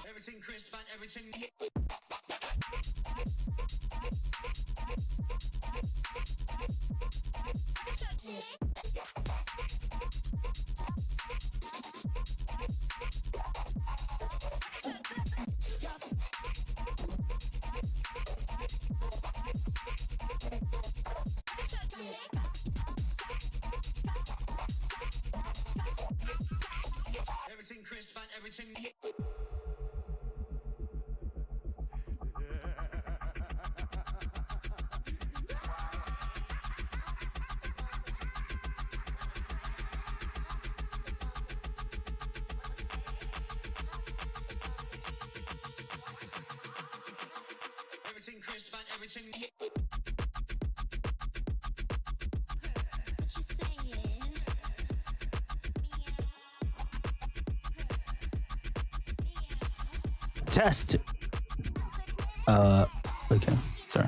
Everything crisp and everything. Everything crisp and everything. Everything crisp and everything. Test. Okay. Sorry.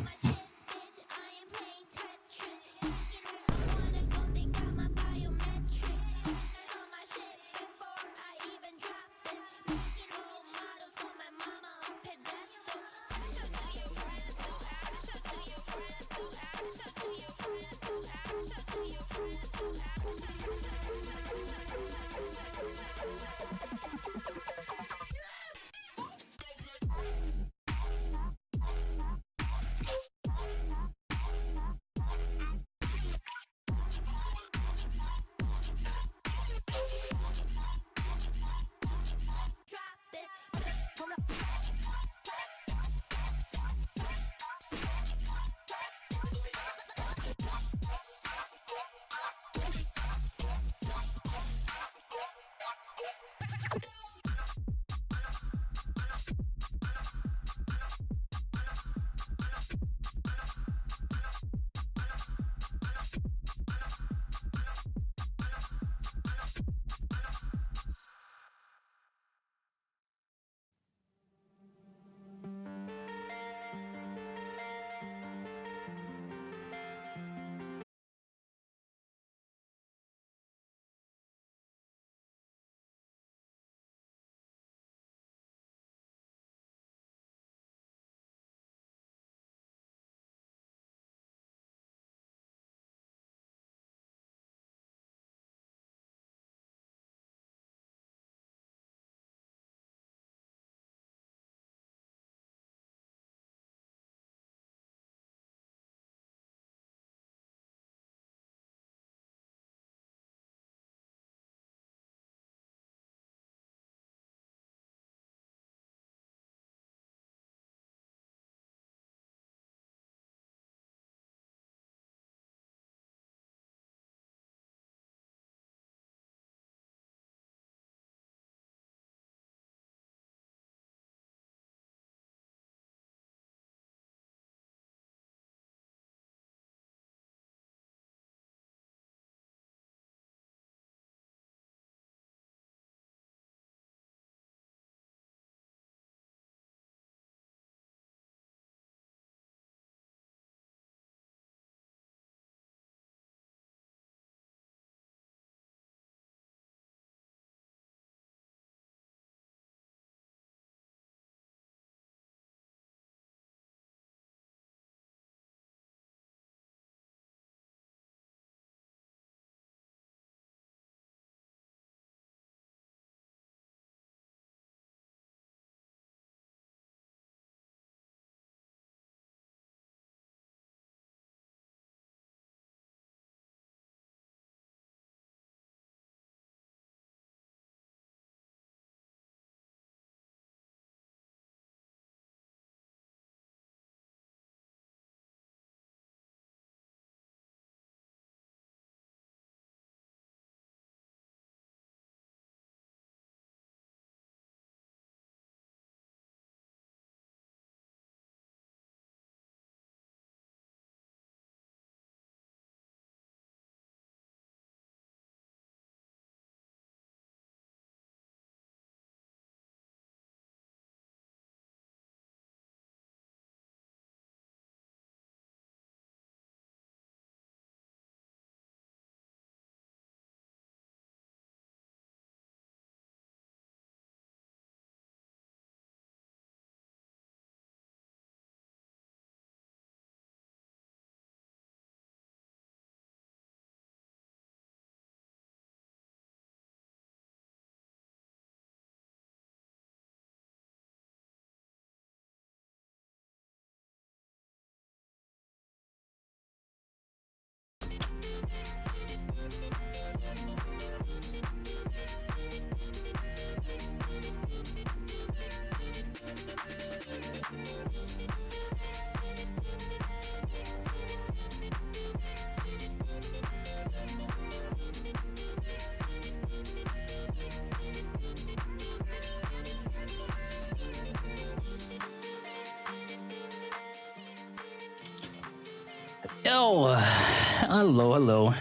Oh, hello, hello.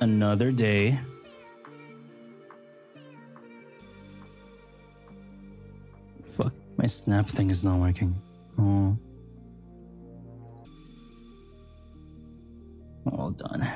Another day. Fuck, my snap thing is not working. Oh. All done.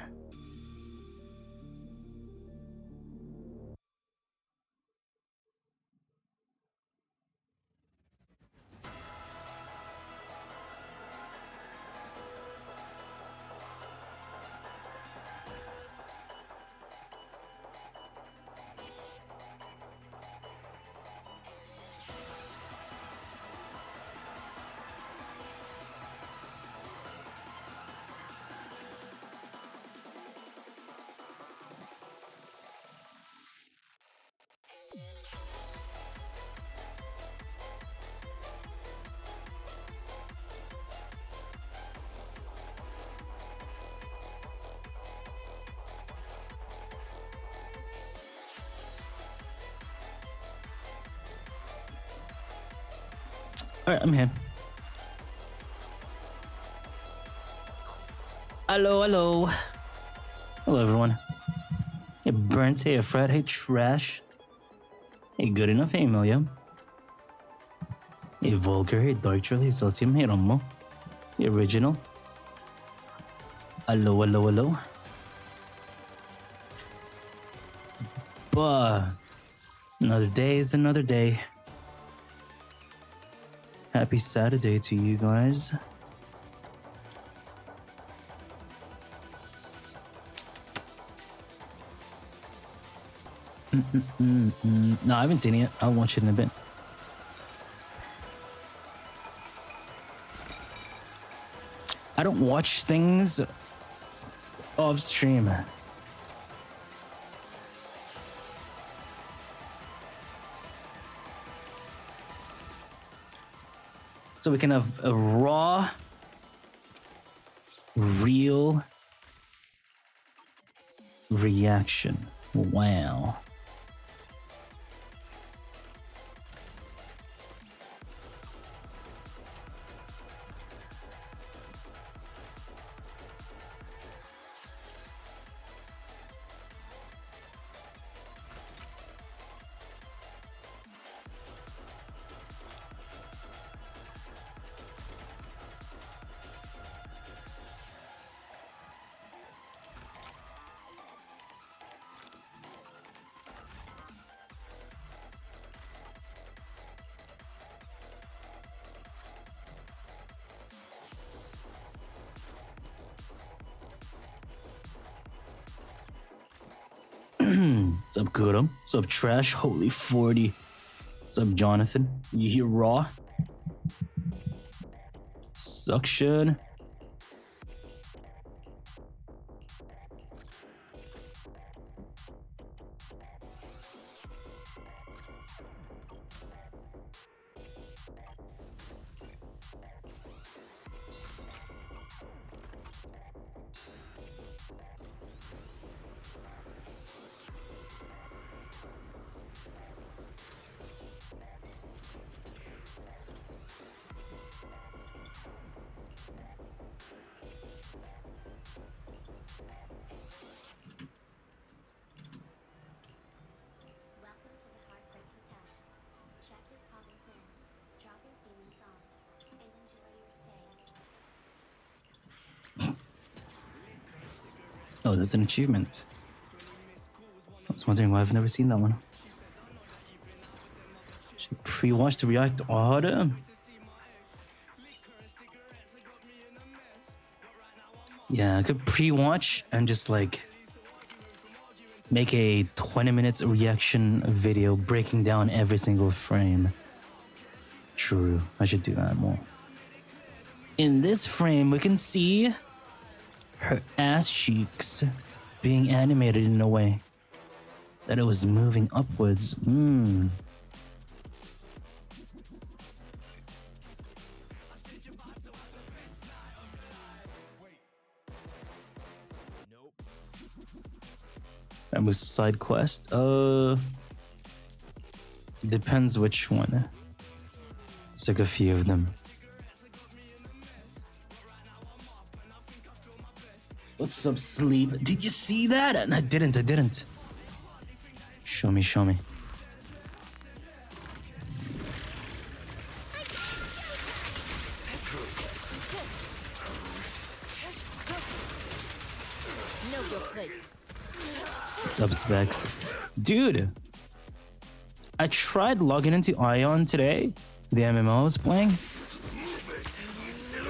Alright, I'm here. Hello, hello. Hello, everyone. Hey, Brent. Hey, Fred. Hey, Trash. Hey, Good Enough. Hey, Amelia. Hey, Vulgar. Hey, Dark Trail. Hey, Celsium. Hey, Romo. Hey, Original. Hello, hello, hello. But another day is another day. Happy Saturday to you guys. No, I haven't seen it yet. I'll watch it in a bit. I don't watch things off stream. So we can have a raw, real reaction. Wow. What's up, Goodum? What's up, Trash? Holy 40. What's up, Jonathan? You hear Raw? Suction. Oh, that's an achievement. I was wondering why I've never seen that one. Should pre-watch to react harder. Yeah, I could pre-watch and just like make a 20 minutes reaction video breaking down every single frame. True, I should do that more. In this frame, we can see her ass cheeks being animated in a way that it was moving upwards. That was side quest. Depends which one. It's like a few of them. What's up, sleep? Did you see that? And I didn't. Show me. Know your place. What's up, Specs? Dude, I tried logging into Ion today, the MMO I was playing.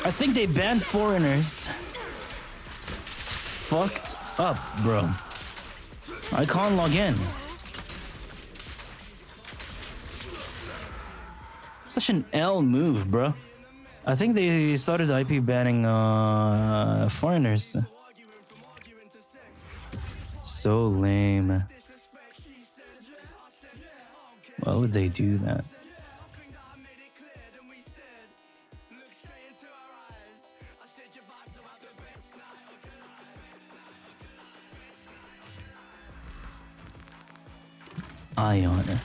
I think they banned foreigners. Fucked up, bro. I can't log in. Such an L move, bro. I think they started IP banning foreigners. So lame. Why would they do that? Ion.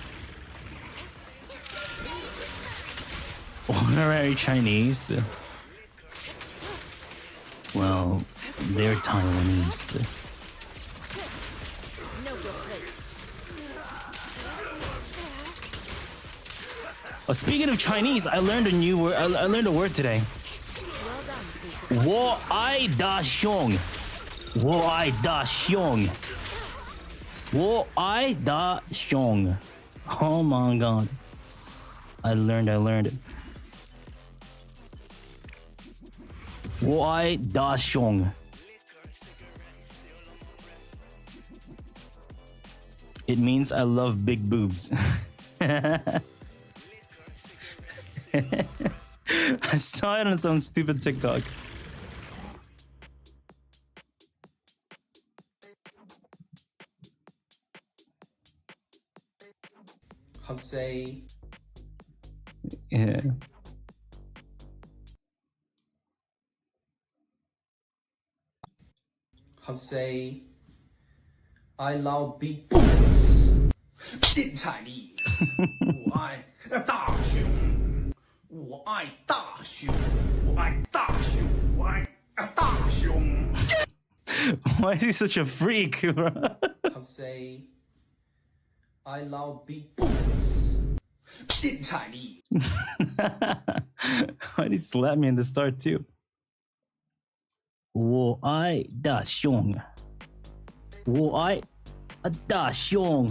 Honorary Chinese. Well, they're Taiwanese. Know your place. Oh, speaking of Chinese, I learned a new word. I learned a word today. Well done, people. Wo ai da xiong. Wo ai da xiong. Wo ai da xiong. Oh my god. I learned. Wo ai da xiong. It means I love big boobs. I saw it on some stupid TikTok. How to say Yeah. I love big boobs. 电彩力，我爱大胸，我爱大胸，我爱大胸，我爱大胸。 Why is he such a freak, bro? How to say I love big boobs. 电彩力。 Why'd he slap me in the start too? 我爱大胸，我爱大胸。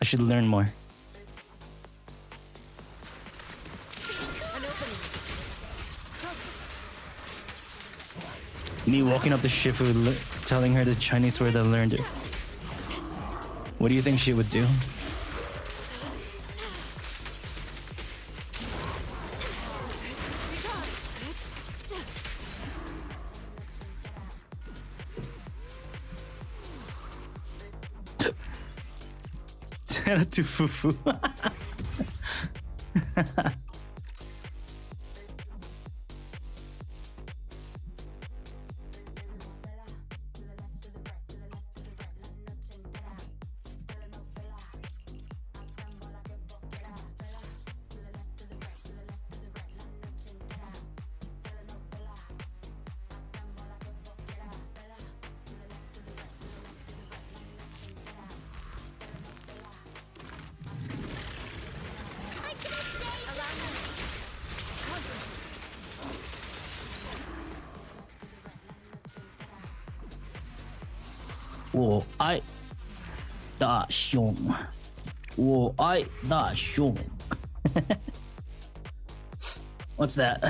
I should learn more. An opening. Me walking up to Shifu, telling her the Chinese word I learned. What do you think she would do? Tana to fufu.我爱大胸，我爱大胸。What's that?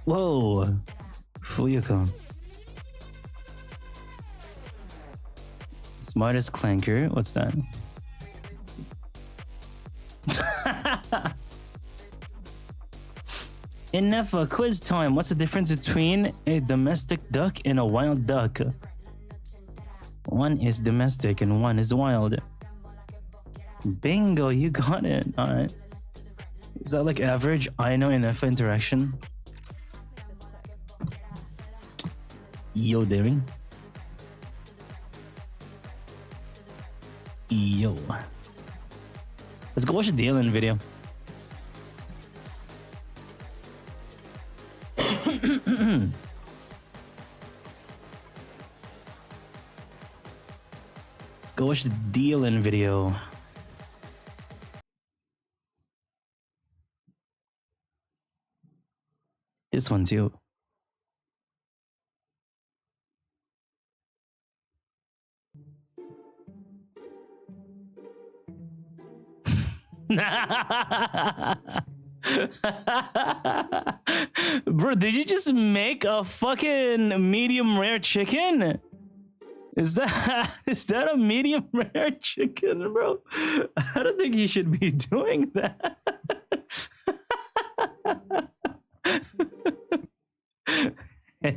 Whoa, Fuyuko. Smartest clanker. What's that? Enough quiz time. What's the difference between a domestic duck and a wild duck? One is domestic and one is wild. Bingo, you got it. Alright. Is that like average Aino and Effa interaction? Yo, Derry. Yo. Let's go watch a Dylan video. Let's go watch the Dylan video. This one too. Bro, did you just make a fucking medium rare chicken? Is that a medium rare chicken, bro? I don't think you should be doing that.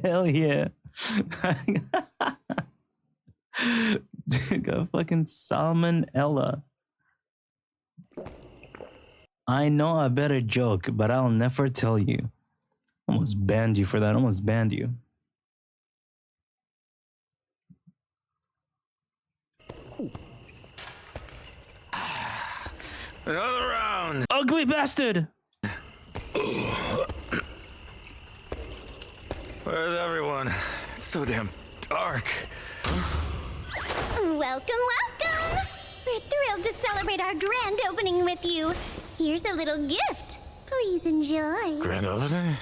Hell yeah. Dude, got fucking salmonella. I know a better joke, but I'll never tell you. Almost banned you for that. Almost banned you. Another round. Ugly bastard! Where's everyone? It's so damn dark. Welcome, welcome! We're thrilled to celebrate our grand opening with you. Here's a little gift. Please enjoy. Grand opening?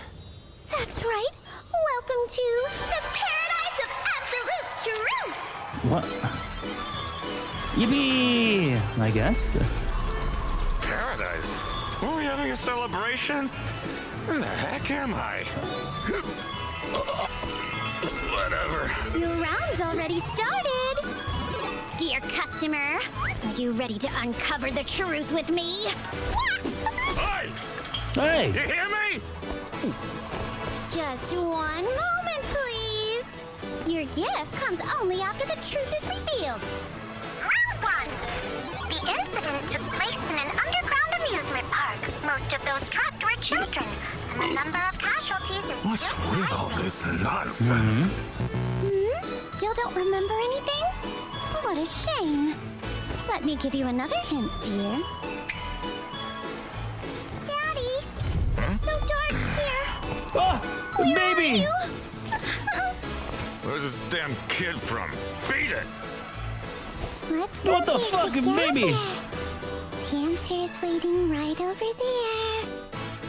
That's right. Welcome to the paradise of absolute truth. What? Yippee! I guess. Paradise? Are we having a celebration? Where the heck am I? Whatever. Your round's already started. Dear customer, are you ready to uncover the truth with me? Hey! Hey! You hear me? Just one moment, please. Your gift comes only after the truth is revealed. Round one. The incident took place in an underground amusement park. Most of those trapped were children, and the number of casualties is What's still with all rising. this nonsense? Still don't remember anything? What a shame. Let me give you another hint, dear. Daddy, it's so dark here. Oh! Where Baby! are you? Where's this damn kid from? Beat it! Let's go What the here fuck, together. baby? The answer is waiting right over there.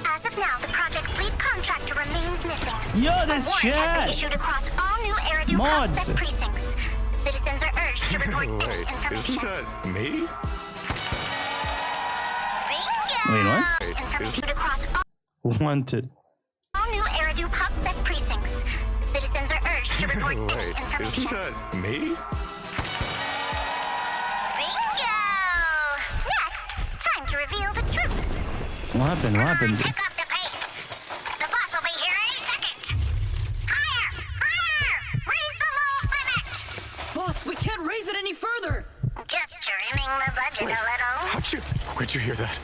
As of now, the project's lead contractor remains missing. Yo, A this warrant has been chat! issued across all new Eridu Mods. Complex precincts. Citizens are urged to report any Wait, information. isn't that me? Bingo! Wait, what? Information across Wanted. all new Eridu PubSec precincts. Citizens are urged to report any Wait, information. isn't that me? Bingo! Next, time to reveal the truth. What happened? What happened? Pick up the pace. The boss will be here any second. Higher! Higher! Raise the load limit! Boss, we can't raise it any further. Just trimming the budget a little. Where'd you hear that?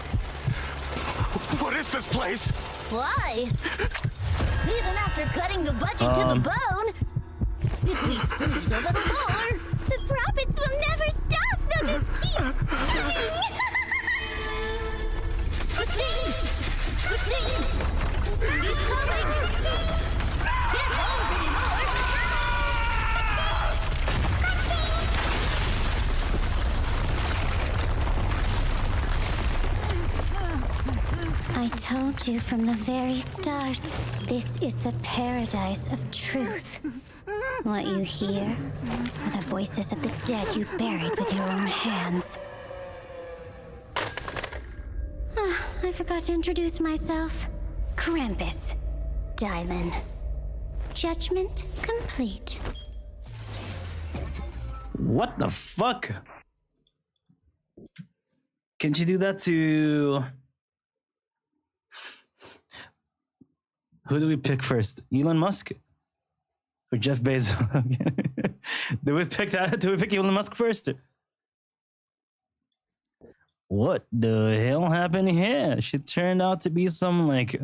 What is this place? Why? Even after cutting the budget to the bone, if we squeeze a little more, the profits will never stop. They'll just keep coming. Ka-ching! Ka-ching! Keep coming! Can't hold anymore! I told you from the very start, this is the paradise of truth. What you hear are the voices of the dead you buried with your own hands. I forgot to introduce myself. Krampus. Dylan. Judgment complete. What the fuck? Can't you do that to... Who do we pick first? Elon Musk? Or Jeff Bezos? Do we pick that? Do we pick Elon Musk first? What the hell happened here? She turned out to be some like...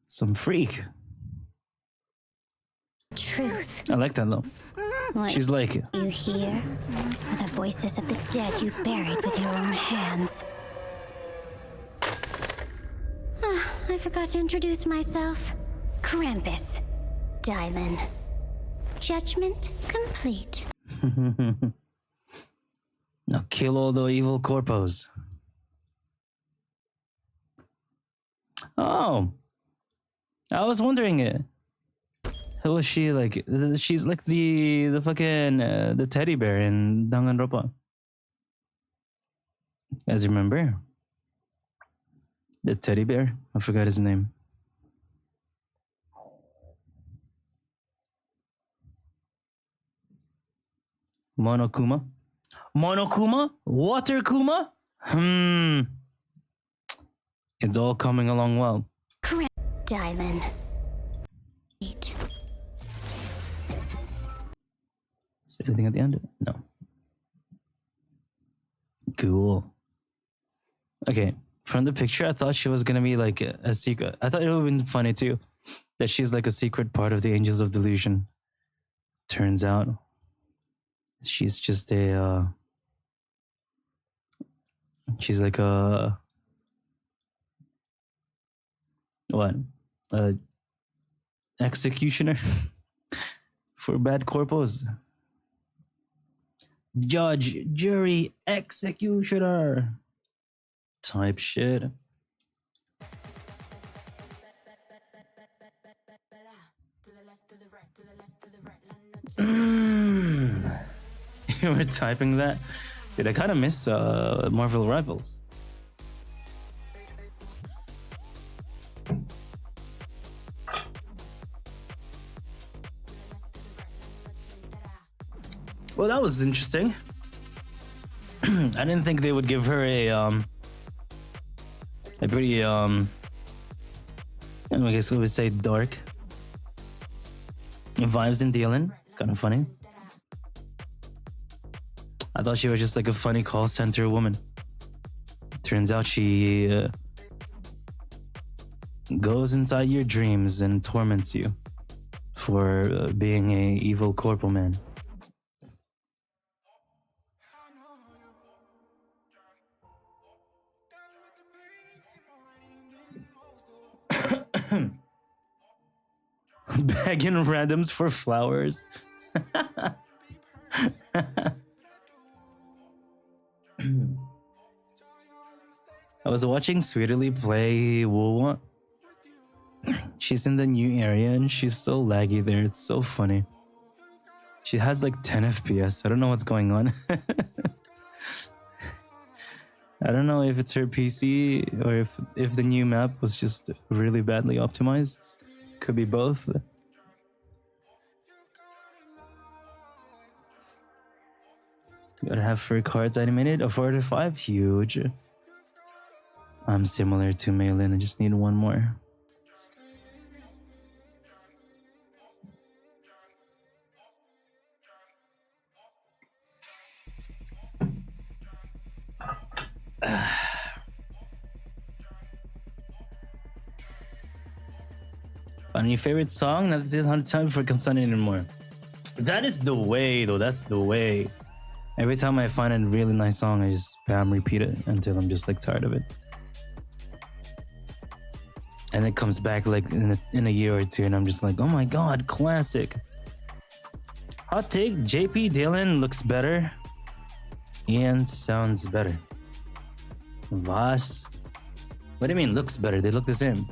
some freak. Truth. I like that though. What She's like, you hear are the voices of the dead you buried with your own hands. I forgot to introduce myself. Krampus. Dylan. Judgment complete. now kill all the evil corpos. Oh, I was wondering who was she like? She's like the fucking the teddy bear in Danganronpa. Guys, remember the teddy bear? I forgot his name. Monokuma? Monokuma? Water Kuma? It's all coming along well. Dylan. Eat. Is there anything at the end? No. Cool. Okay, from the picture, I thought she was gonna be like a secret. I thought it would have been funny too, that she's like a secret part of the Angels of Delusion. Turns out, she's just a. She's like a. What? Executioner for bad corpos. Judge, jury, executioner type shit. You were typing that? Dude, I kind of miss Marvel Rivals. Well, that was interesting. I didn't think they would give her a pretty I guess we would say dark vibes in Dylan. It's kind of funny. I thought she was just like a funny call center woman. Turns out she goes inside your dreams and torments you for being a evil corporal man. Begging randoms for flowers. I was watching Sweetly play Woo. She's in the new area and she's so laggy there. It's so funny. She has like 10 FPS. I don't know what's going on. I don't know if it's her PC or if the new map was just really badly optimized. Could be both. Gotta have 4 cards animated. A 4 to 5, huge. I'm similar to Maylin. I just need one more. On your favorite song? Now this is 100 time for consent anymore. That is the way, though. That's the way. Every time I find a really nice song, I just spam repeat it until I'm just like tired of it. And it comes back like in a year or two, and I'm just like, oh my god, classic. Hot take: JP Dylan looks better. Ian sounds better. Voss? What do you mean looks better? They look the same.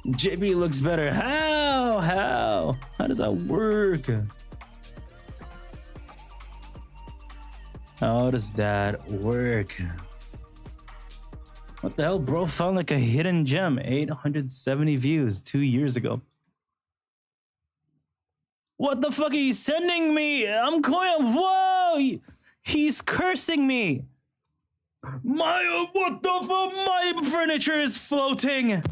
JP looks better. How? How does that work? How does that work? What the hell, bro? Found like a hidden gem. 870 views 2 years ago. What the fuck are you sending me? I'm going. Whoa! He's cursing me. What the fuck? My furniture is floating.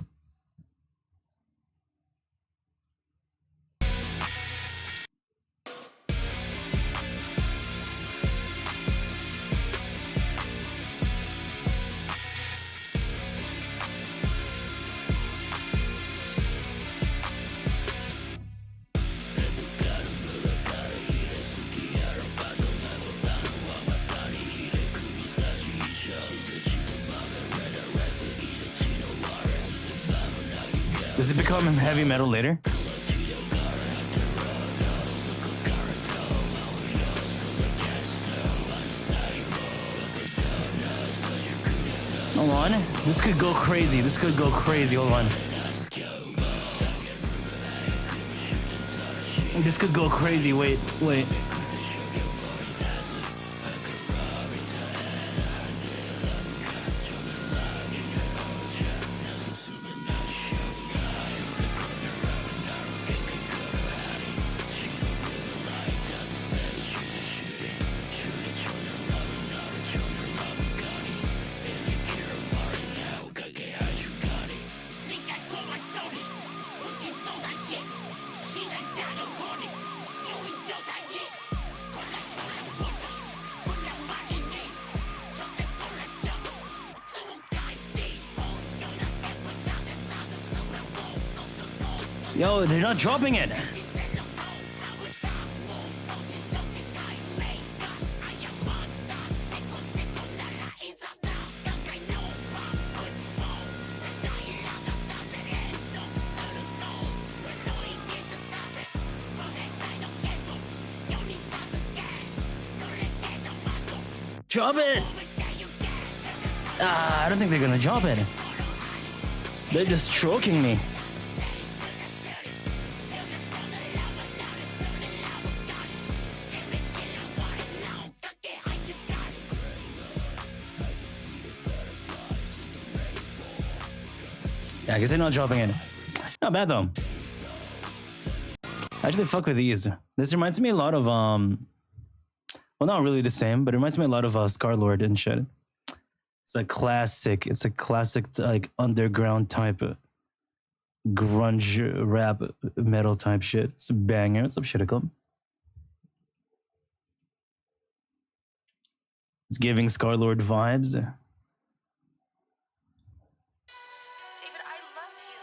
Does it become heavy metal later? Hold on. This could go crazy. This could go crazy. Hold on. This could go crazy. Wait. Yo, they're not dropping it. Drop it! I don't think they're gonna drop it. They're just stroking me. Yeah, I guess they're not dropping it. Not bad though. Actually, fuck with these. This reminds me a lot of well, not really the same, but it reminds me a lot of Scarlord and shit. It's a classic. It's a classic like underground type of grunge rap metal type shit. It's a banger. What's up, Shitticum? It's giving Scarlord vibes. David, I love you.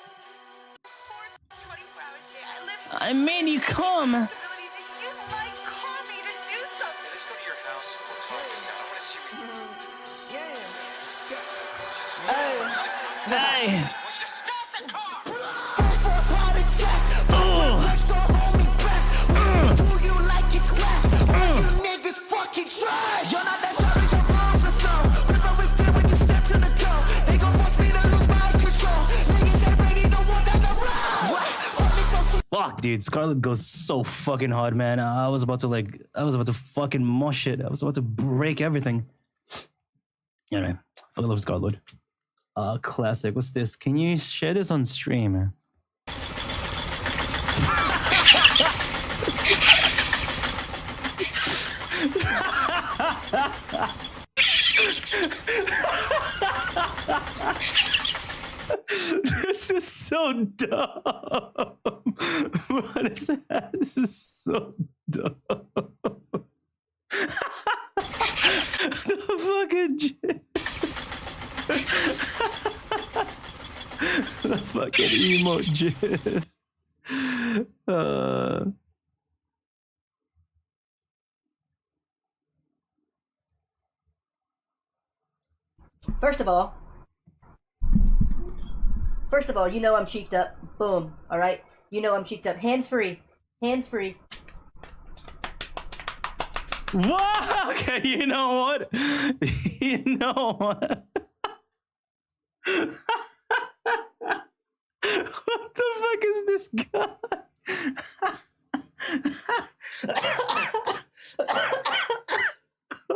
For 24 hours a day, I live I mean, you come. ability that you might call me to do something. Let's go to your house. We'll talk this out. I want to see what you do. Hey. I want you to stop the car. Fuck, dude, Scarlet goes so fucking hard, man. I was about to fucking mosh it. I was about to break everything. Anyway, I love Scarlet. Classic. What's this? Can you share this on stream? This is so dumb. What is that? This is so dumb. The fucking shit. The fucking emo shit. First of all, you know I'm cheeked up. Boom. All right. You know I'm cheeked up. Hands free. Hands free. What? Okay, you know what? You know what? What the fuck is this guy?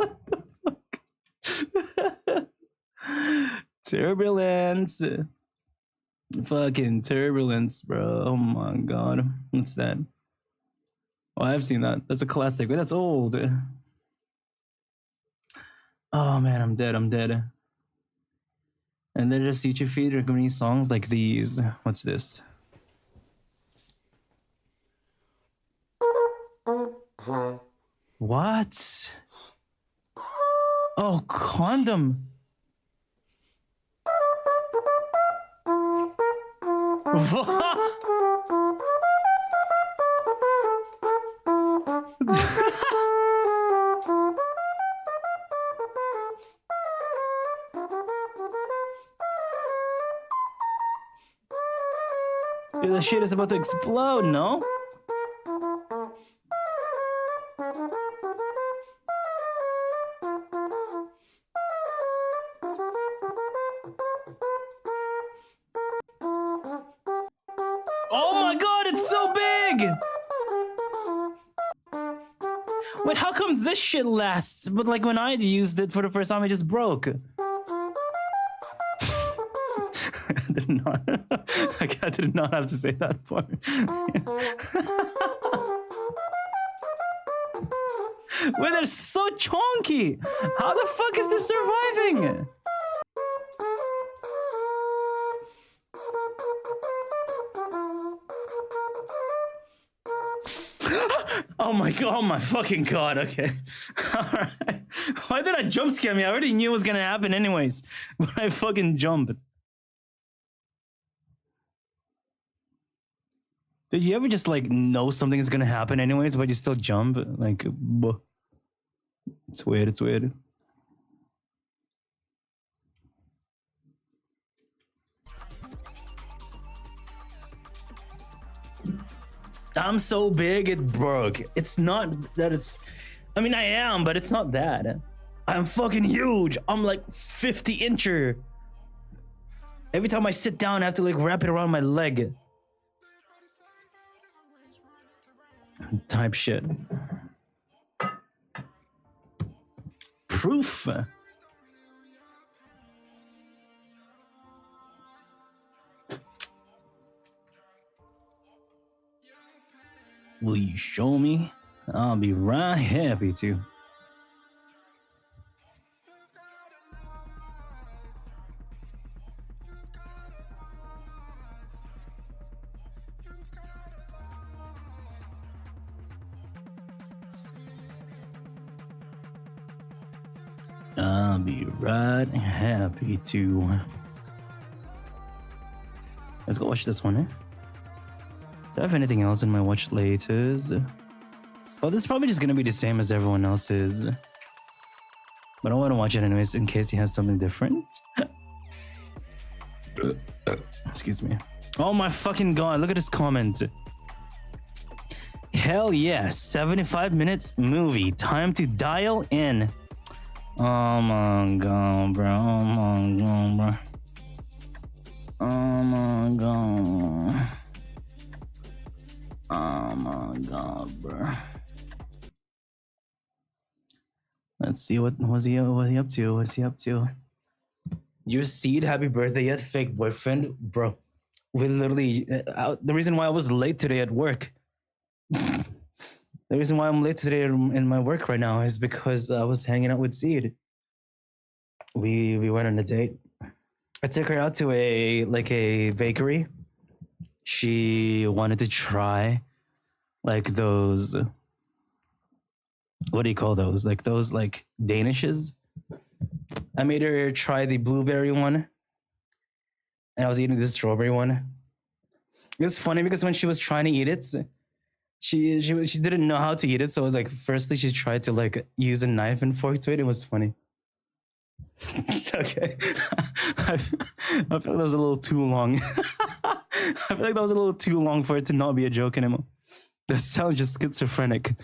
What the fuck? Turbulence. Fucking turbulence, bro. Oh my god. What's that? Oh, I've seen that. That's a classic, but that's old. Oh man, I'm dead. And then just YouTube feed recommending songs like these. What's this? What? Oh, condom. What? The shit is about to explode, no? Oh my god, it's so big! Wait, how come this shit lasts? But like when I used it for the first time, it just broke. I did not. Like, I did not have to say that part. Wait, they're so chonky. How the fuck is this surviving? Oh my god, oh my fucking god, okay. Alright. Why did I jump scare me? I already knew it was gonna happen anyways. But I fucking jumped. Did you ever just like know something is gonna happen anyways, but you still jump? Like, it's weird, it's weird. I'm so big it broke. It's not that it's... I mean, I am, but it's not that. I'm fucking huge. I'm like 50-incher. Every time I sit down, I have to like wrap it around my leg. Type shit. Proof. Will you show me? I'll be right happy to. I'll be right happy to. Let's go watch this one, eh? Do I have anything else in my watch laters? Well, this is probably just gonna be the same as everyone else's. But I want to watch it anyways in case he has something different. Excuse me. Oh my fucking god, look at this comment. Hell yeah, 75 minutes movie. Time to dial in. Oh my god, bro. Oh my god, bro. Oh my god. Oh my god, bro. Let's see what he up to? What's he up to? Your seed, happy birthday yet, fake boyfriend, bro. We literally the reason why I was late today at work. The reason why I'm late today in my work right now is because I was hanging out with Seed. We went on a date. I took her out to a bakery. She wanted to try like those, what do you call those? Like those like Danishes. I made her try the blueberry one, and I was eating the strawberry one. It was funny because when she was trying to eat it, she didn't know how to eat it. So like firstly she tried to like use a knife and fork to it. It was funny. Okay. I feel like that was a little too long. I feel like that was a little too long for it to not be a joke anymore. That sounds just schizophrenic.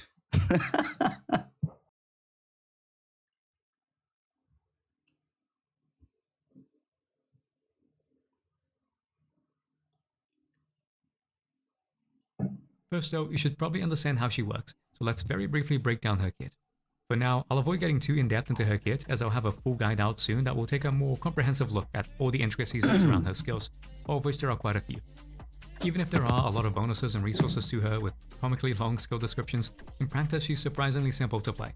First though, you should probably understand how she works, so let's very briefly break down her kit. For now, I'll avoid getting too in-depth into her kit, as I'll have a full guide out soon that will take a more comprehensive look at all the intricacies that surround her skills, of which there are quite a few. Even if there are a lot of bonuses and resources to her with comically long skill descriptions, in practice she's surprisingly simple to play.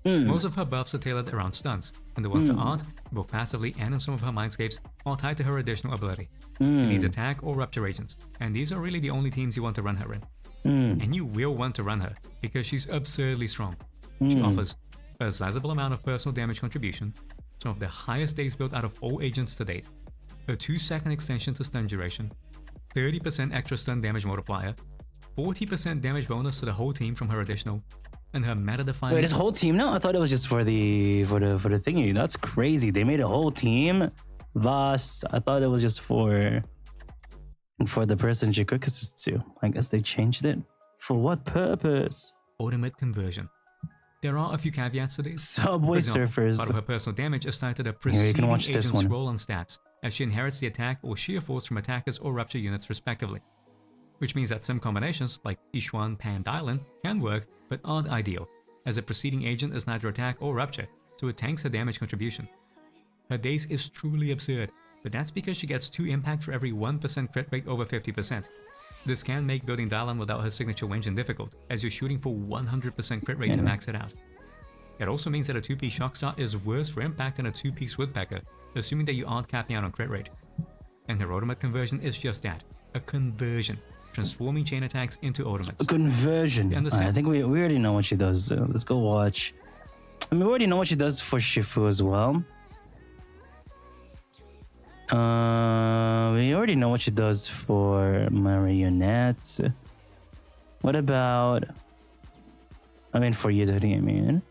Most of her buffs are tailored around stuns, and the ones that aren't, both passively and in some of her mindscapes, are tied to her additional ability. She needs attack or rupture agents, and these are really the only teams you want to run her in. And you will want to run her, because she's absurdly strong. She offers a sizable amount of personal damage contribution, some of the highest days built out of all agents to date, a 2-second extension to stun duration, 30% extra stun damage multiplier, 40% damage bonus to the whole team from her additional, and her meta-defining... Wait, this whole team now? I thought it was just for the thingy. That's crazy. They made a whole team. Vas. I thought it was just for for the person she cooks to. I guess they changed it. For what purpose? Ultimate conversion. There are a few caveats to this. Subway For example, Surfers. part of her personal damage is tied to the Here, you preceding can watch this agent's one. roll on stats, as she inherits the attack or sheer force from attackers or rupture units respectively. Which means that some combinations, like Ishuan, Pan, Dylan, can work, but aren't ideal, as the preceding agent is neither attack or rupture, so it tanks her damage contribution. Her daze is truly absurd, but that's because she gets 2 impact for every 1% crit rate over 50%. This can make building Dylan without her signature engine difficult, as you're shooting for 100% crit rate to max it out. It also means that a 2-piece Shockstar is worse for impact than a 2-piece Woodpecker, assuming that you aren't capping out on crit rate. And her ultimate conversion is just that, a conversion, transforming chain attacks into ultimates. A conversion. I think we already know what she does. Let's go watch. I mean, we already know what she does for Shifu as well. We already know what she does for Marionette. What about... I mean, for Yidori, I mean.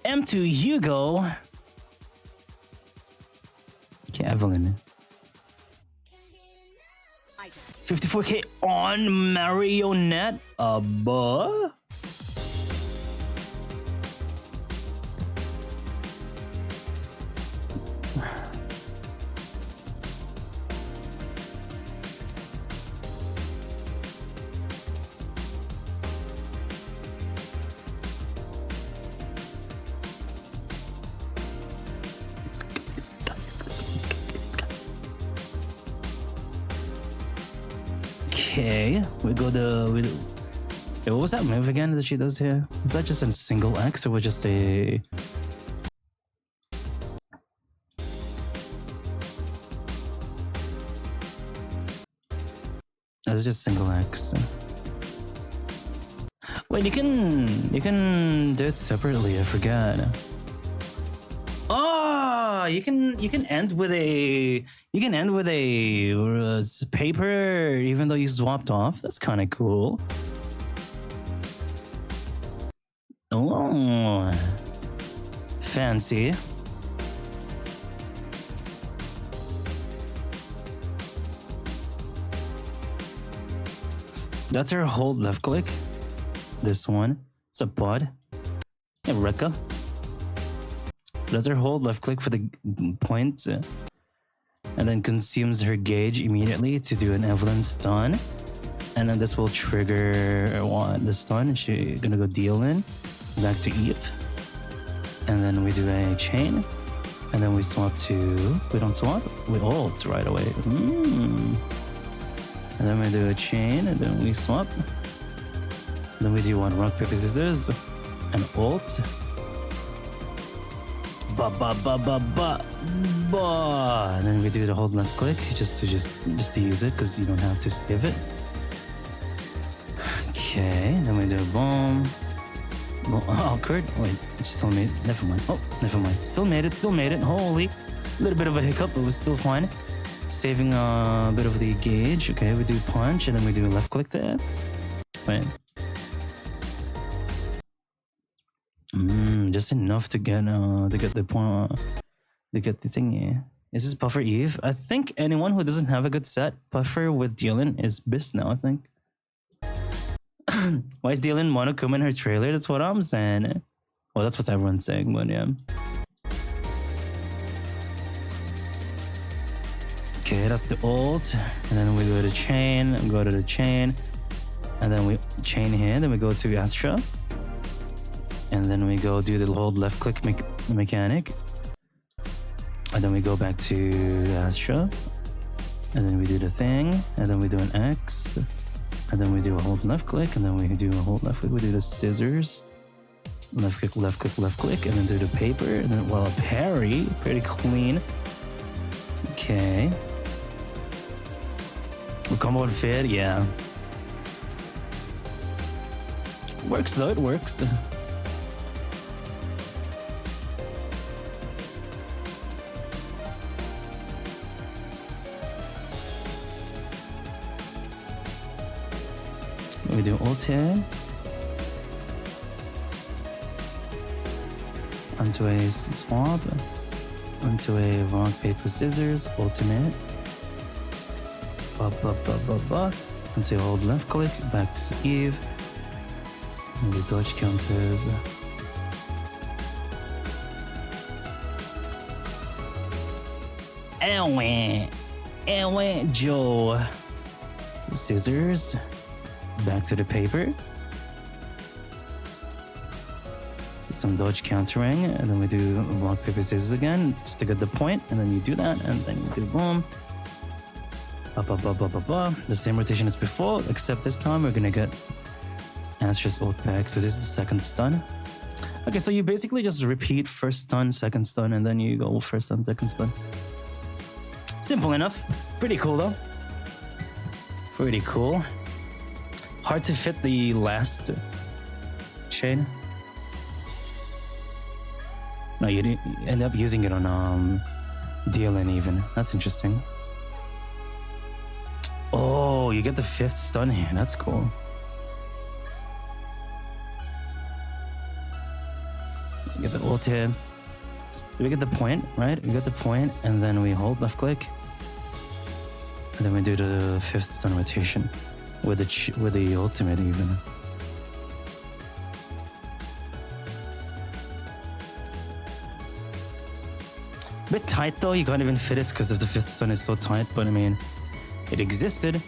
M2 Hugo. Okay, Evelyn. 54k on Marionette? Buh? Okay, we go to... Wait, what was that move again that she does here? Was that just a single X or was just a... That's just single X. Wait, you can do it separately, I forgot. Oh, you can end with a paper even though you swapped off. That's kind of cool. Oh, fancy. That's her hold left click. This one. It's a pod. Hey, Rekka. Does her hold left click for the point and then consumes her gauge immediately to do an Evelyn stun. And then this will trigger the stun. She's gonna go deal in. Back to Eve. And then we do a chain. And then we swap to... We don't swap? We ult right away. And then we do a chain. And then we swap. Then we do one rock, paper, scissors. And ult. And then we do the hold left click just to use it because you don't have to save it. Okay, then we do boom. Oh, Kurt, wait, still made it. Never mind. Oh, never mind. Still made it. Holy, a little bit of a hiccup, but it was still fine. Saving a bit of the gauge. Okay, we do punch and then we do left click there. Wait. Just enough to get the point, to get the thingy. Is this Puffer Eve? I think anyone who doesn't have a good set, Puffer with Dylan is best now, I think. Why is Dylan Monokuma in her trailer? That's what I'm saying. Well, that's what everyone's saying, but yeah. Okay, that's the ult. And then we go to chain, and then we chain here, then we go to Astra. And then we go do the hold left click mechanic. And then we go back to Astra. And then we do the thing. And then we do an X. And then we do a hold left click. And then we do a hold left click. We do the scissors. Left click, left click, left click. And then do the paper. And then, well, a parry. Pretty clean. Okay. We combo and fit. Yeah. Works though. It works. We do ult here. Onto a swap. Onto a rock, paper, scissors. Ultimate. Until you hold left click, back to Eve. And the dodge counters. Joe. Scissors. Back to the paper. Some dodge countering, and then we do rock, paper, scissors again, just to get the point, and then you do that, and then you do boom. The same rotation as before, except this time we're gonna get Astra's ult back, so this is the second stun. Okay, so you basically just repeat first stun, second stun, and then you go first stun, second stun. Simple enough. Pretty cool though. Pretty cool. Hard to fit the last chain. No, you didn't end up using it on DLN even. That's interesting. Oh, you get the 5th stun here. That's cool. You get the ult here. We get the point, right? We get the point, and then we hold left click, and then we do the 5th stun rotation with the ultimate even. Bit tight though, you can't even fit it because of the 5th stun is so tight, but I mean, it existed.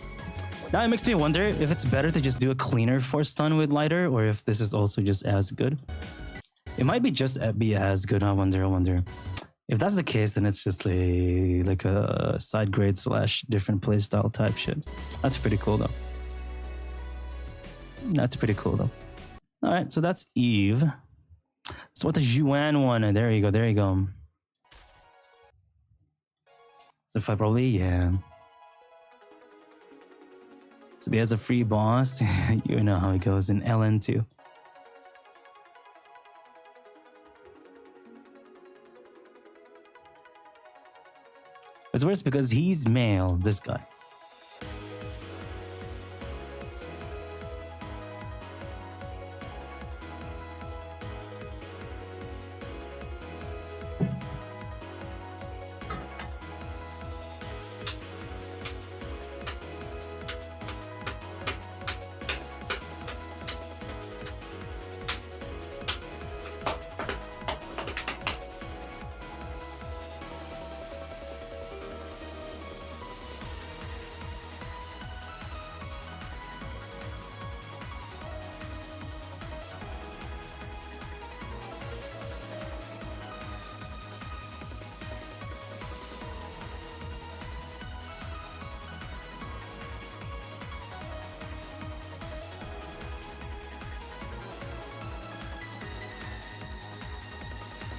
Now it makes me wonder if it's better to just do a cleaner 4th stun with lighter, or if this is also just as good. It might be just be as good, I wonder. If that's the case, then it's just like a side grade / different playstyle type shit. That's pretty cool though. Alright, so that's Eve. So what the Juan one? There you go. So if I probably, yeah. So there's a free boss. You know how it goes in LN2. It's worse because he's male, this guy.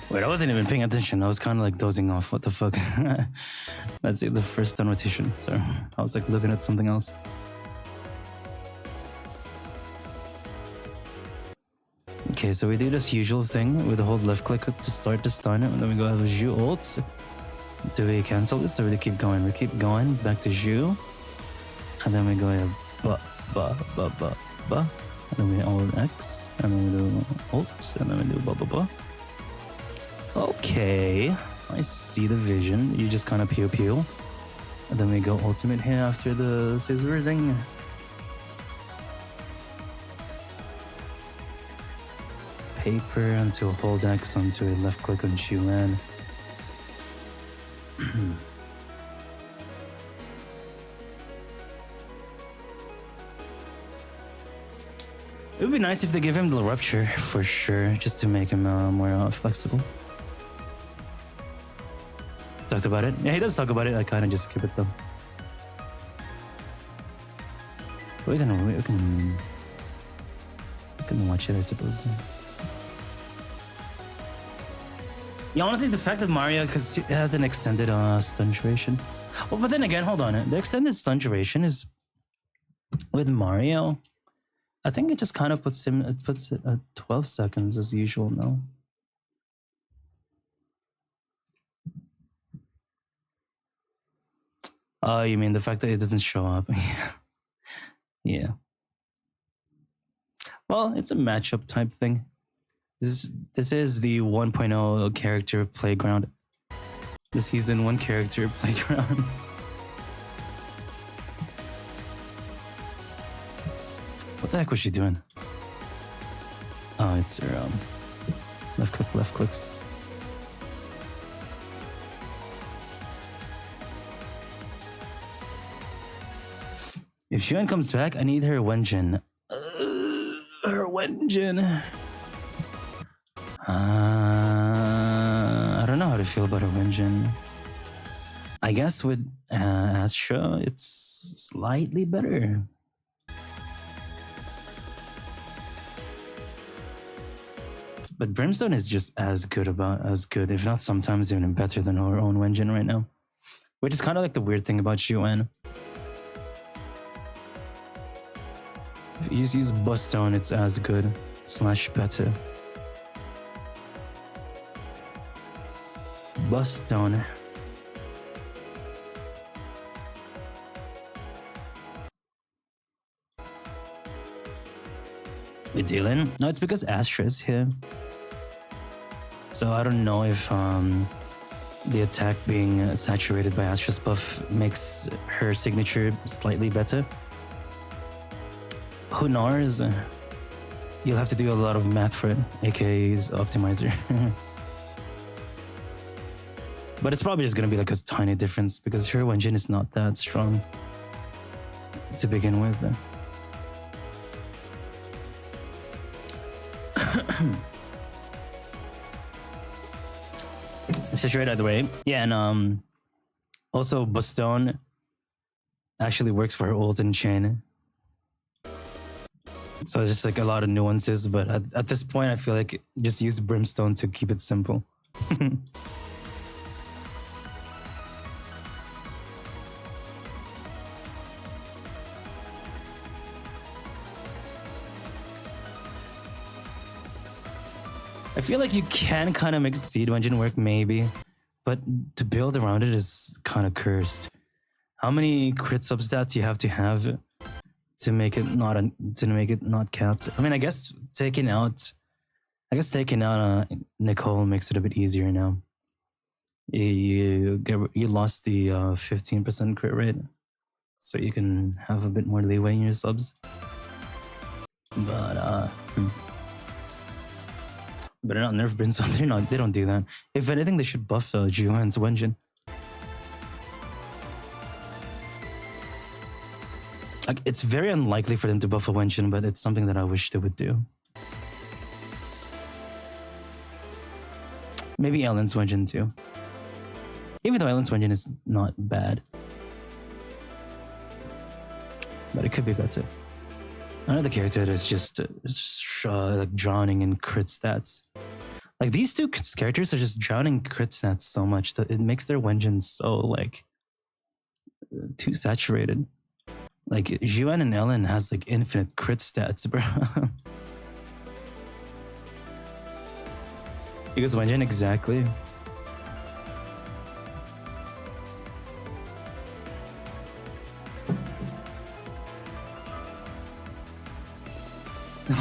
Wait, I wasn't even paying attention. I was kind of like dozing off. What the fuck? That's the first stun rotation. So I was like looking at something else. Okay, so we do this usual thing with the hold left click to start the stun, and then we go have a Zhu ult. Do we cancel this or do we keep going? We keep going back to Zhu, and then we go and then we hold X, and then we do ult, and then we do ba. Okay, I see the vision. You just kind of pew. And then we go ultimate here after the scissoring. Paper until hold X onto a left click on Juan. It would be nice if they give him the rupture for sure, just to make him more flexible. Talked about it. Yeah, he does talk about it. I kind of just skip it though. We can watch it, I suppose. Yeah, honestly, the fact that Mario, because it has an extended stun duration. Well, but then again, hold on. The extended stun duration is with Mario. I think it just kind of puts him. It puts it at 12 seconds as usual. No. Oh, you mean the fact that it doesn't show up? Yeah. Well, it's a matchup type thing. This is the 1.0 character playground. The season 1 character playground. What the heck was she doing? Oh, it's her left clicks. If Xuan comes back, I need her Wenjin. Her Wenjin. I don't know how to feel about her Wenjin. I guess with Astra, it's slightly better. But Brimstone is just as good, if not sometimes even better than her own Wenjin right now. Which is kind of like the weird thing about Xuan. If you just use Bustone, it's as good / better. Bustone. With Dylan? No, it's because Astra is here. So I don't know if the attack being saturated by Astra's buff makes her signature slightly better. Who knows? You'll have to do a lot of math for it, aka his optimizer. But it's probably just gonna be like a tiny difference because her Wenjin is not that strong to begin with. Saturate either way. Yeah, and also Bustone actually works for her ult and chain. So just like a lot of nuances, but at this point I feel like just use Brimstone to keep it simple. I feel like you can kind of make Seed Wenjin work maybe, but to build around it is kind of cursed. How many crit substats you have to make it not capped? I mean, I guess taking out Nicole makes it a bit easier now. You lost the 15% crit rate, so you can have a bit more leeway in your subs. But not nerf Brimstone. They don't do that. If anything, they should buff Juhan's Wenjin. Like, it's very unlikely for them to buff a Wenjin, but it's something that I wish they would do. Maybe Ellen's Wenjin too. Even though Ellen's Wenjin is not bad. But it could be better. Another character that's just like drowning in crit stats. Like, these two characters are just drowning crit stats so much that it makes their Wenjin so like too saturated. Like, Juan and Ellen has like infinite crit stats, bro. Because Wenjin, exactly.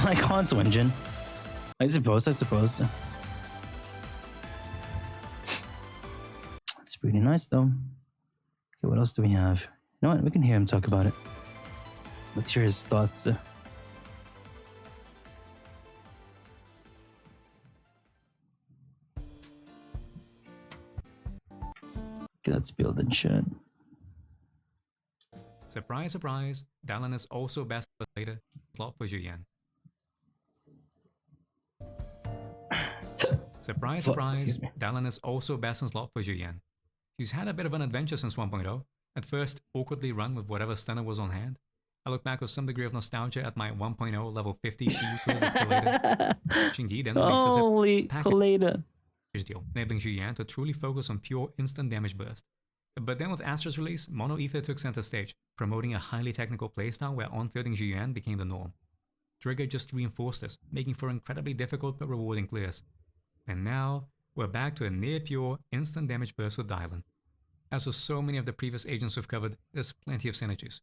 Like Han's Wenjin. I suppose. It's pretty nice though. Okay, what else do we have? You know what? We can hear him talk about it. Let's hear his thoughts. Okay, let's build and shit. Surprise, surprise. Dallin is also best for later. Slot for Juyan. Surprise, surprise. Dallin is also best in slot for Juyan. She's had a bit of an adventure since 1.0. At first, awkwardly run with whatever stunner was on hand. I look back with some degree of nostalgia at my 1.0 level 50 Shingi then releases a deal, enabling Juyan to truly focus on pure instant damage burst. But then with Astra's release, Mono Ether took center stage, promoting a highly technical playstyle where on-fielding Juyan became the norm. Trigger just reinforced this, making for incredibly difficult but rewarding clears. And now, we're back to a near-pure instant damage burst with Dylan. As with so many of the previous agents we've covered, there's plenty of synergies.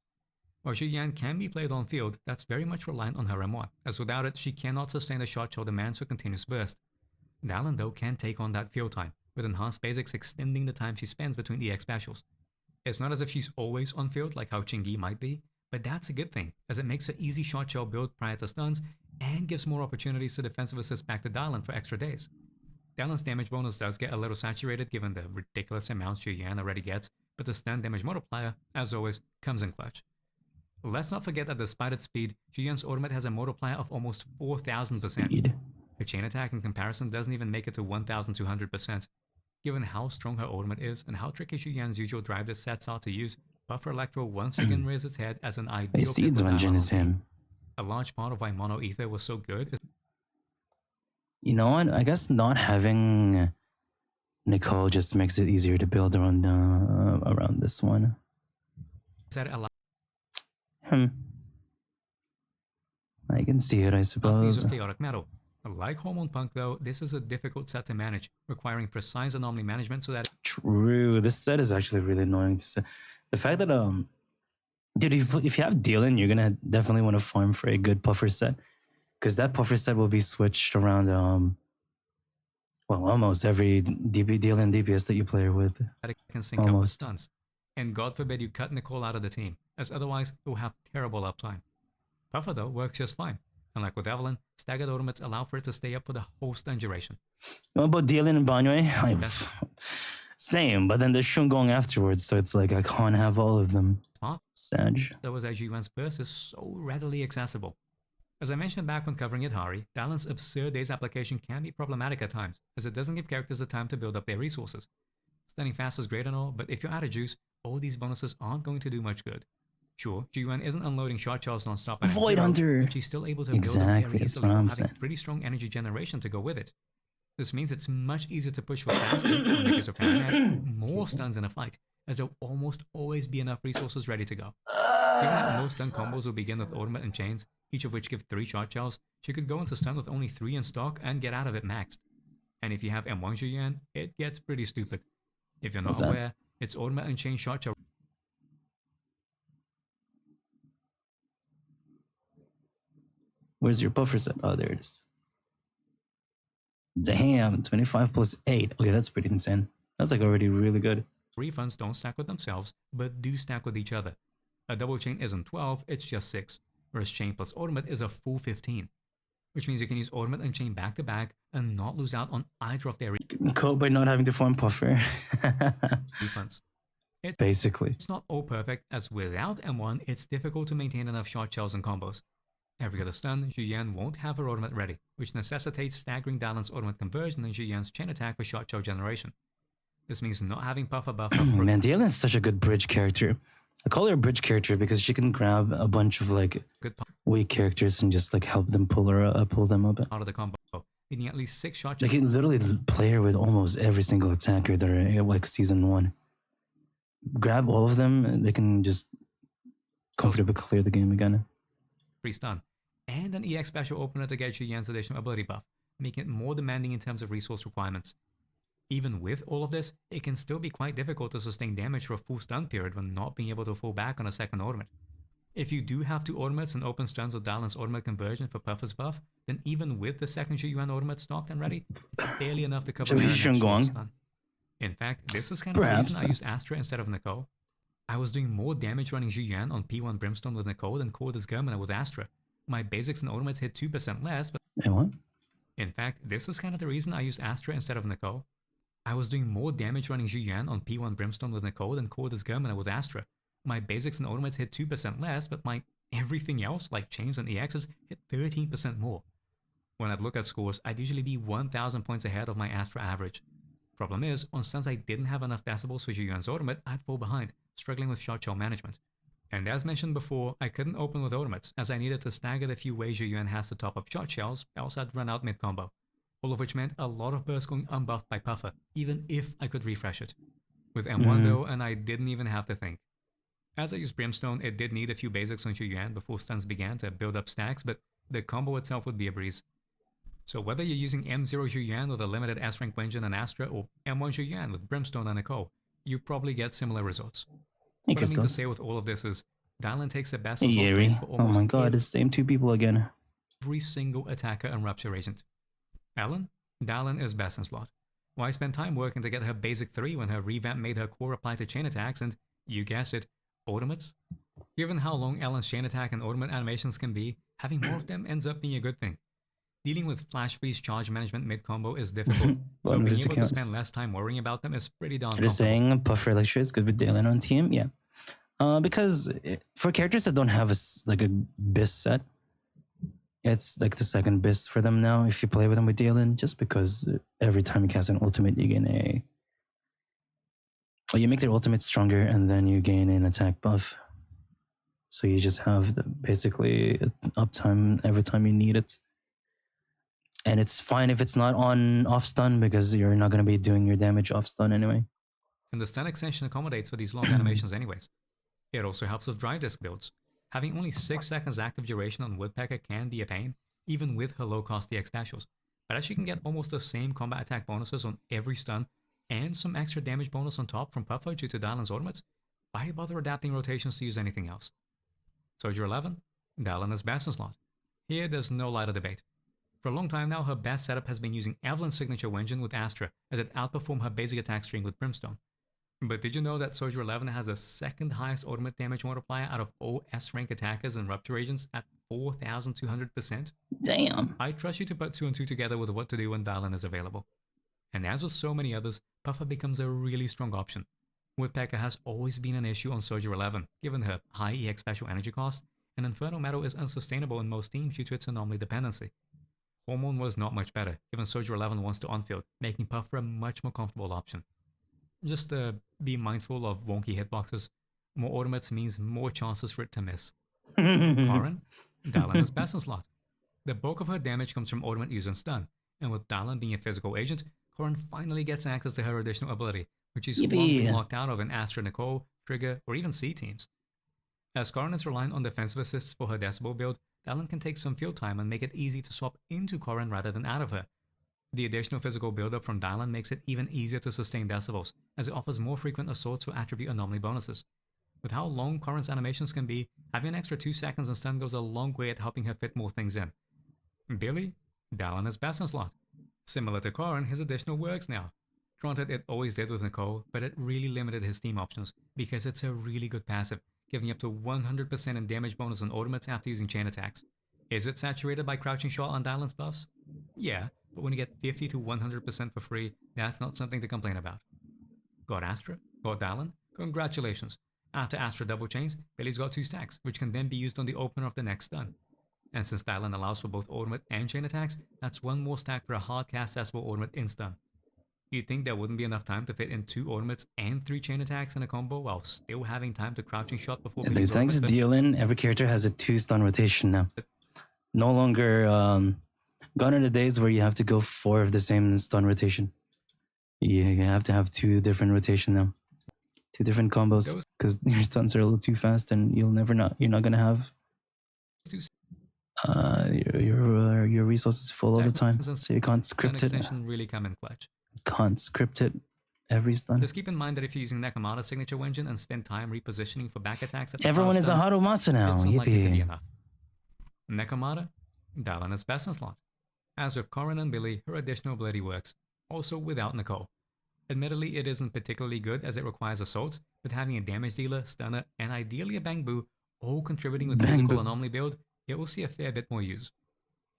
While Juyan can be played on field, that's very much reliant on her MR, as without it, she cannot sustain the shot show demands for continuous burst. Dylan, though, can take on that field time, with enhanced basics extending the time she spends between EX specials. It's not as if she's always on field like how Chingy might be, But that's a good thing, as it makes an easy shot shell build prior to stuns and gives more opportunities to defensive assist back to Dylan for extra days. Dylan's damage bonus does get a little saturated given the ridiculous amounts Julian already gets, but the stun damage multiplier, as always, comes in clutch. Let's not forget that despite its speed, Julian's ultimate has a multiplier of almost 4,000%. Speed. Her chain attack in comparison doesn't even make it to 1,200%. Given how strong her ultimate is and how tricky Julian's usual drive this sets out to use, Buffer Electro once again rears its head as an ideal Hey, pick Seeds for Dylan Engine on is team. him. A large part of why Mono Ether was so good is You know what? I guess not having Nicole just makes it easier to build around this one. that it allows I can see it, I to use suppose. of chaotic metal. Like Hormone Punk though, this is a difficult set to manage, requiring precise anomaly management so that True. This set is actually really annoying to say. The fact that dude, if you have Dylan, you're gonna definitely want to farm for a good puffer set, because that puffer set will be switched around well, almost every Dylan DPS that you play with. it can sync up with Almost. stuns. And God forbid you cut Nicole out of the team, as otherwise it will have terrible uptime. Puffer though works just fine, and like with Evelyn, staggered ultimates allow for it to stay up for the whole stun duration. What about Dylan and Banyue? That's Same, but then there's Shungong afterwards, so it's like I can't have all of them. smart, Sag. though as Yuan's burst is so readily accessible. As I mentioned back when covering Idhari, Dylan's absurd days application can be problematic at times, as it doesn't give characters the time to build up their resources. Stunning fast is great and all, but if you're out of juice, all these bonuses aren't going to do much good. Sure, Yuan isn't unloading shot shells non-stop at Void zero, Hunter. but she's still able to build up Exactly, very that's easily what while I'm having saying. pretty strong energy generation to go with it. This means it's much easier to push for faster, or in the case of Paranet, more stuns in a fight, as there'll almost always be enough resources ready to go. Given that most stun combos will begin with ultimate and chains, each of which give 3 shot shells, she could go into stun with only 3 in stock and get out of it maxed. And if you have M1 Julian, it gets pretty stupid. If you're not What's that? aware, it's ultimate and chain shot shell Where's your buffer set? Oh, there it is. Damn, 25 plus 8. Okay, that's pretty insane. That's like already really good. refunds don't stack with themselves, but do stack with each other. A double chain isn't 12, it's just 6, whereas chain plus ultimate is a full 15. Which means you can use ultimate and chain back to back and not lose out on either of their Cope by not having to farm puffer. refunds. Basically. It's not all perfect, as without M1, it's difficult to maintain enough shot shells and combos. Every other stun, Julian won't have her ultimate ready, which necessitates staggering Dylan's ultimate conversion and Julian's chain attack for shot shell generation. This means not having puffer buff up front. Man, Dylan's such a good bridge character. I call her a bridge character because she can grab a bunch of like Good weak characters and just like help them pull them up. part of the combo, needing at least 6 shot Like shells. you can literally play her with almost every single attacker that are like season 1. Grab all of them and they can just comfortably clear the game again. Free stun, and an EX special opener to get Julian's additional ability buff, making it more demanding in terms of resource requirements. Even with all of this, it can still be quite difficult to sustain damage for a full stun period when not being able to fall back on a second ultimate. If you do have 2 ultimates and open stuns with Dylan's ultimate conversion for Puffer's buff, then even with the second Yuan ultimate stocked and ready, it's barely enough to cover Should we Marinette's short Shungong? stun. In fact, this is kind of the Perhaps. reason I used Astra instead of Nicole. I was doing more damage running Yuan on P1 Brimstone with Nicole than Corda's Germina with Astra. My basics and ultimates hit 2% less, but Hey, what? in fact, this is kind of the reason I used Astra instead of Nicole. I was doing more damage running Yuan on P1 Brimstone with Nicole than Corda's Germina with Astra. My basics and ultimates hit 2% less, but my everything else, like chains and EXs, hit 13% more. When I'd look at scores, I'd usually be 1,000 points ahead of my Astra average. Problem is, on stuns I didn't have enough decibels for Yuan's ultimate, I'd fall behind, struggling with shot shell management. And as mentioned before, I couldn't open with ultimates, as I needed to stagger the few ways Yuan has to top up shot shells, else I'd run out mid-combo. All of which meant a lot of bursts going unbuffed by Puffer, even if I could refresh it. With M1 though, and I didn't even have to think. As I used Brimstone, it did need a few basics on Yuan before stuns began to build up stacks, but the combo itself would be a breeze. So whether you're using M0 Yuan with a limited S-rank Wenjin and Astra, or M1 Yuan with Brimstone and Nicole, you probably get similar results. Hey, What I mean to Crystals. say with all of this is, Dylan takes the best Hey, of both Yeri. plays for Oh almost my god, it's the same 2 people again. every single attacker and rupture agent. Ellen? Dylan is best in slot. Why spend time working to get her basic 3 when her revamp made her core apply to chain attacks and, you guessed it, ultimates? Given how long Ellen's chain attack and ultimate animations can be, having more of them ends up being a good thing. Dealing with flash freeze charge management mid-combo is difficult, so One of being his able to accounts. spend less time worrying about them is pretty darn You're comfortable. saying Puffer Electra is good with Dalen on team? Yeah. Because for characters that don't have like a BIS set, it's like the second BIS for them now if you play with them with Dalen, just because every time you cast an ultimate, you gain you make their ultimate stronger and then you gain an attack buff. So you just have basically uptime every time you need it. And it's fine if it's not on off stun because you're not going to be doing your damage off stun anyway. And the stun extension accommodates for these long animations anyways. It also helps with dry disc builds. Having only 6 seconds active duration on Woodpecker can be a pain, even with her low cost DX specials. But as she can get almost the same combat attack bonuses on every stun, and some extra damage bonus on top from Puffer due to Dalan's ultimates, why bother adapting rotations to use anything else? Soldier 11, Dalan as best in slot. Here there's no light of debate. For a long time now, her best setup has been using Evelyn's signature engine with Astra, as it outperformed her basic attack string with Brimstone. But did you know that Soldier 11 has the second highest ultimate damage multiplier out of all S-rank attackers and Rupture agents at 4,200%? Damn. I trust you to put 2 and 2 together with what to do when Dalan is available. And as with so many others, Puffer becomes a really strong option. Woodpecker has always been an issue on Soldier 11, given her high EX special energy cost, and Inferno Metal is unsustainable in most teams due to its anomaly dependency. Hormone was not much better, given Soldier 11 wants to on-field, making Puffer a much more comfortable option. Just be mindful of wonky hitboxes. More ultimates means more chances for it to miss. Corrin, Dalan is best in slot. The bulk of her damage comes from ultimate use and stun, and with Dalan being a physical agent, Corrin finally gets access to her additional ability, which she's long been locked out of in Astra Nicole, Trigger, or even C teams. As Corrin is reliant on defensive assists for her Decibel build, Dalan can take some field time and make it easy to swap into Corrin rather than out of her. The additional physical buildup from Dalan makes it even easier to sustain decibels, as it offers more frequent assaults for attribute anomaly bonuses. With how long Corrin's animations can be, having an extra 2 seconds in stun goes a long way at helping her fit more things in. Billy, Dalan is best in slot. Similar to Corrin, his additional works now. Granted, it always did with Nicole, but it really limited his team options, because it's a really good passive, giving up to 100% in damage bonus on ultimates after using chain attacks. Is it saturated by crouching shot on Dalan's buffs? Yeah, but when you get 50 to 100% for free, that's not something to complain about. Got Astra? Got Dalan? Congratulations. After Astra double chains, Billy's got 2 stacks, which can then be used on the opener of the next stun. And since Dalan allows for both ultimate and chain attacks, that's 1 more stack for a hard cast accessible ultimate in stun. You'd think there wouldn't be enough time to fit in 2 ultimates and 3 chain attacks in a combo while still having time to crouching shot before Billy's Thanks to Dalen, every character has a 2 stun rotation now. No longer gone are the days where you have to go 4 of the same stun rotation. You have to have 2 different rotation now. 2 different combos, because your stuns are a little too fast and you're not gonna have your resources full all the time, so you can't script it. Really come in clutch. Can't script it every stun. Just keep in mind that if you're using Nekomata's signature engine and spend time repositioning for back attacks at the Everyone is a Haru Master now. it's unlikely to be Yippee. enough. Nekomata, Dalan is best in slot. As with Corrin and Billy, her additional ability works, also without Nicole. Admittedly, it isn't particularly good as it requires assaults, but having a damage dealer, stunner, and ideally a Bang Boo, all contributing with physical anomaly build, it will see a fair bit more use.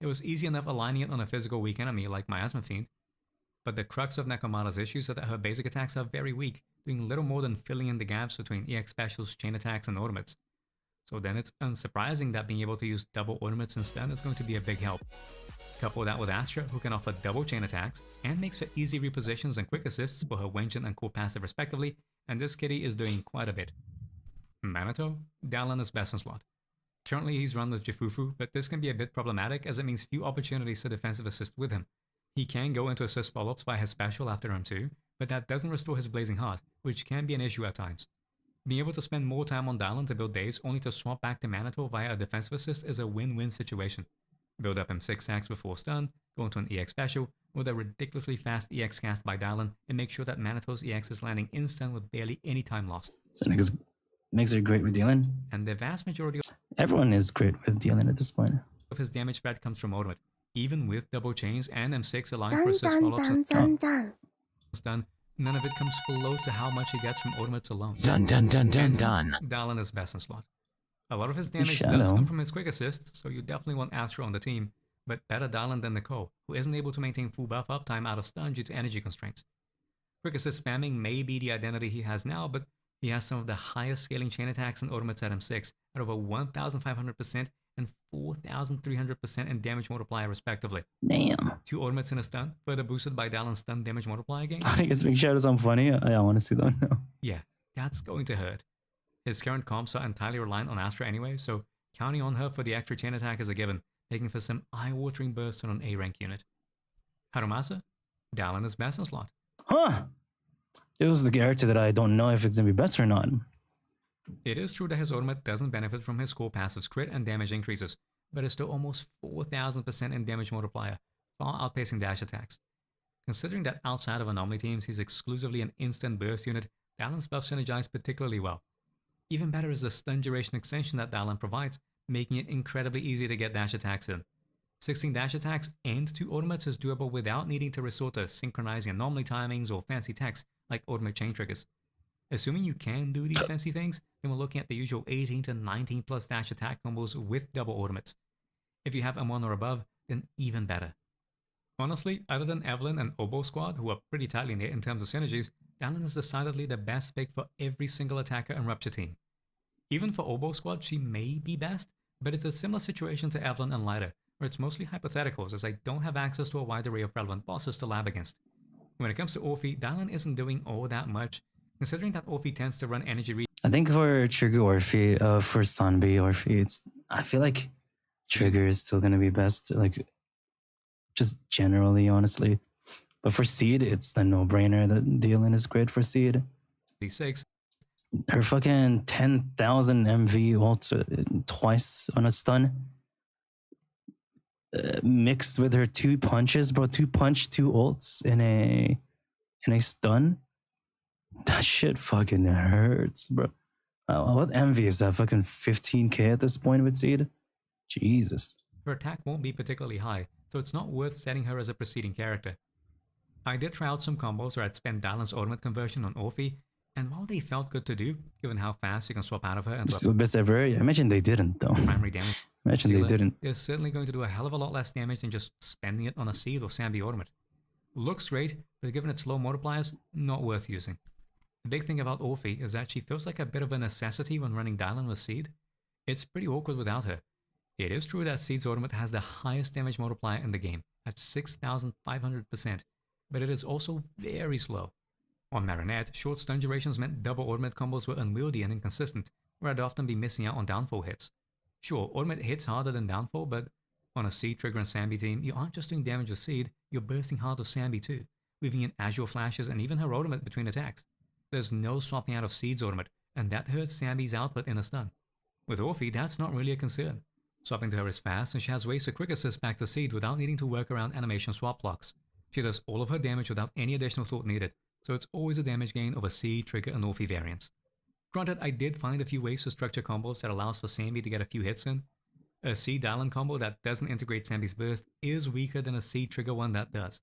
It was easy enough aligning it on a physical weak enemy like Miasma Fiend, but the crux of Nekomata's issues are that her basic attacks are very weak, doing little more than filling in the gaps between EX specials, chain attacks, and ultimates. So then it's unsurprising that being able to use double ultimates and stun is going to be a big help. Couple that with Astra, who can offer double chain attacks, and makes for easy repositions and quick assists for her Wenjin and cool passive respectively, and this kitty is doing quite a bit. Manato, Dalan is best in slot. Currently he's run with Jifufu, but this can be a bit problematic as it means few opportunities to defensive assist with him. He can go into assist follow-ups via his special after round 2, but that doesn't restore his Blazing Heart, which can be an issue at times. Being able to spend more time on Dalan to build days only to swap back to Manato via a defensive assist is a win-win situation. Build up him 6 stacks before stun, go into an EX special, with a ridiculously fast EX cast by Dalan, and make sure that Manato's EX is landing in stun with barely any time lost. So niggas makes it great with Dalen. And the vast majority Everyone is great with Dalen at this point. of his damage spread comes from ultimate. Even with double chains and M6 allowing for assist follow-ups and stun, none of it comes close to how much he gets from ultimates alone. Done. Dalan is best in slot. A lot of his damage does come from his quick assist, so you definitely want Astra on the team, but better Dylan than Nicole, who isn't able to maintain full buff uptime out of stun due to energy constraints. Quick assist spamming may be the identity he has now, but he has some of the highest scaling chain attacks and automates at M6 at over 1,500% and 4,300% in damage multiplier respectively. Damn. 2 automates in a stun, further boosted by Dylan's stun damage multiplier gain. I guess Big Shadow sound funny. I want to see that now. Yeah, that's going to hurt. His current comps are entirely reliant on Astra anyway, so counting on her for the extra chain attack is a given, making for some eye-watering bursts on an A rank unit. Harumasa? Dylan is best in slot. Huh. It was the character that I don't know if it's gonna be best or not. It is true that his ultimate doesn't benefit from his core passive's crit and damage increases, but it's still almost 4,000% in damage multiplier, far outpacing dash attacks. Considering that outside of anomaly teams he's exclusively an instant burst unit, Dylan's buff synergize particularly well. Even better is the stun duration extension that Dylan provides, making it incredibly easy to get dash attacks in. 16 dash attacks and 2 automates is doable without needing to resort to synchronizing anomaly timings or fancy techs like ultimate chain triggers. Assuming you can do these fancy things, then we're looking at the usual 18 to 19 plus dash attack combos with double automates. If you have M1 or above, then even better. Honestly, other than Evelyn and Obo Squad, who are pretty tightly knit in terms of synergies, Dylan is decidedly the best pick for every single attacker and Rupture team. Even for Obo Squad, she may be best, but it's a similar situation to Evelyn and Lighter, where it's mostly hypotheticals as I don't have access to a wide array of relevant bosses to lab against. When it comes to Orphe, Dylan isn't doing all that much, considering that Orphe tends to run energy I think for Trigger Orphe, for Sunby Orphe, I feel like Trigger is still gonna be best, like just generally, honestly. But for Seed, it's the no-brainer that Dylan is great for Seed. 6. Her fucking 10,000 MV ult twice on a stun, mixed with her 2 punches, bro. 2 punch, 2 ults in a stun. That shit fucking hurts, bro. What MV is that? Fucking 15k at this point with Seed? Jesus. Her attack won't be particularly high, so it's not worth setting her as a preceding character. I did try out some combos where I'd spend Dylan's ultimate conversion on Orphe, and while they felt good to do, given how fast you can swap out of her and Still best ever. I imagine they didn't though. primary damage, Imagine they didn't. they're certainly going to do a hell of a lot less damage than just spending it on a Seed or Sambi ultimate. Looks great, but given its low multipliers, not worth using. The big thing about Orphe is that she feels like a bit of a necessity when running Dylan with Seed. It's pretty awkward without her. It is true that Seed's ultimate has the highest damage multiplier in the game, at 6,500%, but it is also very slow. On Marinette, short stun durations meant double ultimate combos were unwieldy and inconsistent, where I'd often be missing out on downfall hits. Sure, ultimate hits harder than downfall, but on a Seed, Trigger and Sambi team, you aren't just doing damage with Seed, you're bursting hard with Sambi too, weaving in Azure flashes and even her ultimate between attacks. There's no swapping out of Seed's ultimate, and that hurts Sambi's output in a stun. With Orphe, that's not really a concern. Swapping to her is fast, and she has ways to quick assist back to Seed without needing to work around animation swap blocks. She does all of her damage without any additional thought needed, so it's always a damage gain of a Seed, Trigger, and Orphe variants. Granted, I did find a few ways to structure combos that allows for Sambi to get a few hits in. A Seed Dylan combo that doesn't integrate Sambi's burst is weaker than a Seed Trigger one that does.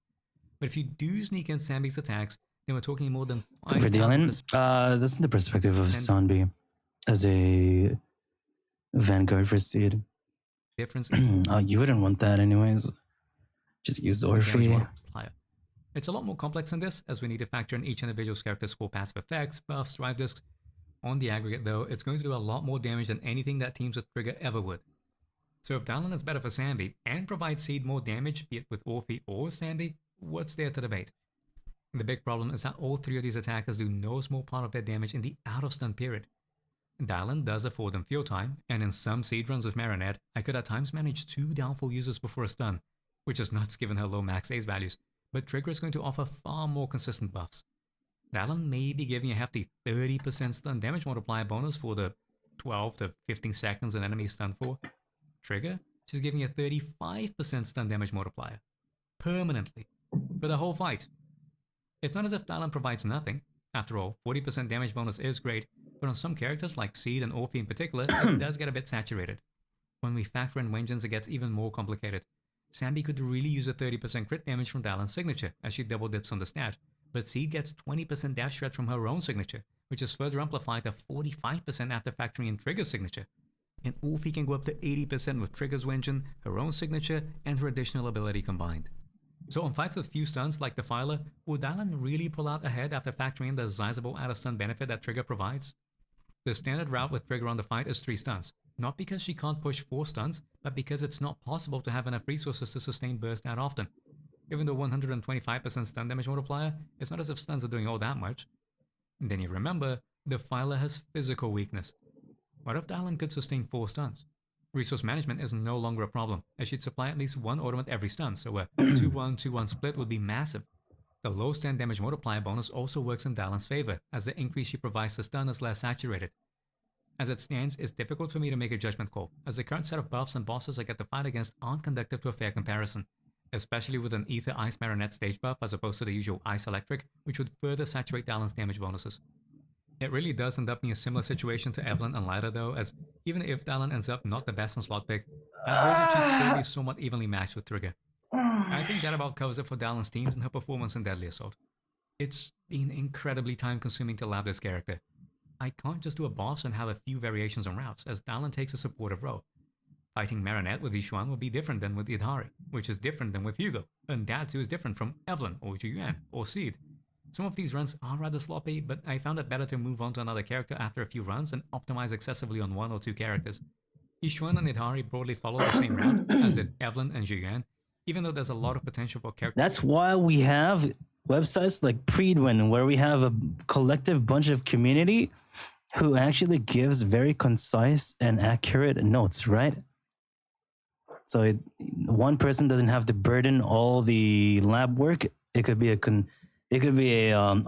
But if you do sneak in Sambi's attacks, then we're talking more than 5,000%. For Dylan, this is the perspective of Sunbi as a Vanguard for Seed. Difference. You wouldn't want that anyways. Just use Orphe. It's a lot more complex than this, as we need to factor in each individual's character's core passive effects, buffs, drive discs. On the aggregate though, it's going to do a lot more damage than anything that teams with Trigger ever would. So if Dylan is better for Sambi, and provides Seed more damage, be it with Orphe or Sambi, what's there to debate? The big problem is that all 3 of these attackers do no small part of their damage in the out of stun period. Dylan does afford them field time, and in some Seed runs with Marinette, I could at times manage 2 downfall users before a stun, which is nuts given her low max Ace values, but Trigger is going to offer far more consistent buffs. Dylan may be giving a hefty 30% stun damage multiplier bonus for the 12 to 15 seconds an enemy is stunned for. Trigger, she's giving a 35% stun damage multiplier. Permanently. For the whole fight. It's not as if Dylan provides nothing. After all, 40% damage bonus is great, but on some characters like Seed and Orphe in particular, it does get a bit saturated. When we factor in Vengeance, it gets even more complicated. Sambi could really use a 30% crit damage from Dylan's signature, as she double dips on the stat, but Seed gets 20% dash shred from her own signature, which is further amplified to 45% after factoring in Trigger's signature. and Ulfi can go up to 80% with Trigger's engine, her own signature, and her additional ability combined. So on fights with few stuns like Defiler, would Dylan really pull out ahead after factoring in the sizable out-of-stun benefit that Trigger provides? The standard route with Trigger on the fight is 3 stuns, not because she can't push 4 stuns, but because it's not possible to have enough resources to sustain burst that often. Given the 125% stun damage multiplier, it's not as if stuns are doing all that much. And then you remember, Defiler has physical weakness. What if Dylan could sustain 4 stuns? Resource management is no longer a problem, as she'd supply at least 1 ornament every stun, so a 2-1-2-1 split would be massive. The low stun damage multiplier bonus also works in Dylan's favor, as the increase she provides to stun is less saturated. As it stands, it's difficult for me to make a judgment call, as the current set of buffs and bosses I get to fight against aren't conducive to a fair comparison, especially with an Ether Ice Marionette stage buff as opposed to the usual Ice Electric, which would further saturate Dylan's damage bonuses. It really does end up being a similar situation to Evelyn and Lyra though, as even if Dylan ends up not the best in slot pick, I hold that she'd still be somewhat evenly matched with Trigger. I think that about covers it for Dylan's teams and her performance in Deadly Assault. It's been incredibly time consuming to lab this character. I can't just do a boss and have a few variations on routes, as Dylan takes a supportive role. Fighting Marinette with Yishuan will be different than with Idari, which is different than with Hugo, and that too is different from Evelyn or Julian or Seed. Some of these runs are rather sloppy, but I found it better to move on to another character after a few runs and optimize excessively on 1 or 2 characters. Yishuan and Idari broadly follow the same route as did Evelyn and Julian, even though there's a lot of potential for characters. That's why we have websites like Predwin, where we have a collective bunch of community who actually gives very concise and accurate notes, right? So one person doesn't have to burden all the lab work. It could be a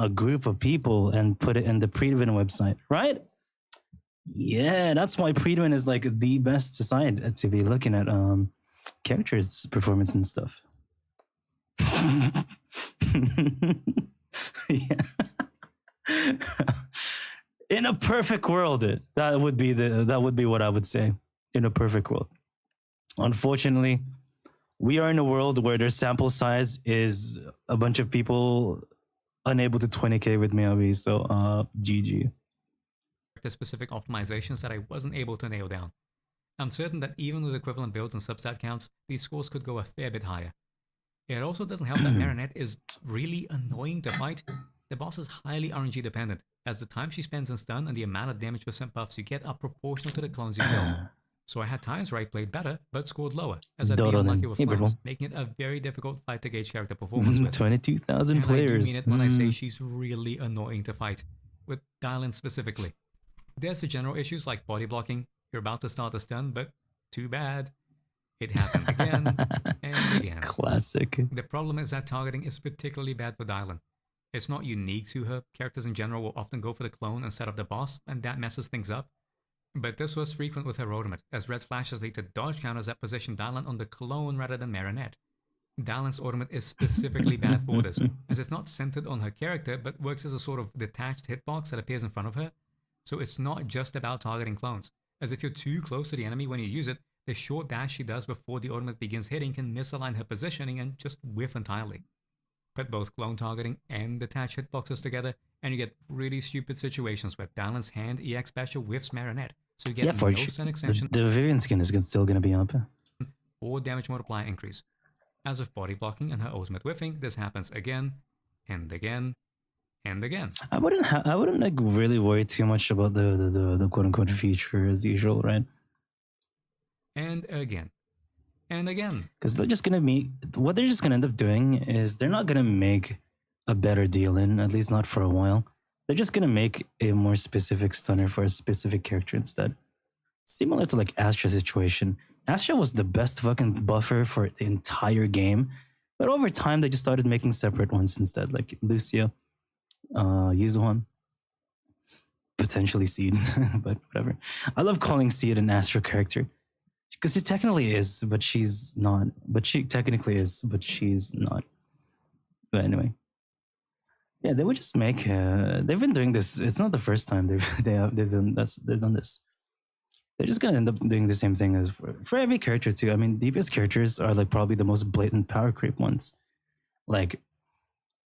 group of people and put it in the Predwin website, right? Yeah, that's why Predwin is like the best site to be looking at characters' performance and stuff. Yeah. In a perfect world, that would be what I would say. In a perfect world. Unfortunately, we are in a world where their sample size is a bunch of people unable to 20k with Miyabi, so GG. The specific optimizations that I wasn't able to nail down. I'm certain that even with equivalent builds and substat counts, these scores could go a fair bit higher. It also doesn't help that Marinette is really annoying to fight. The boss is highly RNG dependent, as the time she spends in stun and the amount of damage percent buffs you get are proportional to the clones you kill. So I had times where I played better, but scored lower, as I'd be unlucky with clones, making it a very difficult fight to gauge character performance with. 22,000 players. I do mean it when I say she's really annoying to fight, with Dylan specifically. There's the general issues like body blocking. You're about to start a stun, but too bad. It happened again and again. Classic. The problem is that targeting is particularly bad for Dylan. It's not unique to her. Characters in general will often go for the clone instead of the boss, and that messes things up. But this was frequent with her ultimate, as red flashes lead to dodge counters that position Dylan on the clone rather than Marinette. Dylan's ultimate is specifically bad for this, as it's not centered on her character, but works as a sort of detached hitbox that appears in front of her. So it's not just about targeting clones, as if you're too close to the enemy when you use it, the short dash she does before the ultimate begins hitting can misalign her positioning and just whiff entirely. Put both clone targeting and detached hitboxes together, and you get really stupid situations where Dylan's hand EX special whiffs Marinette, so you get no stun extension. The Vivian skin is still going to be up. Or damage multiplier increase. As with body blocking and her ultimate whiffing, this happens again, and again, and again. I wouldn't like really worry too much about the quote unquote feature as usual, right? And again. And again. Because they're just gonna what they're just gonna end up doing is they're not gonna make a better deal in, at least not for a while. They're just gonna make a more specific stunner for a specific character instead. Similar to like Astra's situation. Astra was the best fucking buffer for the entire game, but over time they just started making separate ones instead, like Lucia, Yuzuhan, potentially Seed, but whatever. I love calling Seed an Astra character. Because she technically is, but she's not. But she technically is, but she's not. But anyway, yeah, they would just make. They've been doing this. It's not the first time they've done this. They're just gonna end up doing the same thing as for every character too. I mean, DPS characters are like probably the most blatant power creep ones. Like,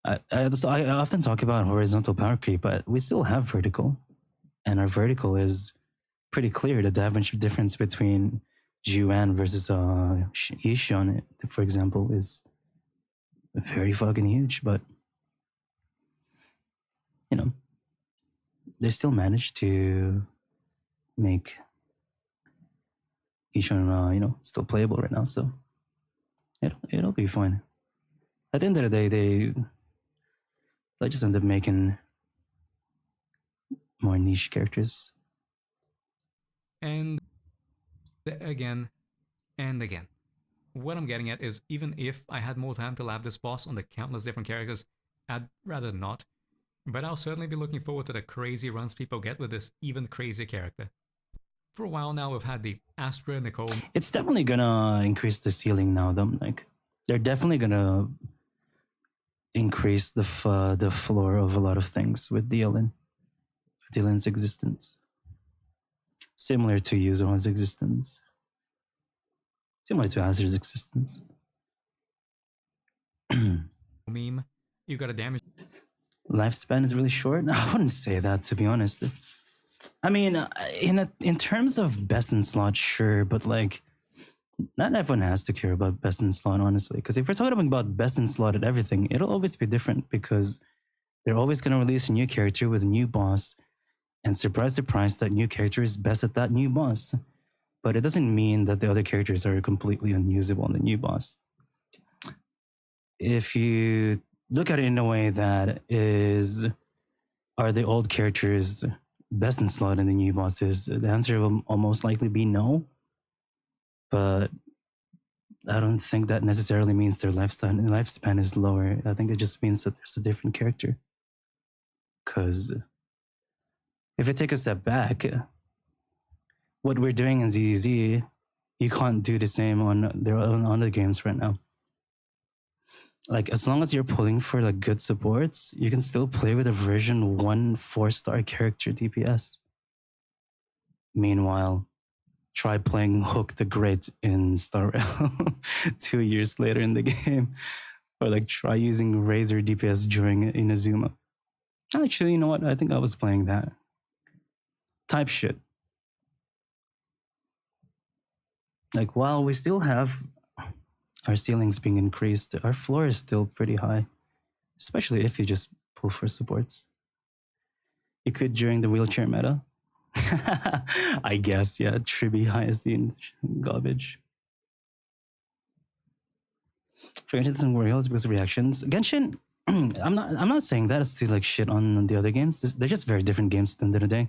I often talk about horizontal power creep, but we still have vertical, and our vertical is pretty clear the damage difference between Juan versus Yishun, for example, is very fucking huge. But you know, they still managed to make Yishun, still playable right now. So it'll be fine. At the end of the day, they just end up making more niche characters. And again and again. What I'm getting at is, even if I had more time to lab this boss on the countless different characters, I'd rather not. But I'll certainly be looking forward to the crazy runs people get with this even crazier character. For a while now, we've had the Astra, Nicole. It's definitely gonna increase the ceiling now, though. Like, they're definitely gonna increase the floor of a lot of things with Dylan's existence. Similar to Yuzo's existence. Similar to Azur's existence. Meme, you got a damage Lifespan is really short? I wouldn't say that, to be honest. I mean, in terms of best in slot, sure, but like, not everyone has to care about best in slot, honestly. Because if we're talking about best in slot at everything, it'll always be different because they're always going to release a new character with a new boss, and surprise, surprise, that new character is best at that new boss. But it doesn't mean that the other characters are completely unusable on the new boss. If you look at it in a way that is, are the old characters best in slot and the new bosses? The answer will almost likely be no. But I don't think that necessarily means their lifespan is lower. I think it just means that there's a different character. Because if you take a step back, what we're doing in ZZ, you can't do the same on their own other games right now. Like, as long as you're pulling for like good supports, you can still play with a version 1 4-star character DPS. Meanwhile, try playing Hook the Great in Star Rail 2 years later in the game. Or like try using Razor DPS during Inazuma. Actually, you know what? I think I was playing that. Type shit. Like, while we still have our ceilings being increased, our floor is still pretty high. Especially if you just pull for supports. You could during the wheelchair meta. I guess, yeah. Tribi Hyacine garbage. For Genshin doesn't worry because of reactions. Genshin, I'm not saying that as to like shit on the other games. They're just very different games at the end of the day.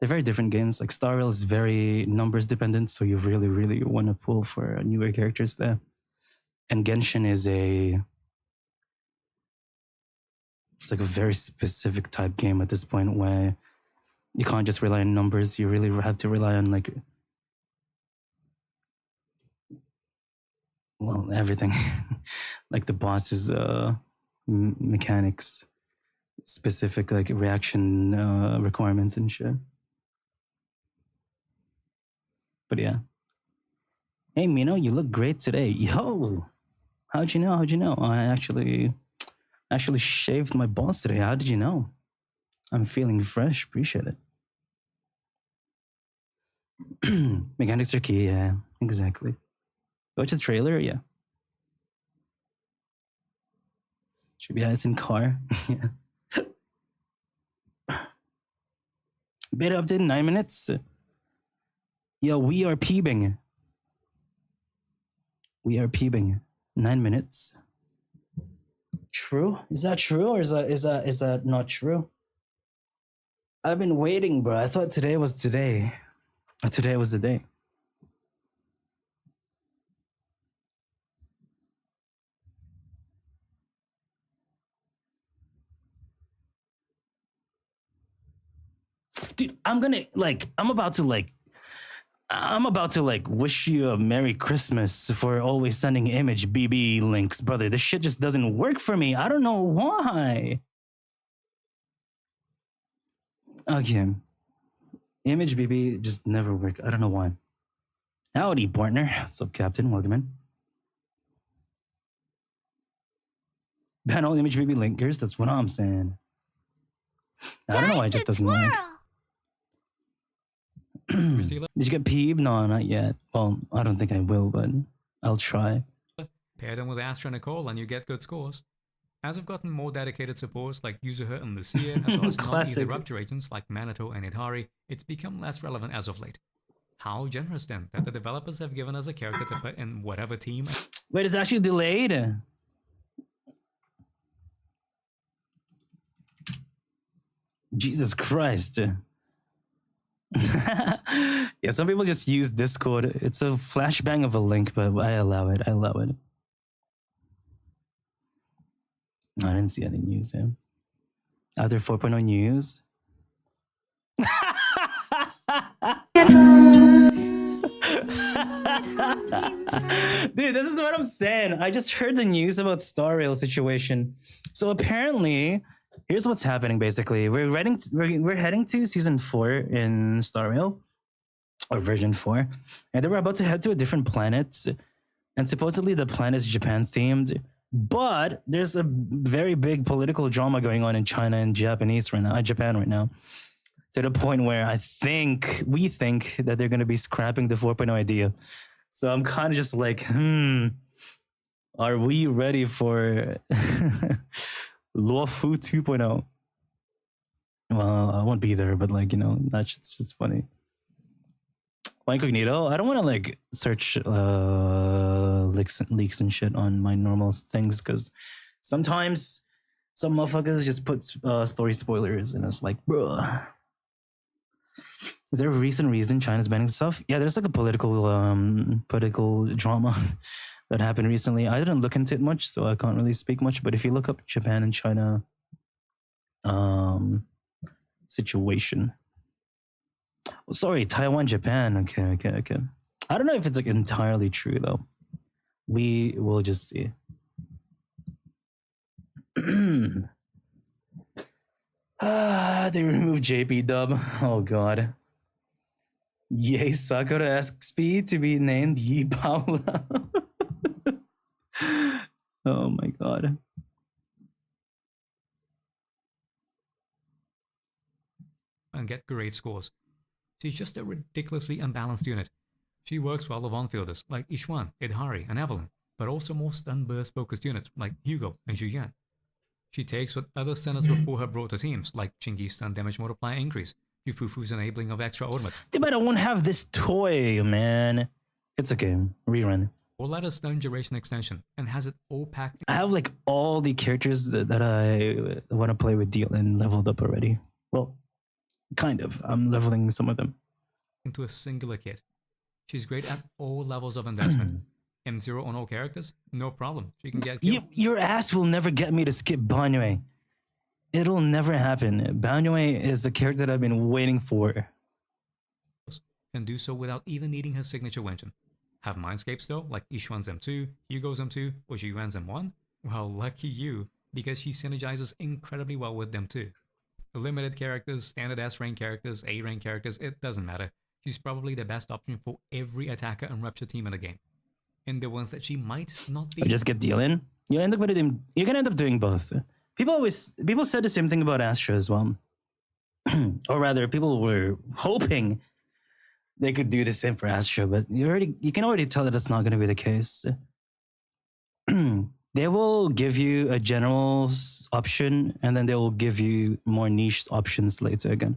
They're very different games. Like, Star Rail is very numbers dependent, so you really, really want to pull for newer characters there. And Genshin is it's like a very specific type game at this point where you can't just rely on numbers. You really have to rely on like, well, everything. Like the boss's mechanics, specific like reaction requirements and shit. But yeah. Hey Mino, you look great today. Yo, how'd you know? I actually shaved my balls today. How did you know? I'm feeling fresh. Appreciate it. Mechanics are key. Yeah, exactly. Watch the trailer. Yeah. Should be nice in car. Yeah. Beta update in 9 minutes. Yo, we are peeping. 9 minutes. True? Is that true, or is that not true? I've been waiting, bro. I thought today was today. Today was the day. Dude, I'm about to wish you a Merry Christmas for always sending image BB links, brother. This shit just doesn't work for me. I don't know why. Okay. Image BB just never work. I don't know why. Howdy, partner. What's up, Captain? Welcome in. Ban all image BB linkers. That's what I'm saying. I don't know why it just doesn't work. Priscilla Did you get peeved? No, not yet. Well, I don't think I will, but I'll try. pair them with Astra and Nicole and you get good scores. As I've gotten more dedicated supports like Yuzuha and Lucia, as well as non-easy Classic. Raptor agents like Manato and Idhari, it's become less relevant as of late. How generous then that the developers have given us a character to put in whatever team. Wait, it's actually delayed. Jesus Christ. Yeah, some people just use Discord. It's a flashbang of a link, but I allow it. I allow it. I didn't see any news here. After 4.0 news. Dude, this is what I'm saying. I just heard the news about Star Rail situation. So apparently, here's what's happening. Basically, we're heading to season 4 in Star Rail, or version 4, and then we're about to head to a different planet. And supposedly the planet is Japan themed, but there's a very big political drama going on in China and Japan right now, to the point where we think that they're going to be scrapping the 4.0 idea. So I'm kind of just like, are we ready for Luofu 2.0? Well, I won't be there, but like, that's just funny. Why incognito? I don't want to like search leaks and shit on my normal things, because sometimes some motherfuckers just put story spoilers, and it's like, bruh. Is there a recent reason China's banning stuff? Yeah, there's like a political drama that happened recently. I didn't look into it much, so I can't really speak much. But if you look up Japan and China situation. Oh, sorry, Taiwan, Japan. Okay. I don't know if it's like entirely true though. We will just see. They removed JP Dub. Oh god. Yay, Sakura asks P to be named Yi Paula. Oh my god. And get great scores. She's just a ridiculously unbalanced unit. She works well with on-fielders like Ishwan, Idhari, and Evelyn, but also more stun burst focused units like Hugo and Julian. She takes what other stunners before her brought to teams like Chingy's stun damage multiplier increase, Yufufu's enabling of extra ultimate, Dude, but I won't have this toy, man. It's okay. Rerun. or ladder stun duration extension, and has it all packed I have like all the characters that I want to play with DLN leveled up already. Well, kind of. I'm leveling some of them. into a singular kit. She's great at all levels of investment. M0 on all characters? No problem. She can get killed. Your ass will never get me to skip Banyue. It'll never happen. Banyue is the character that I've been waiting for. And do so without even needing her signature engine. Have mindscapes though, like Ishwan's M2, Hugo's M2, or Yuan's M1? Well, lucky you, because she synergizes incredibly well with them too. Limited characters, standard S rank characters, A rank characters, it doesn't matter. She's probably the best option for every attacker and rupture team in the game. And the ones that she might not be. I just get DLN. You're gonna end up doing both. People said the same thing about Astra as well. Or rather, people were hoping they could do the same for Astra, but you can already tell that that's not gonna be the case. They will give you a general option, and then they will give you more niche options later again.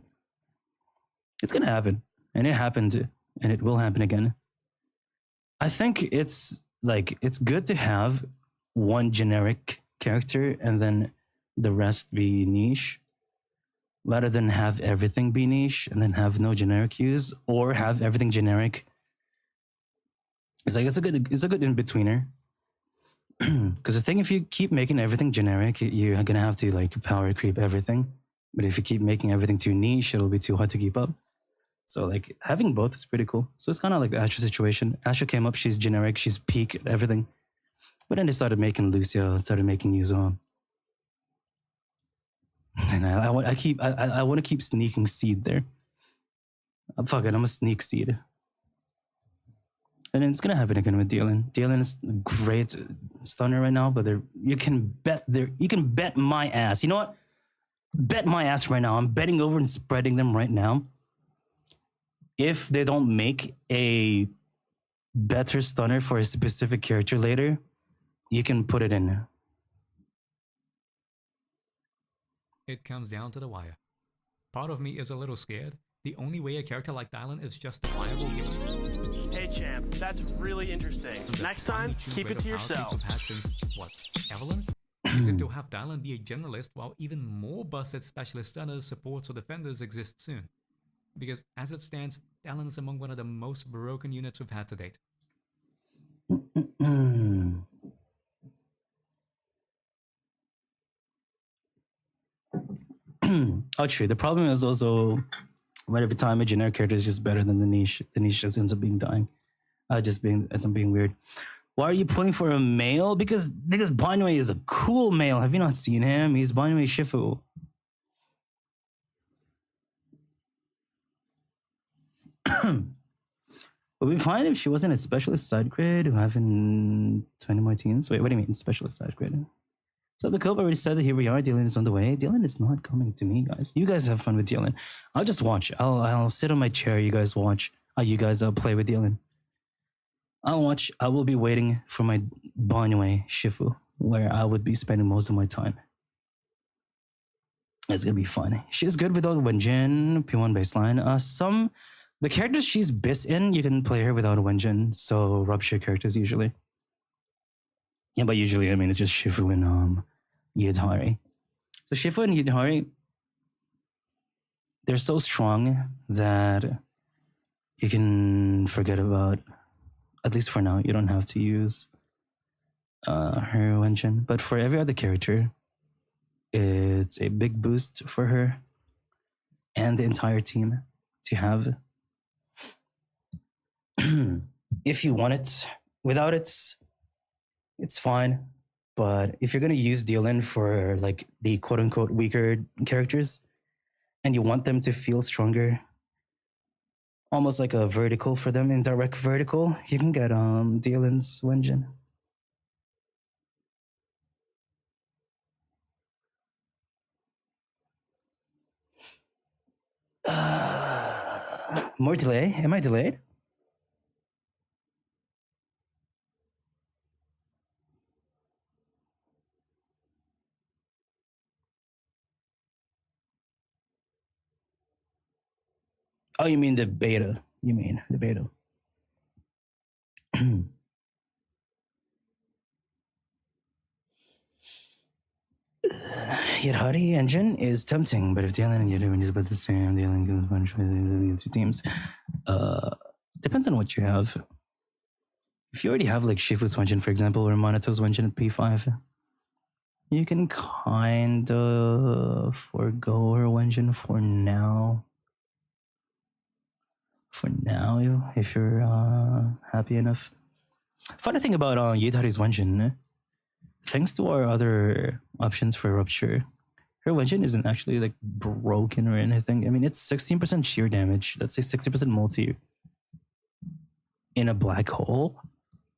It's gonna happen, and it happened, and it will happen again. I think it's good to have one generic character and then the rest be niche, rather than have everything be niche and then have no generic use, or have everything generic. It's a good in-betweener. Because the thing, if you keep making everything generic, you're gonna have to like power creep everything. But if you keep making everything too niche, it'll be too hard to keep up. So like having both is pretty cool. So it's kind of like the Astra situation. Astra came up, she's generic, she's peak at everything. But then they started making Lucia, started making Yuzo. And I want to keep sneaking Seed there. Fuck it, I'm a sneak Seed. And it's gonna happen again with Dylan. Dylan is a great stunner right now, but you can bet my ass. You know what? Bet my ass right now. I'm betting over and spreading them right now. if they don't make a better stunner for a specific character later, you can put it in. It comes down to the wire. Part of me is a little scared. The only way a character like Dylan is justifiable given Hey champ, that's really interesting. Next time, keep it to yourself. We've had since, what, Evelyn? Is if they'll have Dylan be a generalist while even more busted specialist stunners, supports, or defenders exist soon. Because as it stands, Dylan is among one of the most broken units we've had to date. Oh, true. The problem is also when every time a generic character is just better than the niche just ends up being dying. Ends up being weird. Why are you pulling for a male? Because Banwei is a cool male. Have you not seen him? He's Banwei Shifu. Would be fine if she wasn't a specialist side grid who having 20 more teams. Wait, what do you mean specialist side grid? So the Cope already said that here we are. Dylan is on the way. Dylan is not coming to me, guys. You guys have fun with Dylan. I'll just watch. I'll sit on my chair. You guys watch. You guys play with Dylan. I'll watch. I will be waiting for my Banwei Shifu, where I would be spending most of my time. It's gonna be fun. She's good without Wenjin, P1 baseline. The characters she's bis in, you can play her without a Wenjin. So rupture characters usually. Yeah, but usually, I mean, it's just Shifu and Yidhari. So Shifu and Yidhari, they're so strong that you can forget about, at least for now, you don't have to use her Wenjin. But for every other character, it's a big boost for her and the entire team to have. If you want it, without it, it's fine. But if you're going to use Dylan for like the quote unquote weaker characters and you want them to feel stronger, almost like a vertical for them, indirect vertical, you can get Dylan's Wenjin. More delay? Am I delayed? Oh, you mean the beta. You mean the beta. Yidhari engine is tempting, but if Dylan and Yidhari is about the same, Dylan can punch the two teams. Depends on what you have. If you already have like Shifu's engine, for example, or Monato's engine at P5, you can kind of forgo her engine for now. For now, if you're happy enough. Funny thing about Yidhari's Wenjin, thanks to our other options for Rupture, her Wenjin isn't actually like broken or anything. I mean, it's 16% sheer damage. Let's say 60% multi in a black hole.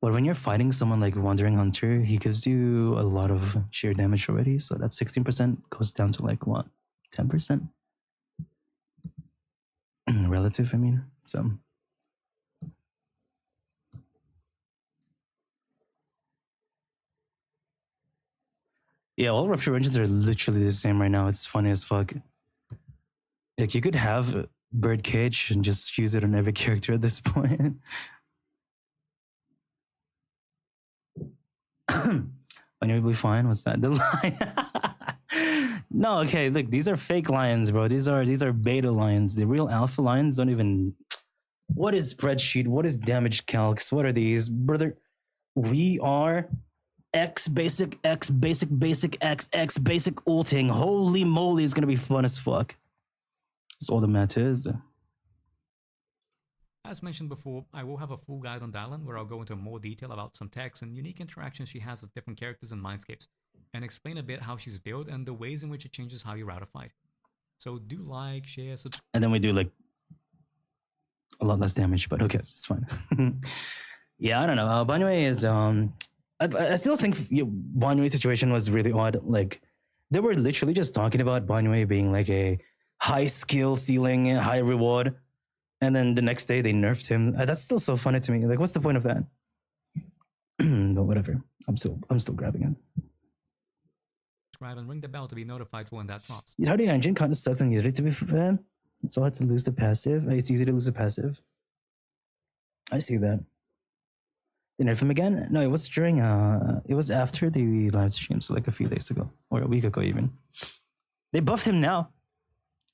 But when you're fighting someone like Wandering Hunter, he gives you a lot of sheer damage already. So that 16% goes down to like what? 10%? Relative, I mean. So yeah, all Rupture engines are literally the same right now. It's funny as fuck. Like you could have Birdcage and just use it on every character at this point. When you'll be fine. What's that? The lion. No, okay. Look, these are fake lions, bro. These are beta lions. The real alpha lions don't even. What is spreadsheet? What is damage calcs? What are these, brother? We are X basic X basic basic X X basic ulting. Holy moly, it's gonna be fun as fuck. That's all that matters. As mentioned before, I will have a full guide on Dylan where I'll go into more detail about some techs and unique interactions she has with different characters and mindscapes, and explain a bit how she's built and the ways in which it changes how you route a fight. So do like, share, subscribe. And then we do like a lot less damage, but okay, it's fine. Yeah, I don't know. Banwei is I still think Banwei's situation was really odd. Like they were literally just talking about Banwei being like a high skill ceiling, high reward. And then the next day they nerfed him. That's still so funny to me. Like, what's the point of that? But whatever. I'm still grabbing it. Subscribe and ring the bell to be notified for when that drops. You know the engine kind of sucks and easy to be bad. It's so hard to lose the passive. It's easy to lose the passive. I see that. They nerfed him again? No, it was during it was after the live stream, so like a few days ago. Or a week ago even. They buffed him now.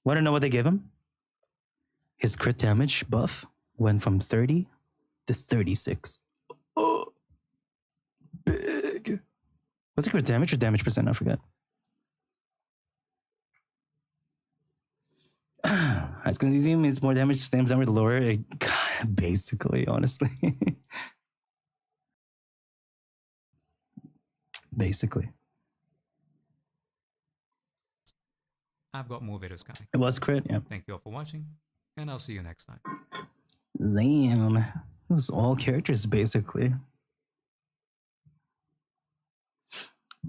Wanna know what they gave him? His crit damage buff went from 30 to 36. Oh, big. What's the crit damage or damage percent? I forgot. As Consizium is more damage, same damage lower. Basically, honestly. Basically. I've got more videos coming. It was crit, yeah. Thank you all for watching, and I'll see you next time. Damn. It was all characters, basically.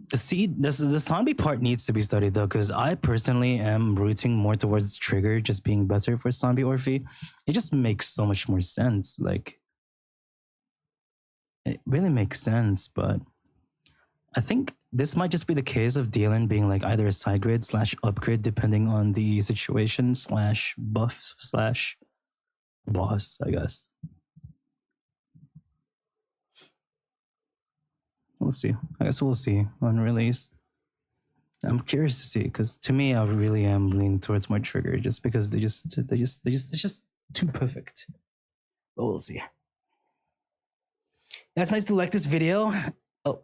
The zombie part needs to be studied, though, because I personally am rooting more towards Trigger just being better for zombie Orphe. It just makes so much more sense. Like, it really makes sense, but I think this might just be the case of Dylan being like either a side grid / upgrade depending on the situation / buff / boss, I guess. We'll see. I guess we'll see on release. I'm curious to see because to me, I really am leaning towards more Trigger just because it's just too perfect. But we'll see. That's nice to like this video. Oh,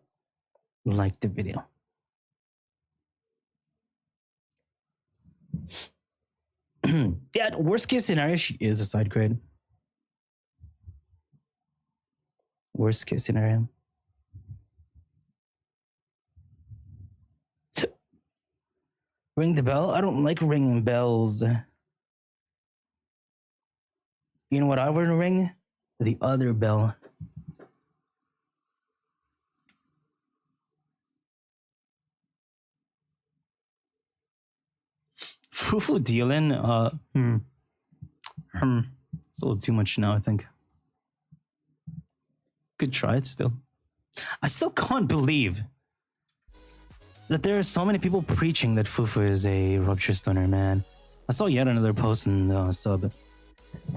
like the video. Yeah, worst case scenario, she is a side grade. Worst case scenario. Ring the bell? I don't like ringing bells. You know what I would ring? The other bell. Fufu Dylan? It's a little too much now, I think. Could try it still. I still can't believe that there are so many people preaching that Fufu is a rupture stunner, man. I saw yet another post in the sub.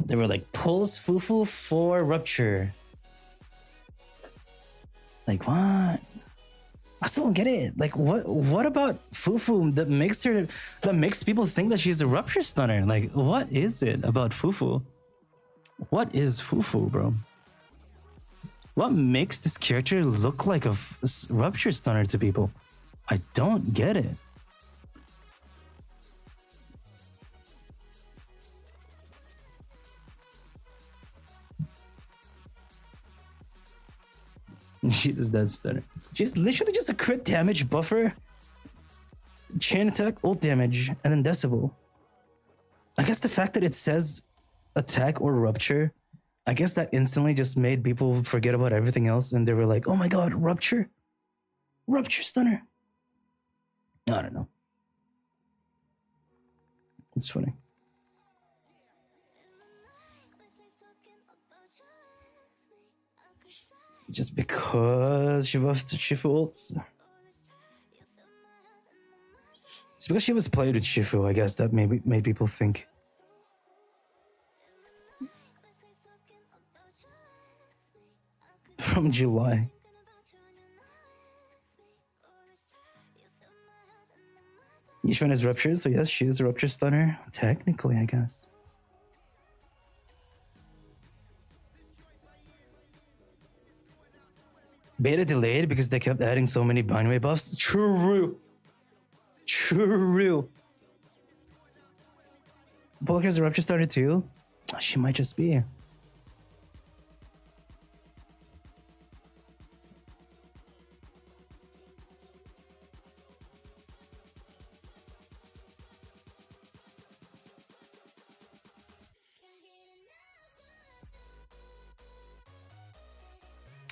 They were like, pulls Fufu for rupture. Like, what? I still don't get it. Like, what about Fufu that makes people think that she's a rupture stunner? Like, what is it about Fufu? What is Fufu, bro? What makes this character look like a rupture stunner to people? I don't get it. She does that stunner. She's literally just a crit damage buffer, chain attack, ult damage, and then decibel. I guess the fact that it says attack or rupture, I guess that instantly just made people forget about everything else and they were like, oh my god, rupture? Rupture stunner. I don't know. It's funny. Just because she buffed Shifu ults. It's because she was played with Shifu, I guess, that maybe made people think. From July. Yishuan is ruptured, so yes, she is a rupture stunner. Technically, I guess. Beta delayed because they kept adding so many binary buffs. True. Polkar's a rupture starter too? She might just be.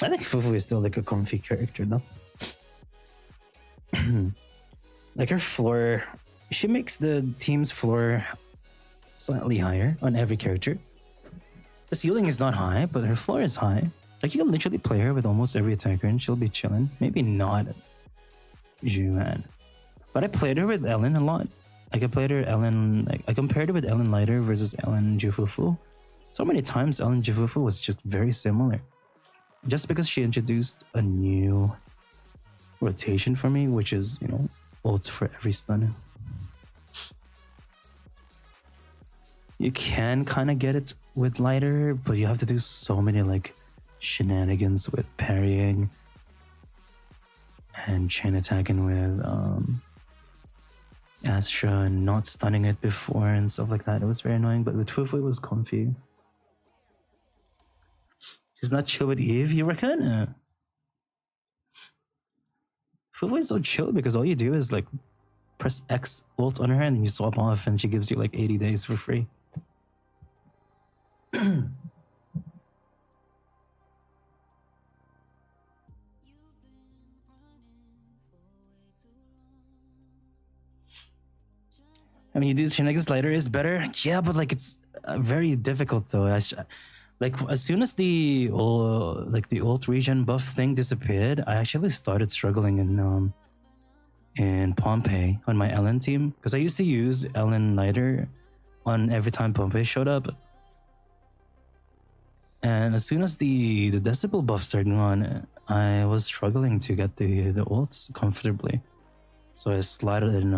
I think Fufu is still like a comfy character, though. Like her floor, she makes the team's floor slightly higher on every character. The ceiling is not high, but her floor is high. Like, you can literally play her with almost every attacker and she'll be chilling. Maybe not Juan. But I played her with Ellen a lot. Like, I played her Ellen... Like, I compared her with Ellen Lighter versus Ellen Jufufu. So many times Ellen Jufufu was just very similar. Just because she introduced a new rotation for me, which is, you know, ults for every stunner. You can kind of get it with Lighter, but you have to do so many, like, shenanigans with parrying and chain attacking with Astra and not stunning it before and stuff like that. It was very annoying, but with Fufu it was comfy. She's not chill with Eve, you reckon? Fufu is so chill because all you do is like press X ult on her and you swap off and she gives you like 80 days for free. I mean, you do shenanigans later is better. Yeah, but like it's very difficult though. Like as soon as the ult regen buff thing disappeared, I actually started struggling in Pompeii on my Ellen team because I used to use Ellen Lighter on every time Pompeii showed up. And as soon as the decibel buffs are gone, I was struggling to get the ults comfortably. So I slotted in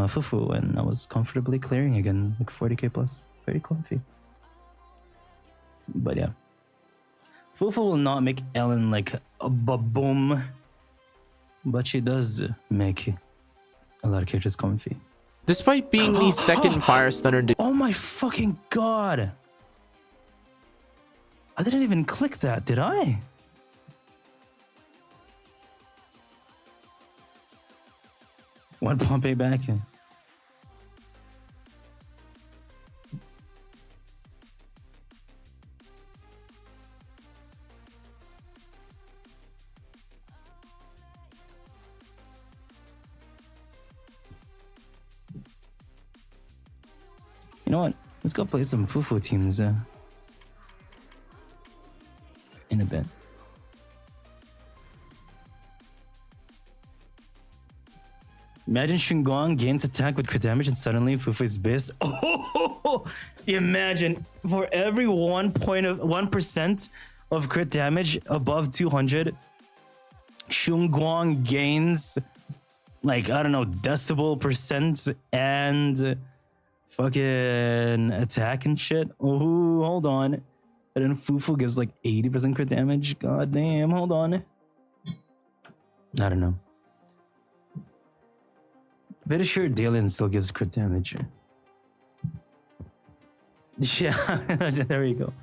Fufu and I was comfortably clearing again, like 40k plus. Very comfy. But yeah. Fufu will not make Ellen like a boom, but she does make a lot of characters comfy. Despite being the second fire stunner... Oh my fucking god! I didn't even click that, did I? One Pompeii back in. You know what? Let's go play some Fufu teams in a bit. Imagine Shunguang gains attack with crit damage and suddenly Fufu is best. Oh, imagine for every 1% of crit damage above 200, Shunguang gains like, I don't know, decibel percent and fucking attack and shit. Oh, hold on. And then Fufu gives like 80% crit damage. God damn, hold on. I don't know. Pretty sure Dalian still gives crit damage. Yeah, there we go.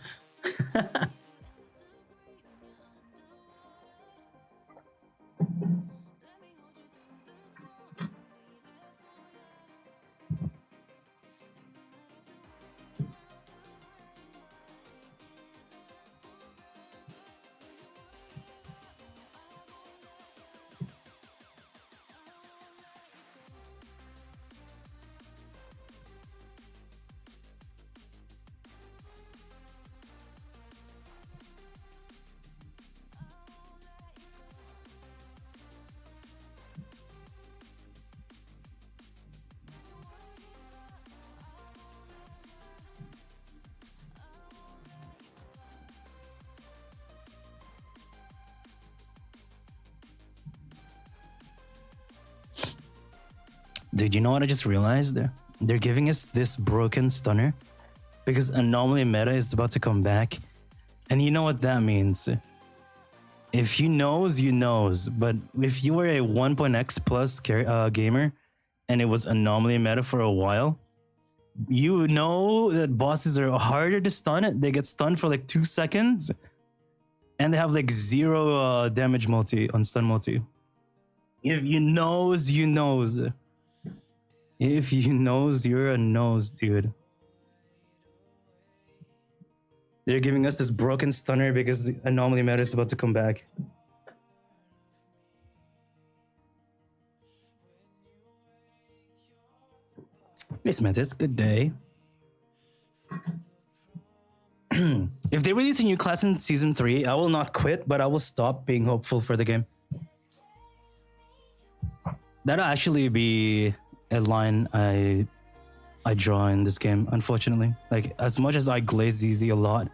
Dude, you know what I just realized? They're giving us this broken stunner because Anomaly Meta is about to come back. And you know what that means. If you knows, you knows. But if you were a 1.x plus gamer and it was Anomaly Meta for a while, you know that bosses are harder to stun. They get stunned for like 2 seconds. And they have like 0 damage multi on stun multi. If you knows, you knows. If you knows, you're a nose, dude. They're giving us this broken stunner because Anomaly Meta is about to come back. Miss Metis, good day. if they release a new class in season 3, I will not quit, but I will stop being hopeful for the game. That'll actually be a line I draw in this game, unfortunately. Like, as much as I glaze ZZ a lot,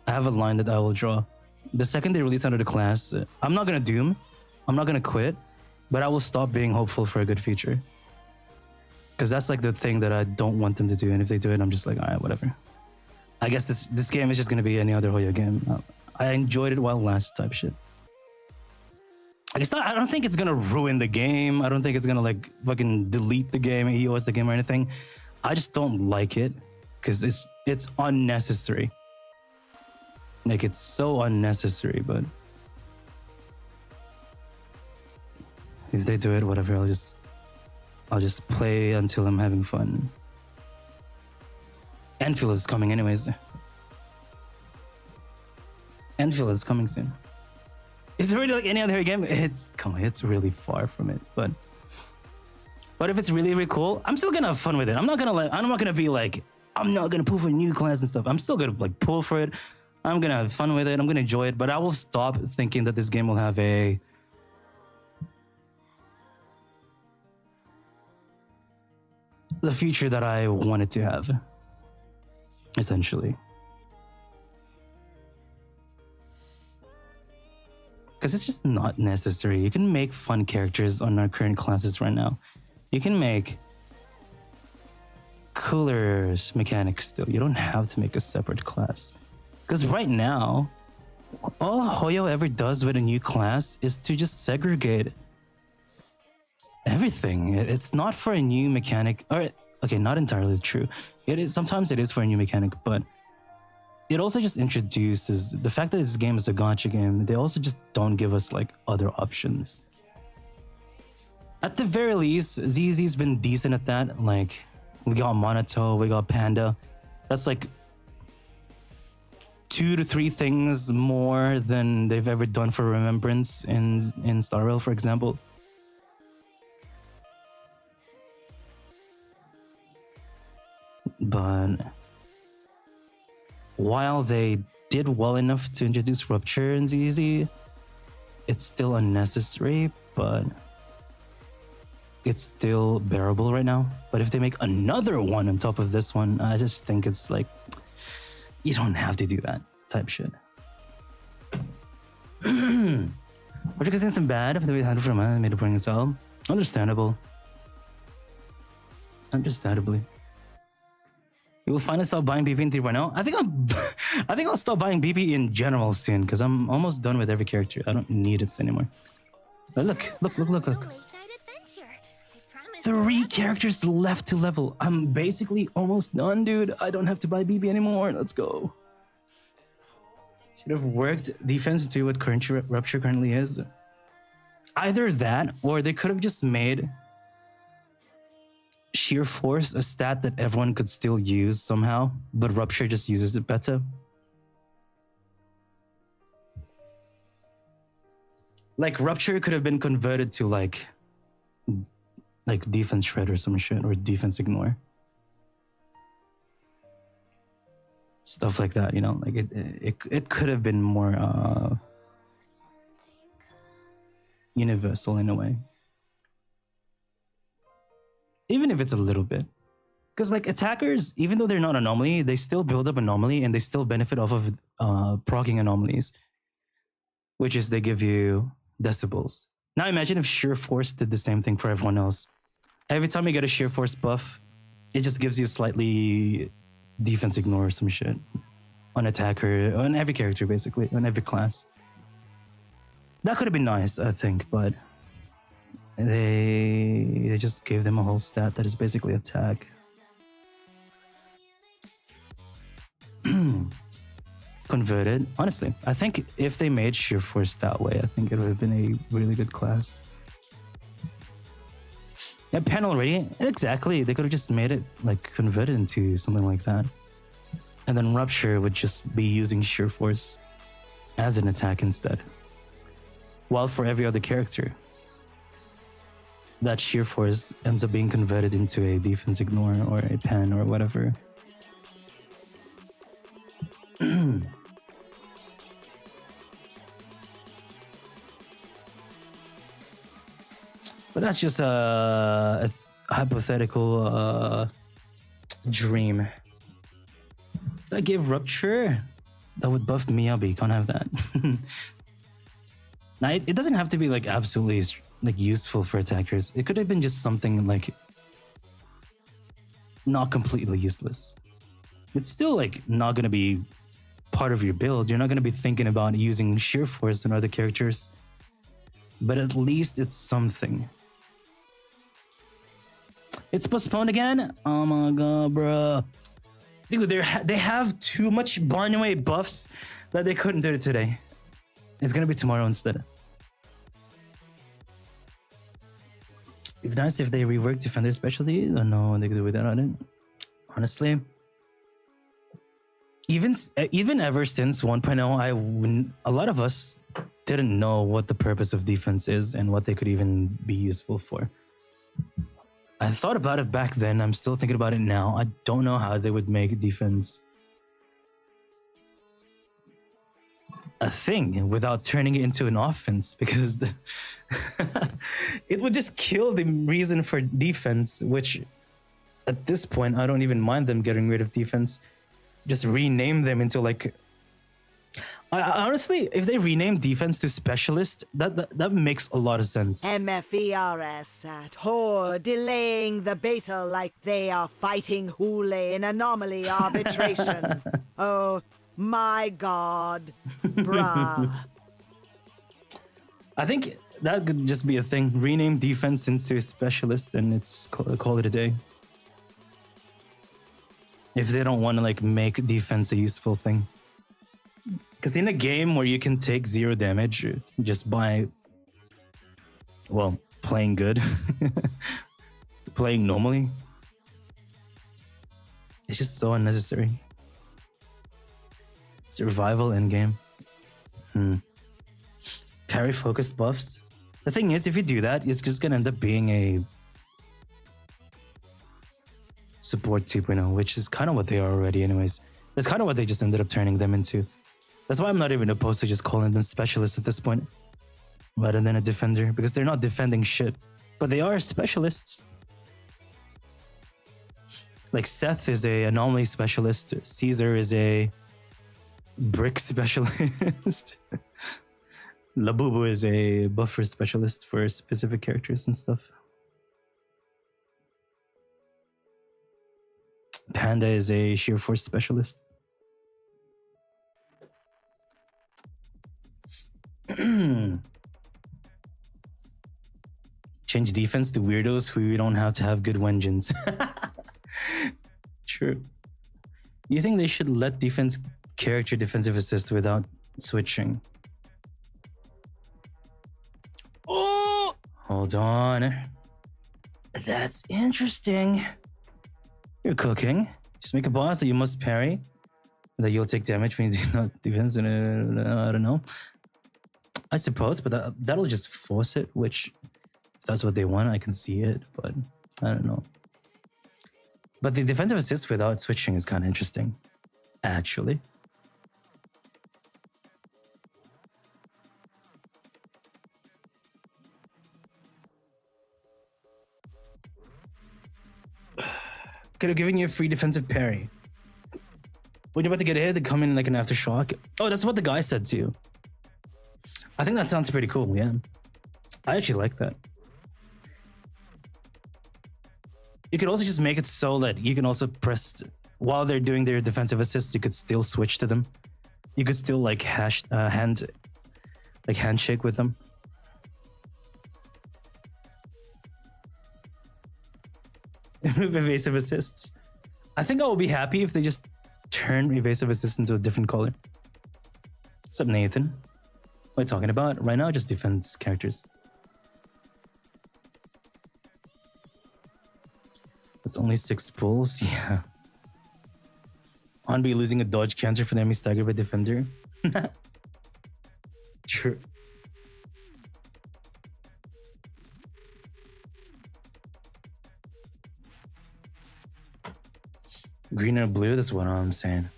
I have a line that I will draw. The second they release another class, I'm not gonna doom, I'm not gonna quit, but I will stop being hopeful for a good feature. Because that's like the thing that I don't want them to do, and if they do it, I'm just like, alright, whatever. I guess this game is just gonna be any other Hoyo game. I enjoyed it while last type shit. I don't think it's gonna ruin the game. I don't think it's gonna like fucking delete the game, EOS the game or anything. I just don't like it because it's unnecessary. Like, it's so unnecessary, but if they do it, whatever, I'll just play until I'm having fun. Enfield is coming anyways. Enfield is coming soon. Is it really like any other game? It's really far from it, but if it's really, really cool, I'm still gonna have fun with it. I'm not gonna be like, I'm not gonna pull for new class and stuff. I'm still gonna like pull for it. I'm gonna have fun with it. I'm gonna enjoy it, but I will stop thinking that this game will have the future that I want it to have, essentially. Because it's just not necessary. You can make fun characters on our current classes right now. You can make cooler mechanics still. You don't have to make a separate class. Because right now, all Hoyo ever does with a new class is to just segregate everything. It's not for a new mechanic. Or, okay, not entirely true. Sometimes it is for a new mechanic, but it also just introduces the fact that this game is a gacha game. They also just don't give us like other options. At the very least, ZZ's been decent at that. Like, we got Monato, we got Panda. That's like 2 to 3 things more than they've ever done for Remembrance in Star Rail, for example. But while they did well enough to introduce Rupture in ZZ, it's still unnecessary, but it's still bearable right now. But if they make another one on top of this one, I just think it's like, you don't have to do that type shit. What you guys think some bad that we had for a month made to bring us out? Understandable. Understandably. You will finally stop buying BP in 3.0. I think I'll stop buying BP in general soon because I'm almost done with every character. I don't need it anymore. But look. 3 characters left to level. I'm basically almost done, dude. I don't have to buy BP anymore. Let's go. Should have worked defense to what current Rupture currently is. Either that, or they could have just made Sheer Force a stat that everyone could still use somehow, but Rupture just uses it better. Like, Rupture could have been converted to like defense shred or some shit, or defense ignore. Stuff like that, you know, like it could have been more universal in a way. Even if it's a little bit. Because like attackers, even though they're not anomaly, they still build up anomaly and they still benefit off of proccing anomalies. Which is they give you decibels. Now imagine if Sheer Force did the same thing for everyone else. Every time you get a Sheer Force buff, it just gives you slightly defense ignore or some shit. On attacker, on every character basically, on every class. That could have been nice, I think, but they just gave them a whole stat that is basically attack. Converted. Honestly, I think if they made Sheer Force that way, I think it would have been a really good class. Yeah, panel already. Exactly. They could have just made it like converted into something like that. And then Rupture would just be using Sheer Force as an attack instead. While for every other character, that Sheer Force ends up being converted into a defense ignore or a pan or whatever. But that's just a hypothetical dream. If I give Rupture, that would buff Miyabi. Can't have that. Now, it doesn't have to be like absolutely like useful for attackers. It could have been just something like not completely useless. It's still like not gonna be part of your build. You're not gonna be thinking about using Sheer Force on other characters. But at least it's something. It's postponed again? Oh my god, bro. Dude, they have too much Barnway buffs that they couldn't do it today. It's gonna be tomorrow instead. It'd be nice if they rework Defender specialty. I know they could do without it. Honestly. Even ever since 1.0, a lot of us didn't know what the purpose of defense is and what they could even be useful for. I thought about it back then. I'm still thinking about it now. I don't know how they would make defense a thing without turning it into an offense, because it would just kill the reason for defense, which at this point, I don't even mind them getting rid of defense. Just rename them into like... honestly, if they rename defense to specialist, that makes a lot of sense. MFERS at Horde delaying the beta like they are fighting Hule in anomaly arbitration. Oh my god. Bruh. I think that could just be a thing. Rename defense into specialist and it's call it a day. If they don't want to like make defense a useful thing. Because in a game where you can take 0 damage just by, well, playing good, playing normally, it's just so unnecessary. Survival in-game. Parry focused buffs. The thing is, if you do that, it's just gonna end up being a support 2.0, which is kind of what they are already anyways. That's kind of what they just ended up turning them into. That's why I'm not even opposed to just calling them specialists at this point, rather than a defender, because they're not defending shit, but they are specialists. Like Seth is a anomaly specialist, Caesar is a brick specialist, Labubu is a buffer specialist for specific characters and stuff. Panda is a sheer force specialist. Change defense to weirdos who don't have to have good vengeance. True. You think they should let defense character defensive assist without switching? Oh! Hold on. That's interesting. You're cooking. Just make a boss that you must parry, that you'll take damage when you do not defense. I don't know. I suppose, but that'll just force it, which, if that's what they want, I can see it, but I don't know. But the defensive assist without switching is kind of interesting, actually. Could have given you a free defensive parry. When you're about to get hit, they come in like an aftershock. Oh, that's what the guy said too. I think that sounds pretty cool, yeah. I actually like that. You could also just make it so that you can also press, while they're doing their defensive assists, you could still switch to them. You could still like handshake with them. Evasive assists. I think I will be happy if they just turn evasive assist into a different color. What's up, Nathan? What are you talking about? Right now, just defense characters. That's only 6 pulls? Yeah. On be losing a dodge counter for the enemy staggered by defender. True. Green or blue, that's what I'm saying.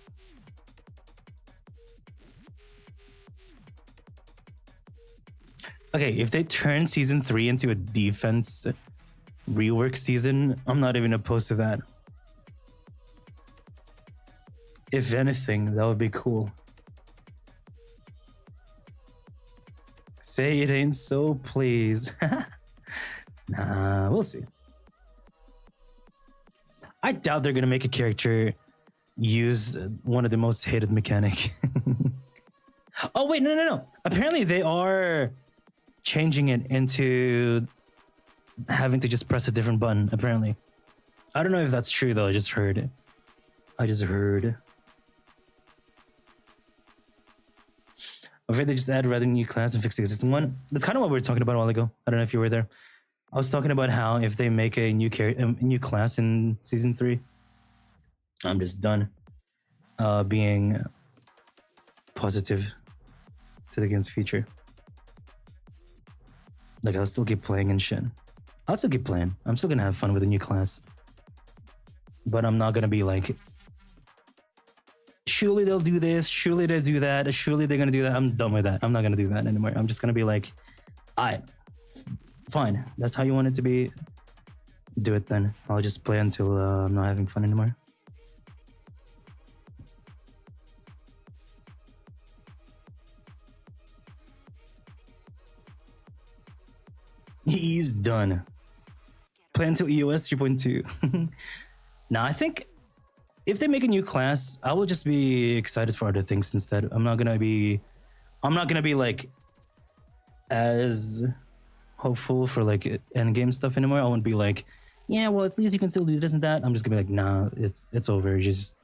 Okay, if they turn season 3 into a defense rework season, I'm not even opposed to that. If anything, that would be cool. Say it ain't so, please. Nah, we'll see. I doubt they're gonna make a character use one of the most hated mechanic. Oh wait, no. Apparently they are changing it into having to just press a different button, apparently. I don't know if that's true though, I just heard it. I'm afraid they just add rather new class and fix the existing one. That's kind of what we were talking about a while ago. I don't know if you were there. I was talking about how if they make a new class in season 3, I'm just done being positive to the game's future. Like, I'll still keep playing and shit. I'll still keep playing. I'm still gonna have fun with the new class. But I'm not gonna be like, surely they'll do this, surely they'll do that, surely they're gonna do that. I'm done with that. I'm not gonna do that anymore. I'm just gonna be like, fine. That's how you want it to be. Do it then. I'll just play until I'm not having fun anymore. He's done. Play until EOS 3.2. Now, I think if they make a new class, I will just be excited for other things instead. I'm not gonna be like as hopeful for like end game stuff anymore. I won't be like, yeah, well, at least you can still do this and that. I'm just gonna be like, nah, it's over. Just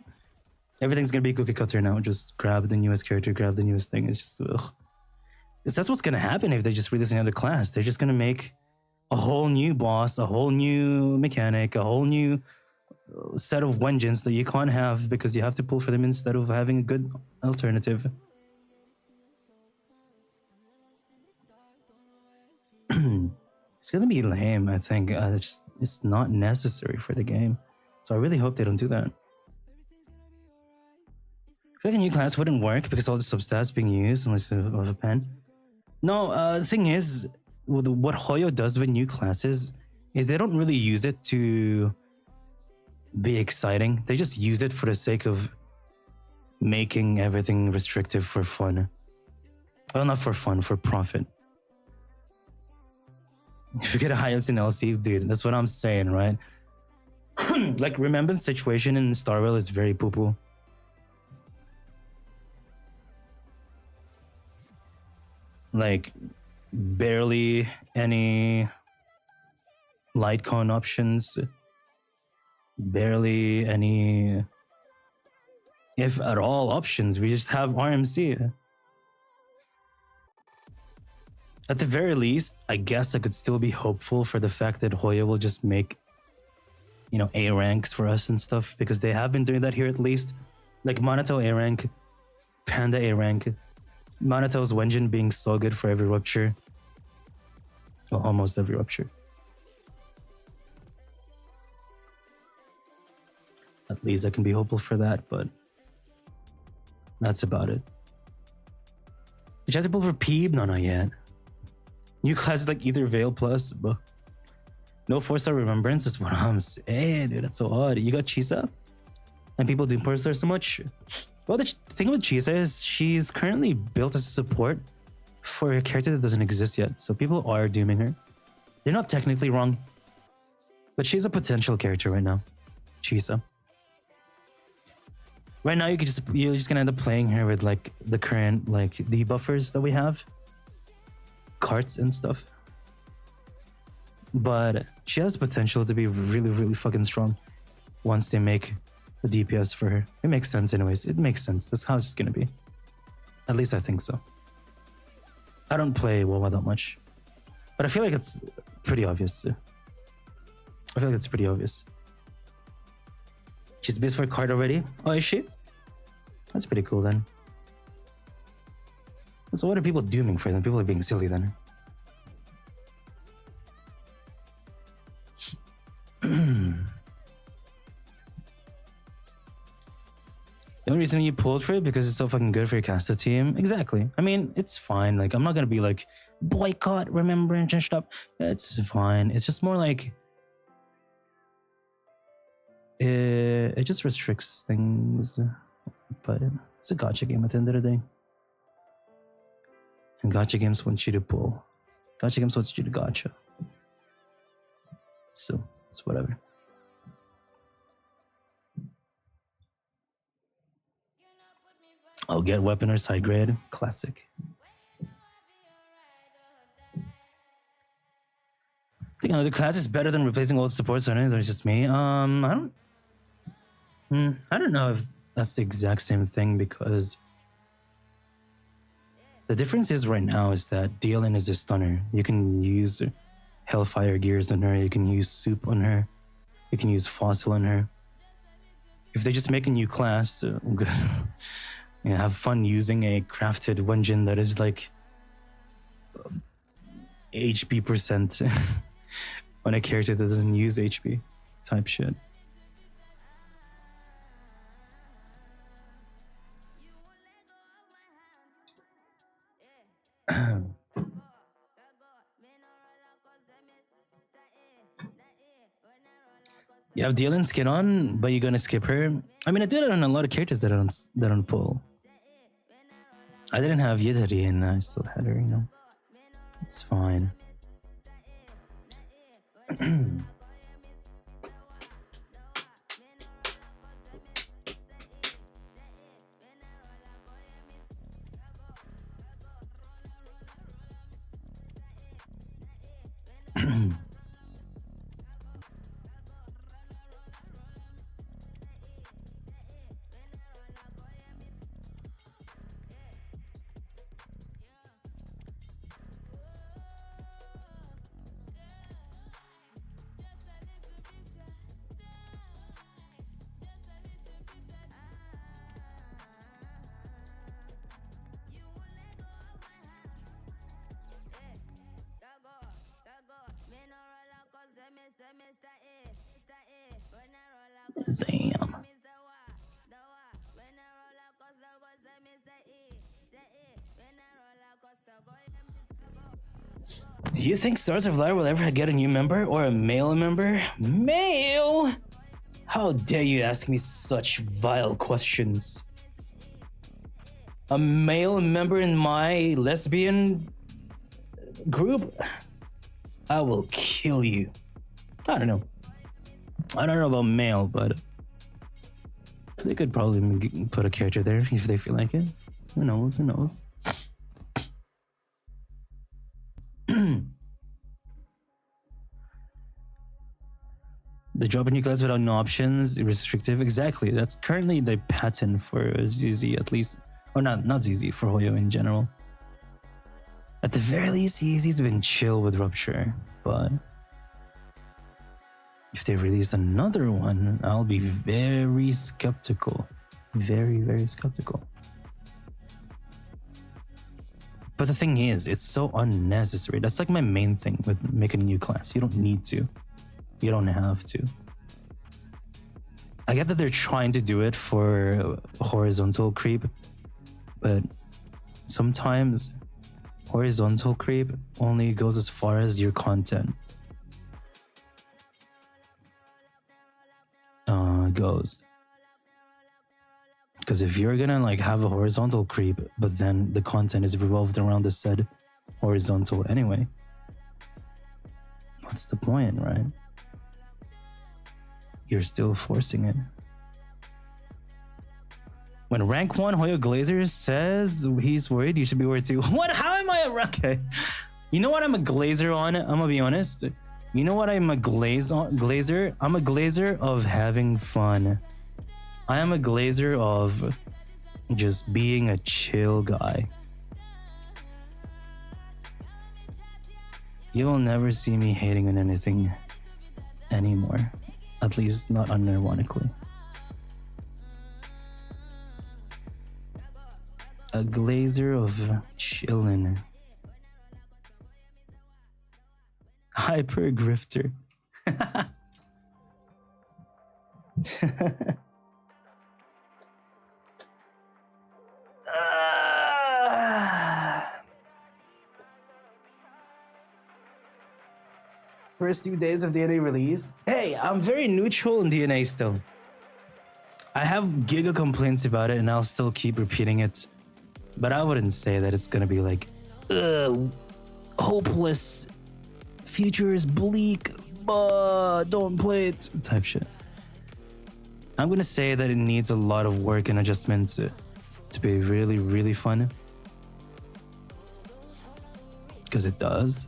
everything's gonna be cookie cutter now. Just grab the newest character, grab the newest thing. It's just, ugh. That's what's gonna happen if they just release another class. They're just gonna make a whole new boss, a whole new mechanic, a whole new set of vengeance that you can't have because you have to pull for them instead of having a good alternative. It's gonna be lame, I think. It's not necessary for the game. So I really hope they don't do that. I feel like a new class wouldn't work because all the substats being used unless you have a pen. No, the thing is, what Hoyo does with new classes is they don't really use it to be exciting. They just use it for the sake of making everything restrictive for fun. Well, not for fun, for profit. If you get a highest in LC, dude, that's what I'm saying, right? Like, remember the situation in Starwell is very poo-poo. Like, barely any light con options. Barely any, if at all, options. We just have RMC. At the very least, I guess I could still be hopeful for the fact that Hoya will just make, you know, A ranks for us and stuff, because they have been doing that here at least. Like Manato A rank, Panda A rank, Manato's Wenjin being so good for every rupture. Well, almost every rupture. At least I can be hopeful for that, but that's about it. Did you have to pull for Peeb? No, not yet. New classes like either Veil Plus, but no 4-star Remembrance is what I'm saying, dude. That's so odd. You got Chisa? And people do 4-star so much? Well, the thing with Chisa is she's currently built as a support for a character that doesn't exist yet, so people are dooming her. They're not technically wrong, but she's a potential character right now. Chisa. Right now, you're just gonna end up playing her with like the current like debuffers that we have, carts and stuff. But she has potential to be really, really fucking strong once they make a DPS for her. It makes sense, anyways. It makes sense. That's how it's gonna be. At least I think so. I don't play WoW that much, but I feel like it's pretty obvious. I feel like it's pretty obvious. She's based for a card already. Oh, is she? That's pretty cool then. So what are people dooming for then? People are being silly then. The only reason you pulled for it because it's so fucking good for your caster team. Exactly. I mean, it's fine. Like, I'm not gonna be like boycott remembrance and stuff. It's fine. It's just more like it just restricts things. But it's a gotcha game at the end of the day. And gotcha games want you to pull. Gotcha games want you to gotcha. So it's whatever. I'll get weaponers high grade. Classic. I think another class is better than replacing old supports on it. It's just me. I don't know if that's the exact same thing because the difference is right now is that Dealin is a stunner. You can use Hellfire Gears on her. You can use Soup on her. You can use Fossil on her. If they just make a new class, have fun using a crafted Wenjin that is like HP percent on a character that doesn't use HP type shit. You have Dealin skin on, but you're gonna skip her. I mean, I did it on a lot of characters that don't pull. I didn't have Yidari and I still had her, you know. It's fine. Damn. Do you think Stars of Light will ever get a new member or a male member? Male? How dare you ask me such vile questions? A male member in my lesbian group? I will kill you. I don't know. I don't know about male, but they could probably put a character there if they feel like it. Who knows? Who knows? The drop a new class without no options, restrictive. Exactly. That's currently the pattern for ZZ, at least. Or not ZZ, for Hoyo in general. At the very least, ZZ's been chill with Rupture, but if they release another one, I'll be very skeptical. Very, very skeptical. But the thing is, it's so unnecessary. That's like my main thing with making a new class. You don't need to. You don't have to. I get that they're trying to do it for horizontal creep, but sometimes horizontal creep only goes as far as your content goes. Because if you're gonna like have a horizontal creep, but then the content is revolved around the said horizontal anyway, what's the point, right? You're still forcing it. When rank 1 Hoyo Glazer says he's worried, you should be worried too. What? How am I a rank? Okay. You know what I'm a glazer on? I'm gonna be honest. You know what I'm a glazer? I'm a glazer of having fun. I am a glazer of just being a chill guy. You will never see me hating on anything anymore. At least not unironically. A glazer of chillin'. Hyper grifter. first 2 days of DNA release. Hey, I'm very neutral in DNA still. I have giga complaints about it and I'll still keep repeating it. But I wouldn't say that it's gonna be like, hopeless, future is bleak, don't play it type shit. I'm gonna say that it needs a lot of work and adjustments to be really, really fun. Because it does.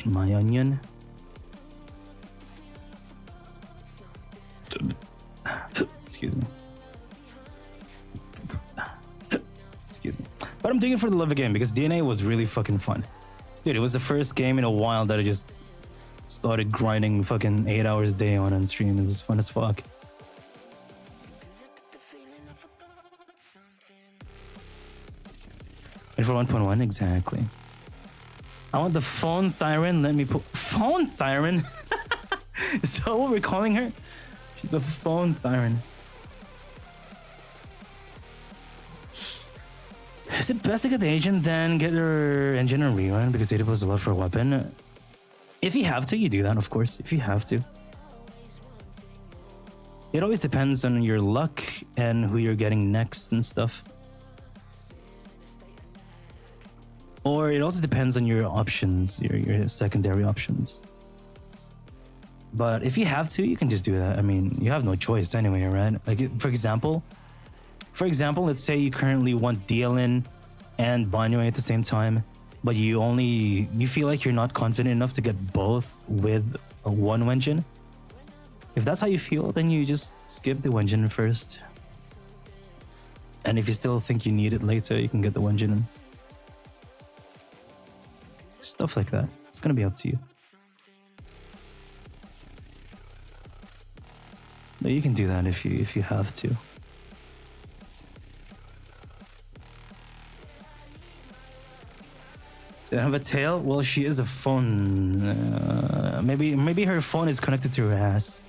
In my onion. Excuse me. Excuse me. But I'm doing it for the love of the game because DNA was really fucking fun. Dude, it was the first game in a while that I just started grinding fucking 8 hours a day on stream. It was fun as fuck. And for 1.1, exactly. I want the phone siren. Let me put phone siren. Is that what we're calling her? She's a phone siren. Is it best to get the agent then get her engine and rerun because it was a lot for a weapon? If you have to, you do that, of course. If you have to. It always depends on your luck and who you're getting next and stuff. Or it also depends on your options, your secondary options. But if you have to, you can just do that. I mean, you have no choice anyway, right? Like, for example, let's say you currently want DLN and Banyo at the same time, but you feel like you're not confident enough to get both with one Wenjin. If that's how you feel, then you just skip the Wenjin first. And if you still think you need it later, you can get the Wenjin. Stuff like that. It's gonna be up to you. But you can do that if you have to. Did I have a tail? Well, she is a phone. Maybe her phone is connected to her ass.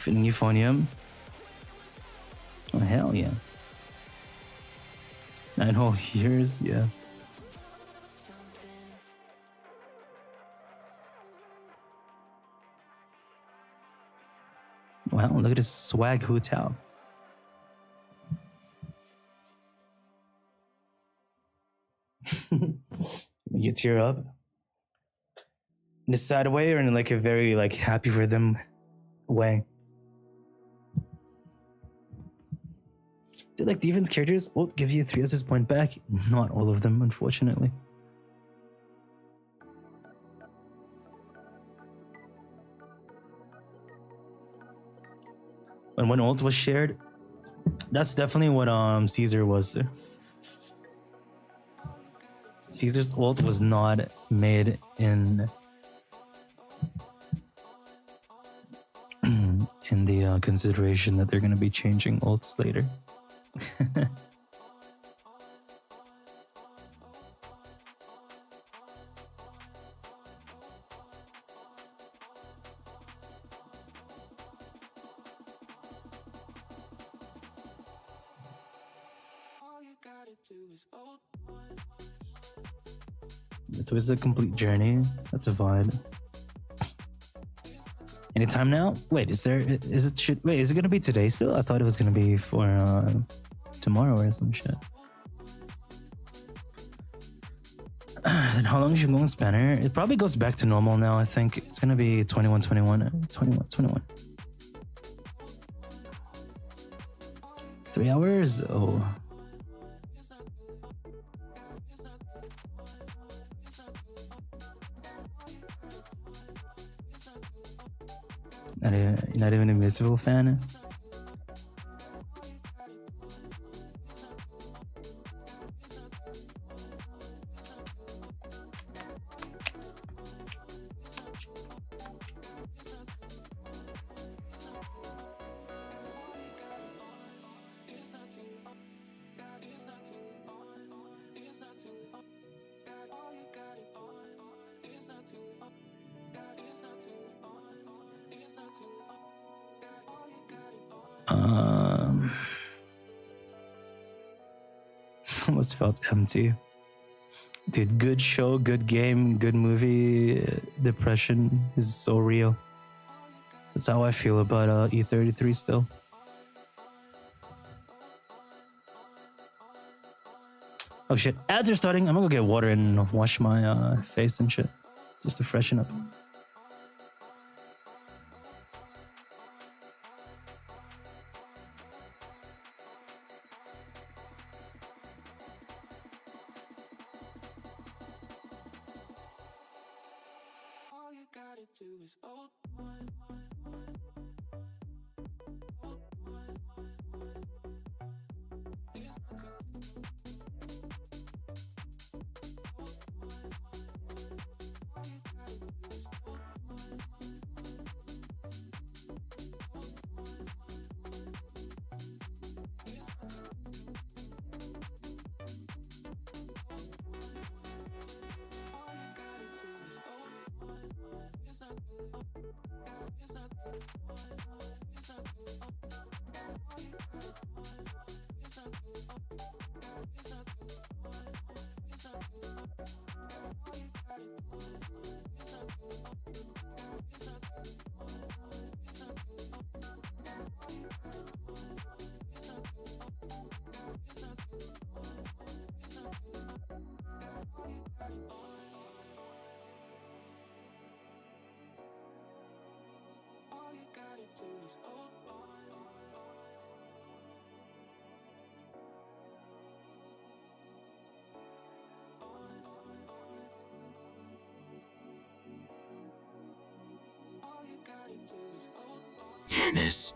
Euphonium. Oh, hell yeah. 9 whole years, yeah. Wow, look at this swag hotel. You tear up in a sad way or in like a very like happy for them way? Do like defense characters will give you 3 assist point back? Not all of them, unfortunately. And when ult was shared, that's definitely what Caesar was. Caesar's ult was not made in the consideration that they're going to be changing ults later. It's a complete journey. That's a vibe. Anytime now? Wait, is it gonna be today still? I thought it was gonna be for tomorrow or some shit. Then how long is your moon spanner? It probably goes back to normal now. I think it's gonna be 21. 3 hours? Oh. Not even a Invisible fan? Almost felt empty. Dude, good show, good game, good movie. Depression is so real. That's how I feel about E33 still. Oh shit, ads are starting. I'm gonna go get water and wash my face and shit. Just to freshen up. Dennis.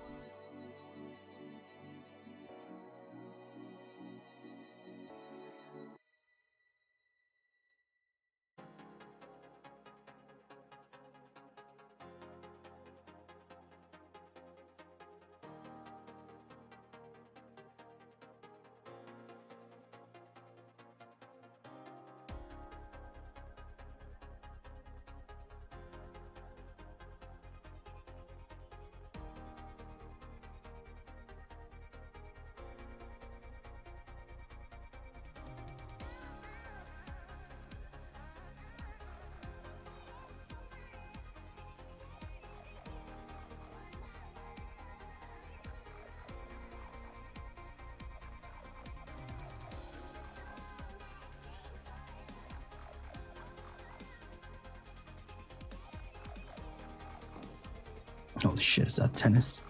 Holy shit, is that tennis?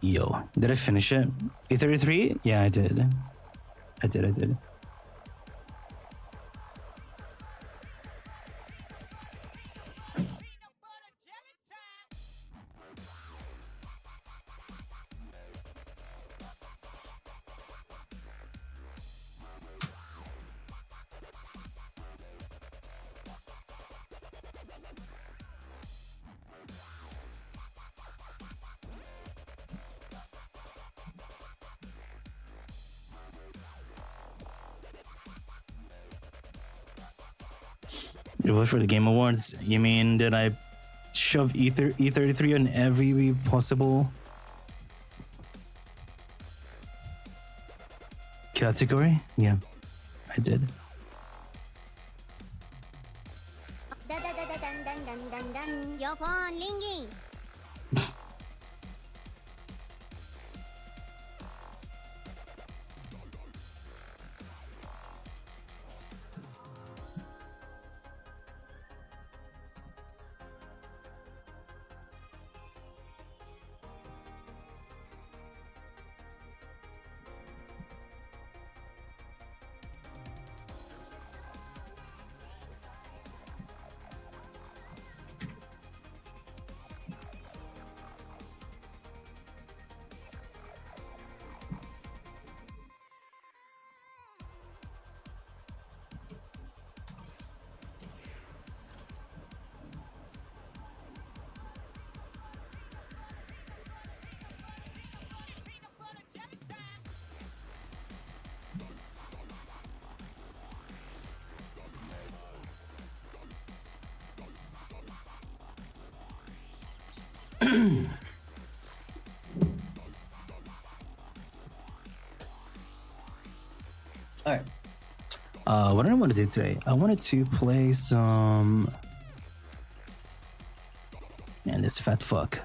Yo, did I finish it? E33? Yeah, I did. I did. You vote for the Game Awards? You mean did I shove E33 on every possible category? Yeah, I did. Your phone ringing. Alright. What did I want to do today? I wanted to play some... Man, this fat fuck.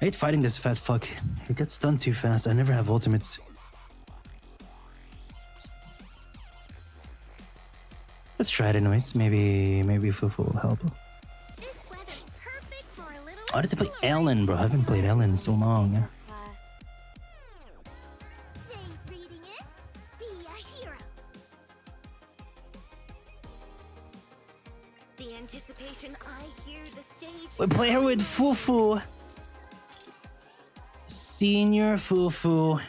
I hate fighting this fat fuck. He gets stunned too fast. I never have ultimates. Let's try it anyways. Maybe Fufu will help. I wanted to play Ellen, bro. I haven't played Ellen in so long. We play her with Fufu. Senior Fufu.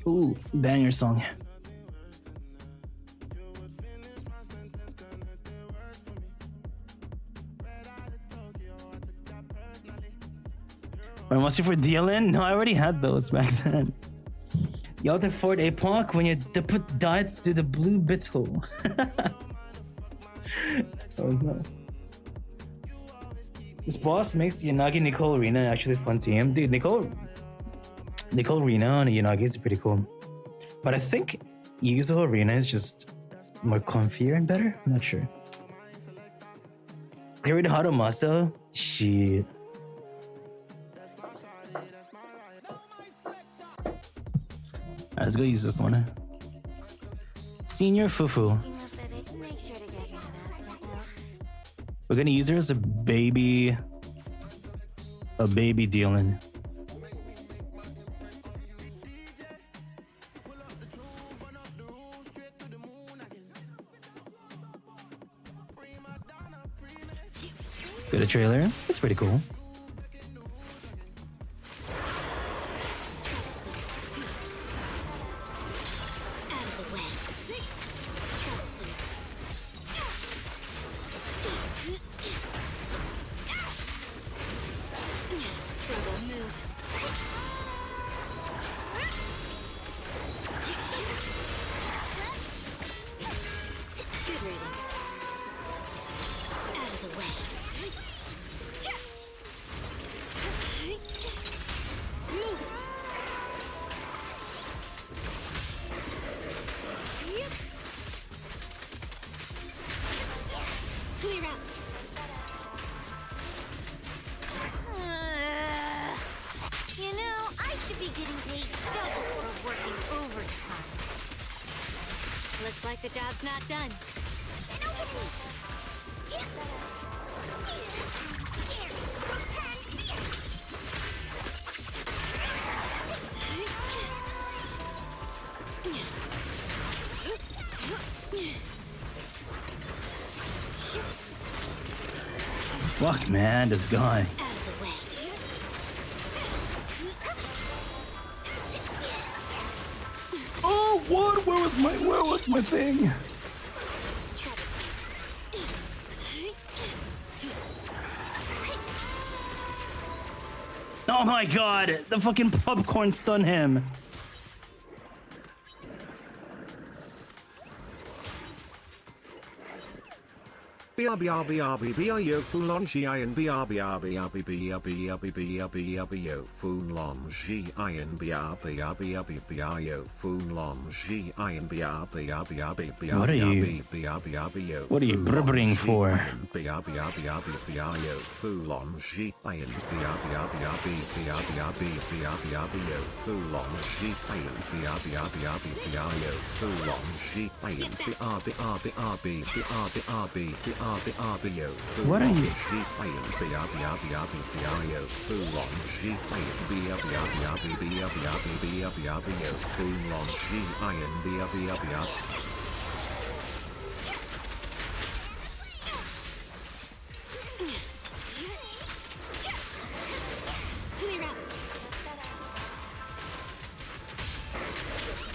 Ooh, banger song. Wait, was you for DLN? No, I already had those back then. You have to afford APOC when you put diet to the blue bits hole. Oh no. This boss makes Yanagi Nicole Rina actually a fun team. Dude, Nicole Rina on Yanagi is pretty cool. But I think Yuzo Rina is just more comfier and better. I'm not sure. Carried Harumasa? Shit. Alright, let's go use this one. Senior Fufu. We're gonna use her as a baby Dylan. Got a trailer. That's pretty cool. Looks like the job's not done. Fuck, man, this guy. Oh, what? Where was my thing? Oh my god, the fucking popcorn stunned him. BRBRBRBRBRBO Foulon GIN BRBRBRBRBRBRBRBRBO Foulon GIN BRBRBRBRBRBO Foulon GIN BRBRBRBRBRBO What are you brubbering for? BRBRBRBRBRBO Foulon GIN BRBRBRBRBRBRBO Foulon GIN BRBRBRBRBO Foulon GIN BRBRBRBRBRBO What are you?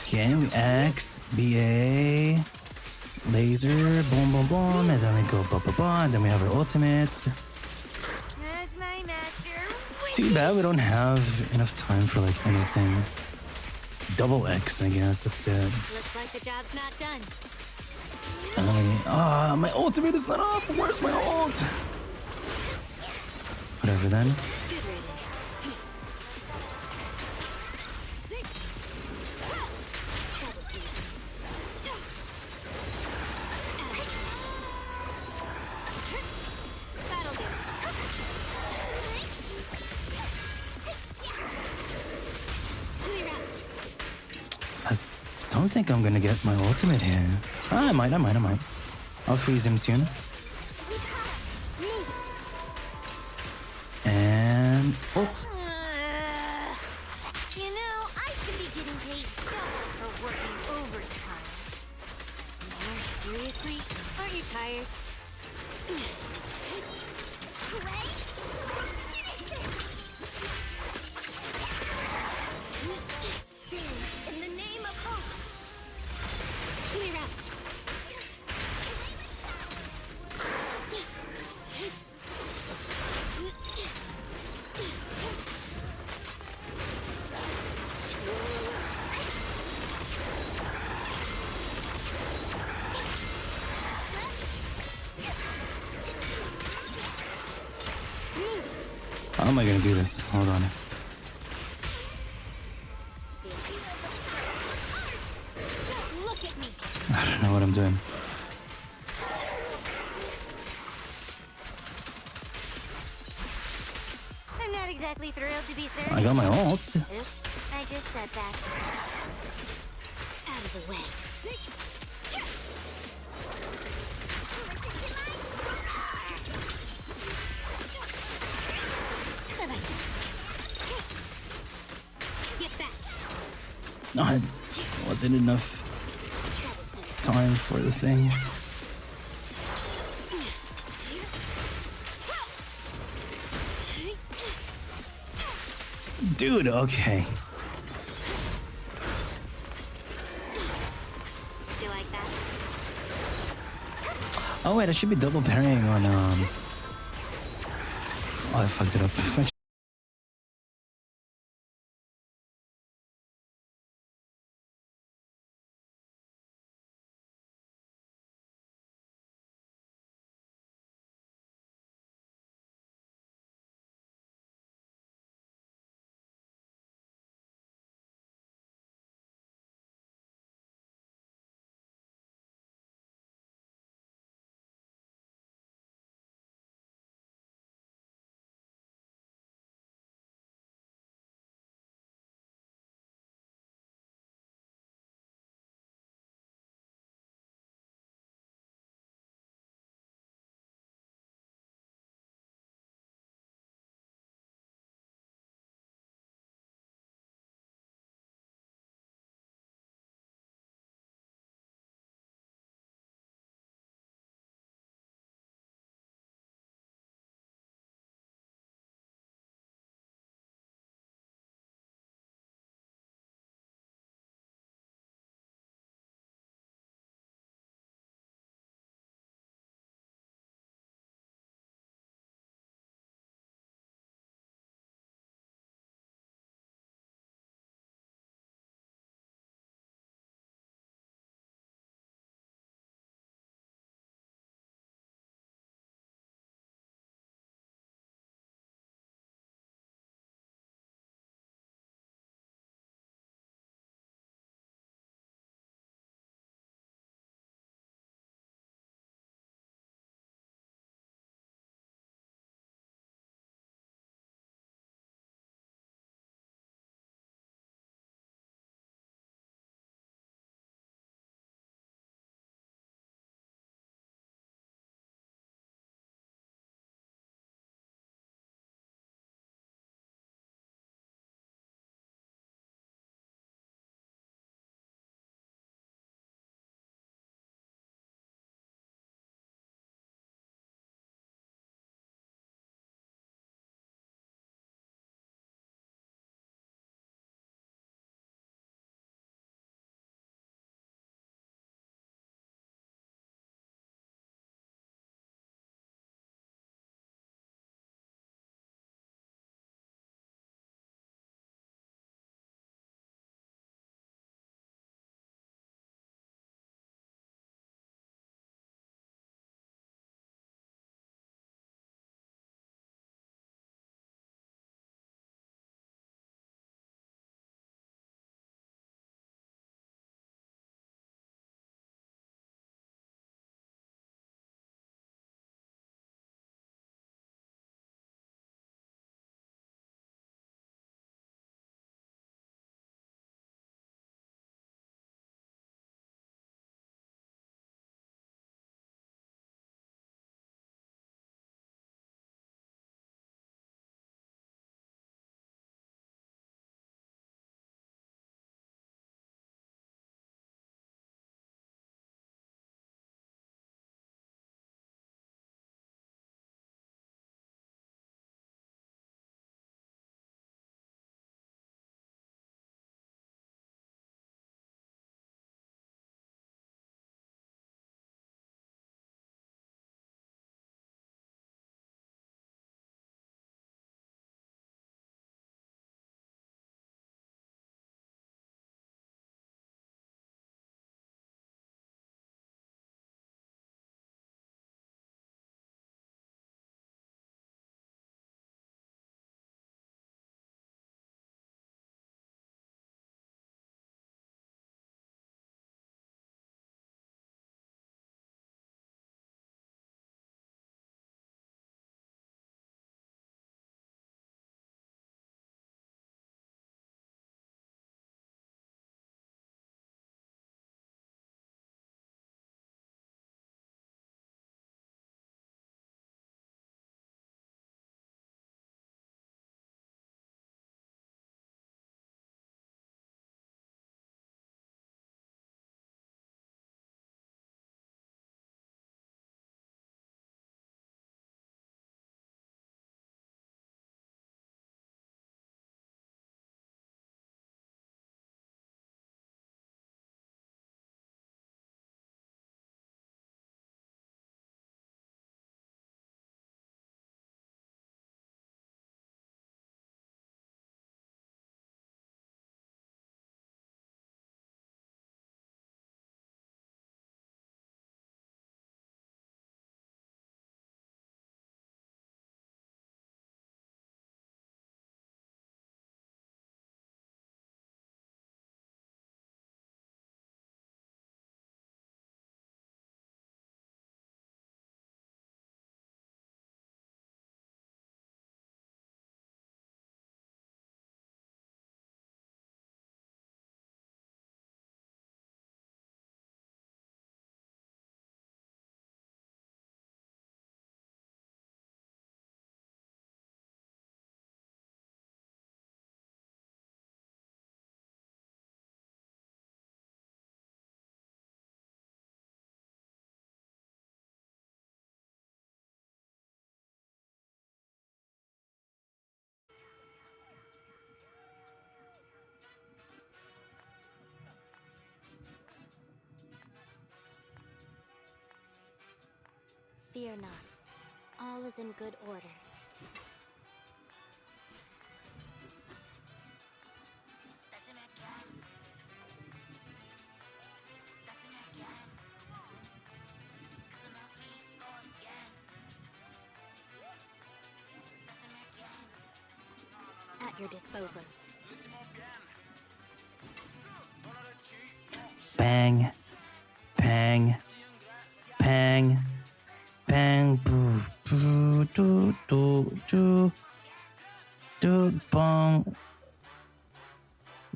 Okay, we X, BA, laser, boom, boom, boom, and then we go ba ba ba, and then we have our ultimates. As my master. Too bad we don't have enough time for like anything. Double X, I guess, that's it. Looks like the job's not done. My ultimate is not up! Where's my ult? Whatever then. I don't think I'm gonna get my ultimate here. I might. I'll freeze him soon. And ult. You know, I should be getting paid double for working overtime. No, seriously? Aren't you tired? In the name of hope. Clear out. How am I gonna do this? Hold on. Look at me. I don't know what I'm doing. I'm not exactly thrilled to be served. I got my ult. Oops, I just said that. Out of the way. Get back. No, it wasn't enough time for the thing. Dude, okay. Do you like that? Oh wait, I should be double parrying on Oh, I fucked it up. Fear not. All is in good order. At your disposal. Bang, bang, bang, bang, boo, boo, do, do, do, do, bong,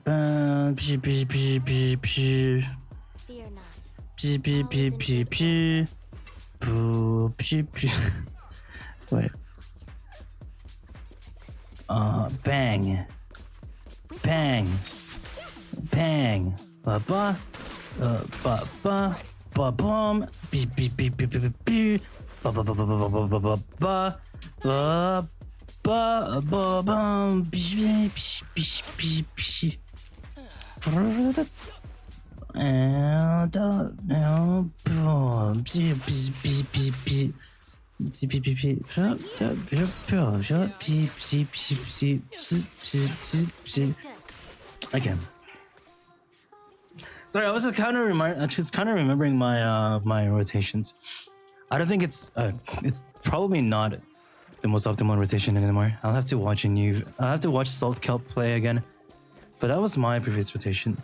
bang, psh, psh, psh, psh, psh, Fear not. psh, psh, psh, psh, psh, boo, psh, psh. Wait. Bang, bang, bang, ba ba, ba ba, ba bum, beep beep beep beep beep beep, ba ba ba ba ba ba ba ba ba, ba ba ba bum, beep beep beep beep beep. And boom, beep beep beep beep beep. Again. Sorry, I was kind of remembering my my rotations. I don't think it's probably not the most optimal rotation anymore. I'll have to watch Salt Kelp play again. But that was my previous rotation.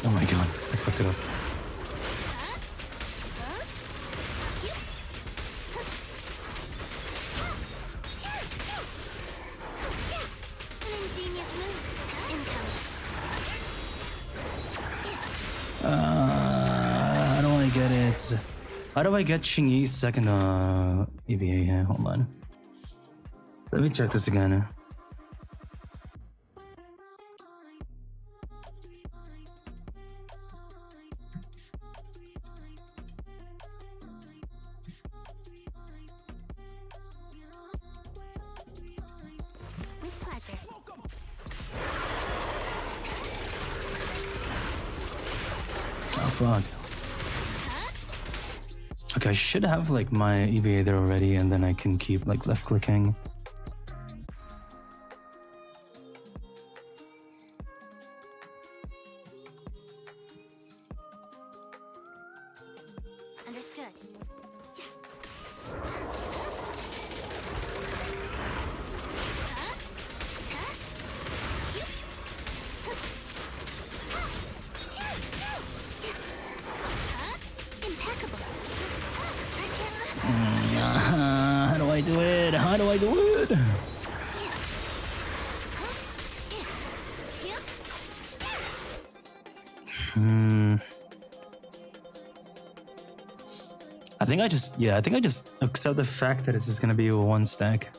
Oh my god, I fucked it up. How do I get it? How do I get Xingyi's second EVA here? Hold on. Let me check this again. With pleasure. Oh fuck. Okay, I should have like my EVA there already, and then I can keep like left clicking. Understood. Impeccable. How do I do it? How do I do it? I think I just accept the fact that it's just gonna be a one stack.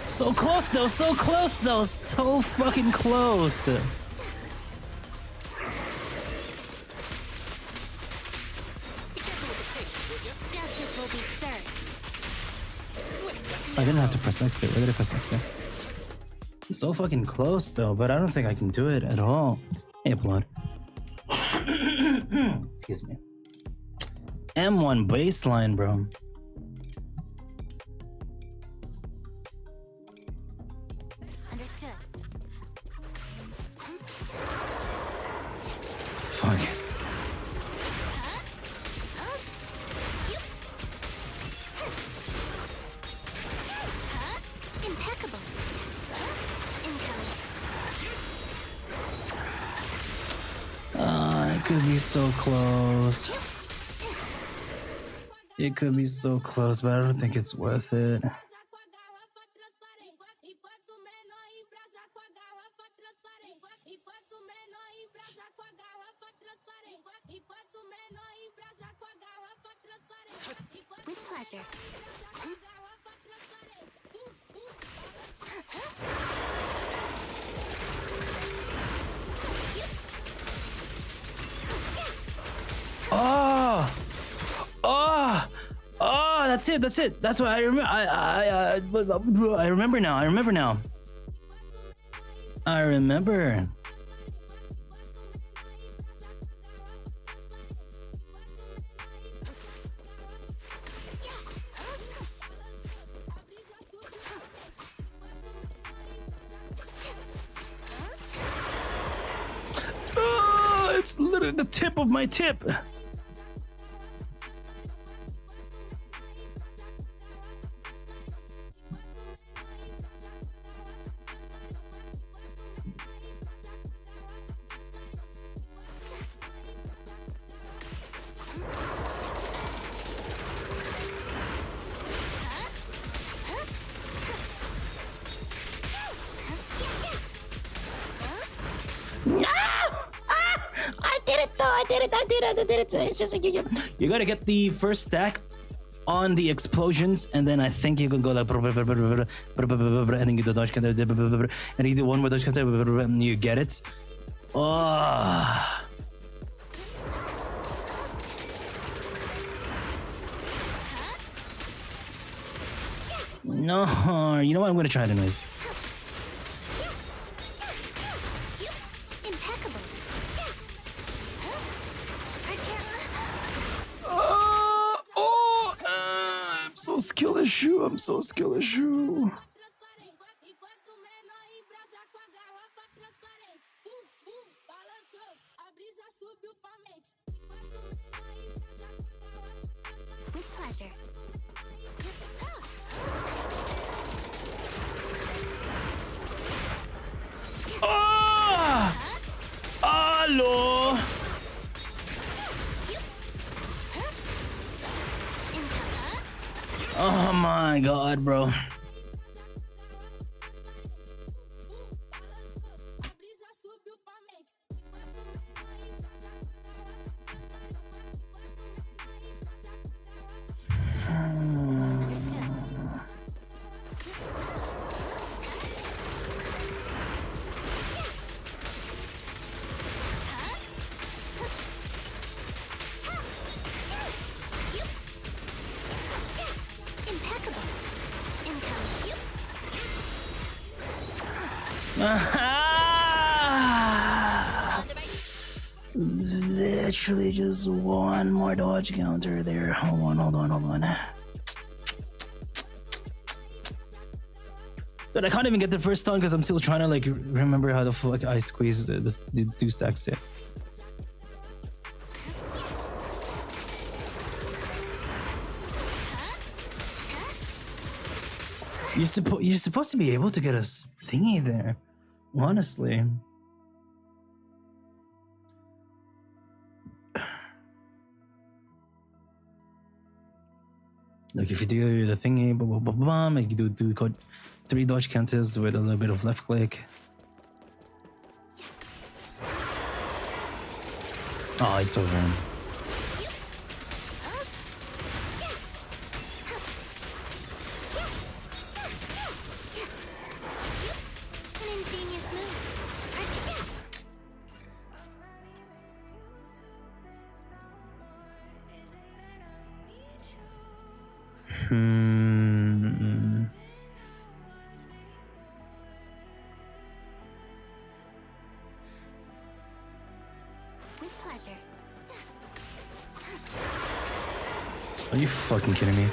So close though, so close though, so fucking close. Justice will be served. I didn't have to press X there. Why did I press X there? So fucking close though, but I don't think I can do it at all. Hey, blood. Excuse me. M1 baseline, bro. Understood. Fuck. Impeccable. Incoming. It could be so close. It could be so close, but I don't think it's worth it. With pleasure. Oh, oh, oh! That's it. That's it. That's what I remember. I remember now. I remember now. I remember. Oh, it's literally the tip of my tip. No! Ah! I did it though. I did it. It's just like you gotta get the first stack on the explosions, and then I think you can go like, and then you do dodge counter, and you do one more dodge counter, and you get it. Oh. No, you know what? I'm gonna try it anyways. I'm so skilled as shoe. I'm so skilled as shoe. With pleasure. Oh! Hello! Oh my god, bro. Literally just one more dodge counter there. Hold on. But I can't even get the first stun because I'm still trying to like remember how the fuck I squeeze this dude's two stacks it. You're supposed to be able to get a thingy there, honestly. Like if you do the thingy, like you do 3 dodge counters with a little bit of left click. Oh, it's over. With pleasure. Are you fucking kidding me?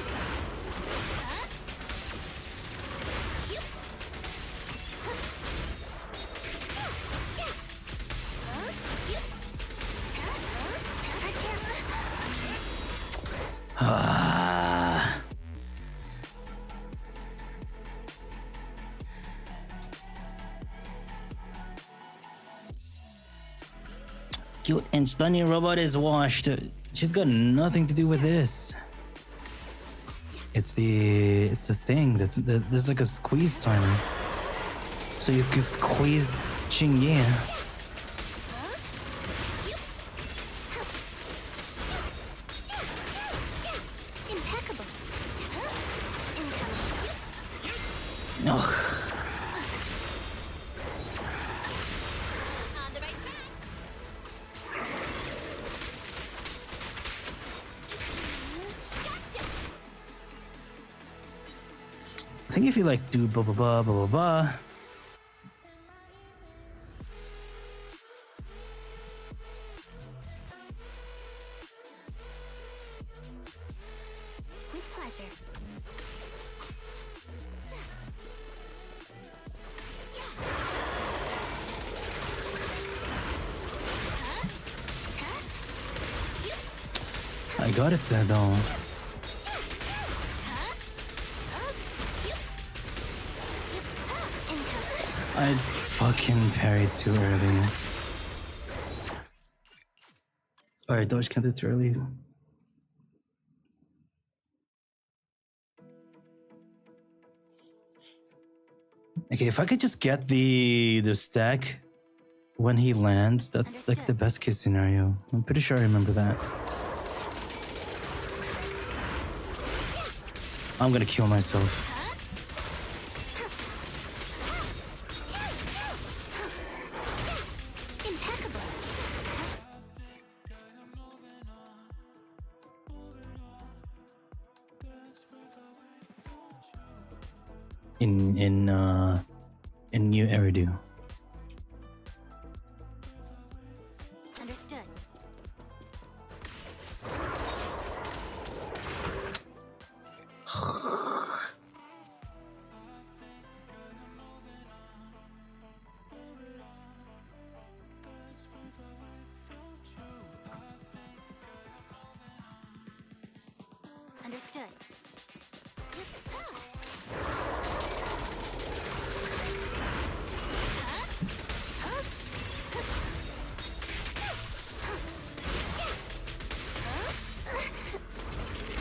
Cute and stunning robot is washed. She's got nothing to do with this. It's the thing. There's like a squeeze timer. So you can squeeze Chingye. Impeccable. Incoming. Ugh. On the right track. Gotcha. I think if you like do blah blah blah blah blah blah. With pleasure. I got it there though. I fucking parried too early. Alright, dodge counted too early. Okay, if I could just get the stack when he lands, that's like the best case scenario. I'm pretty sure I remember that. I'm gonna kill myself. Impeccable. In new Eridu. Understood. Understood.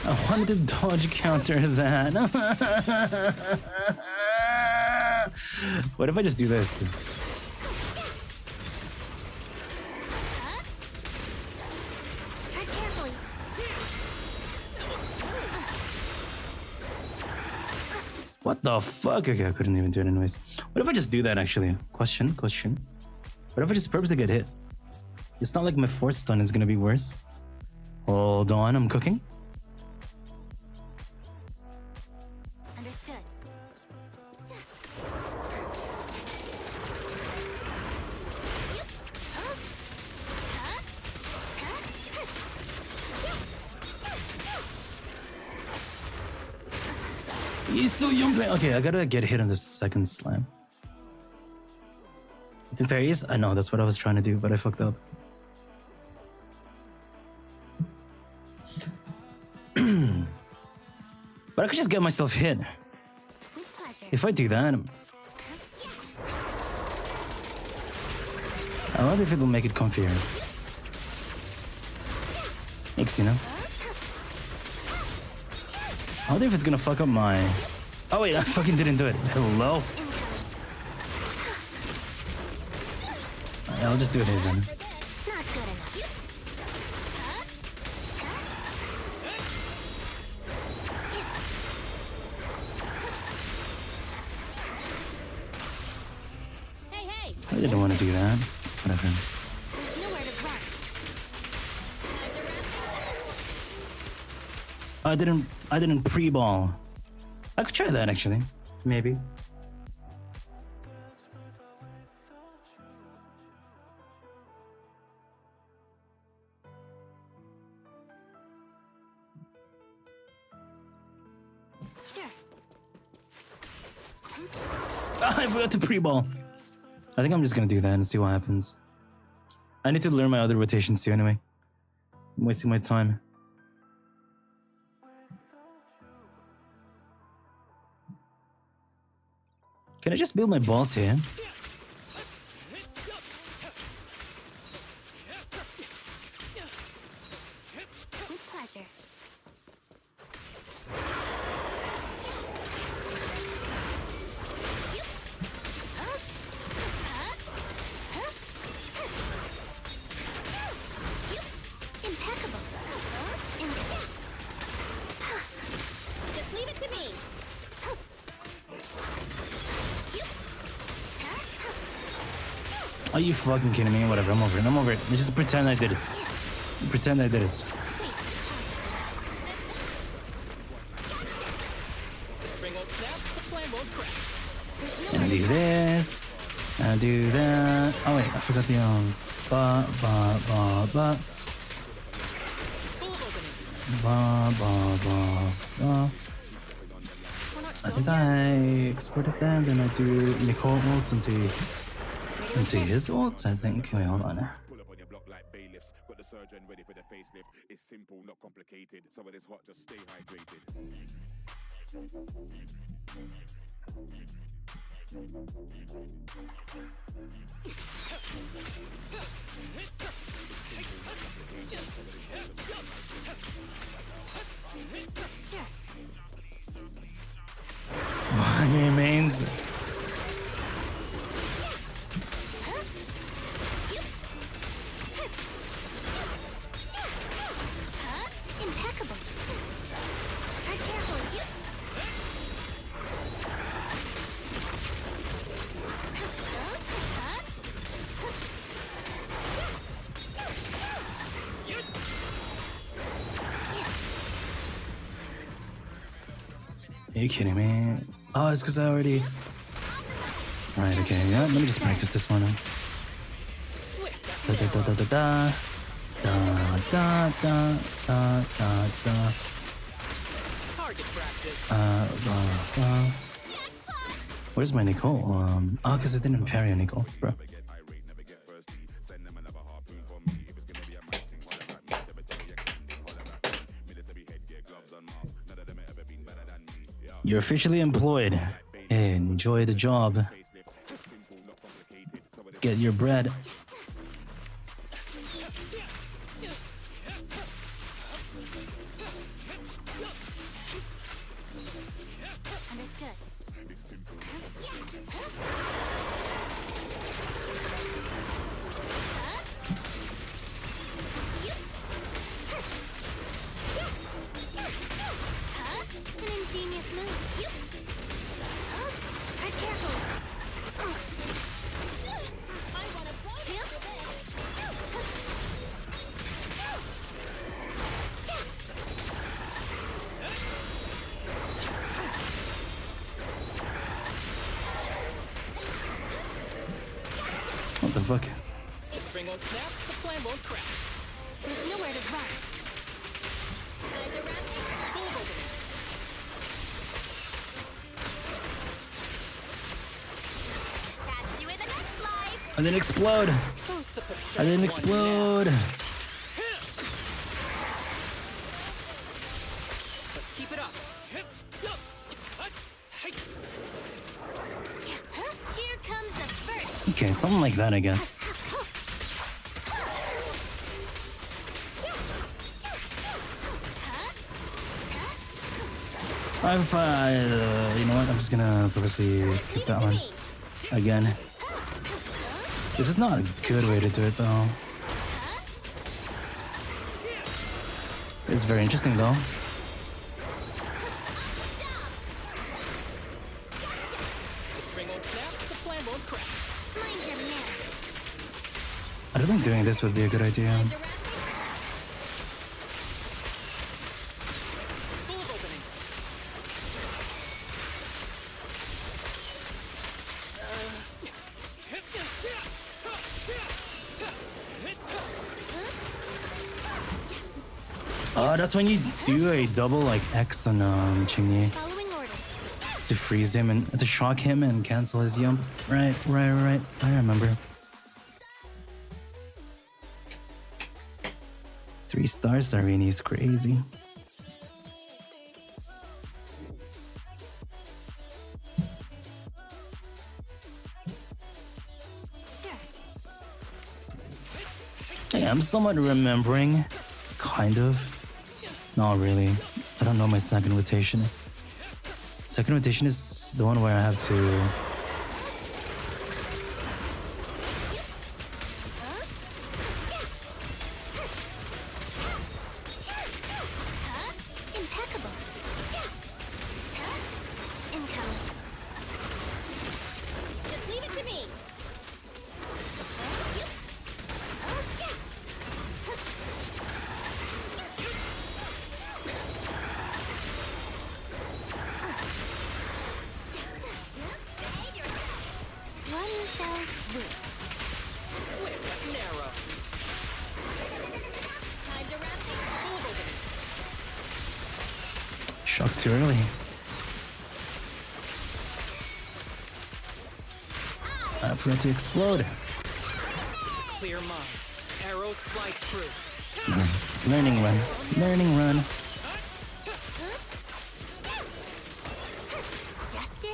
I wanted to dodge counter that. What if I just do this? Tread carefully. What the fuck? Okay, I couldn't even do it anyways. What if I just do that actually? Question. What if I just purposely get hit? It's not like my fourth stun is gonna be worse. Hold on, I'm cooking. Understood. He's still young. Okay, I gotta get hit on the second slam. It's in parries? I know, that's what I was trying to do, but I fucked up. But I could just get myself hit. With pleasure. If I do that, I wonder if it'll make it comfier. Thanks, you know. I wonder if it's gonna fuck up my... Oh wait, I fucking didn't do it. Hello? I'll just do it here then. Not good enough. Hey, hey! I didn't want to do that. Whatever. There's nowhere to run. I didn't pre-ball. I could try that actually. Maybe. Sure. I forgot to pre-ball. I think I'm just gonna do that and see what happens. I need to learn my other rotations too anyway. I'm wasting my time. Can I just build my balls here? With pleasure. Are you fucking kidding me? Whatever, I'm over it. I'm over it. Just pretend I did it. Pretend I did it. And I do this. And I do that. Oh wait, I forgot the ba ba ba ba. Ba ba ba ba. I think I exported that, and then I do Nicole ults into his ults, I think. Wait, hold on. Pull up on your block like bailiffs. Got the surgeon ready for the facelift. It's simple, not complicated. So it is hot, just stay hydrated. What remains? Impeccable. Be careful, you. Are you kidding me? Oh, it's because I already... Right, okay, yeah, let me just practice this one. Da da da da da da. Da da da da da da. Where's my Nicole? Oh, because I didn't parry a Nicole, bro. You're officially employed. Hey, enjoy the job. Get your bread. An ingenious move. You. Oh, be careful. I want to blow you with What the fuck? The spring won't snap, the plan won't crack. There's nowhere to run. Guys around me. Full of opening. Catch you in the next life. I didn't explode. I didn't explode. Keep it up. Here comes the first. Okay, something like that, I guess. You know what? I'm just gonna purposely skip that one again. This is not a good way to do it, though. It's very interesting, though. I don't think doing this would be a good idea. That's when you do a double like X on Chingy to freeze him and to shock him and cancel his jump. Right. I remember. 3-star Sarini is crazy. Hey, I'm somewhat remembering, kind of. Not really. I don't know my second rotation. Second rotation is the one where I have to... Shocked too early. I forgot to explode. Clear mind. Arrows fly through. Learning run. Learning run.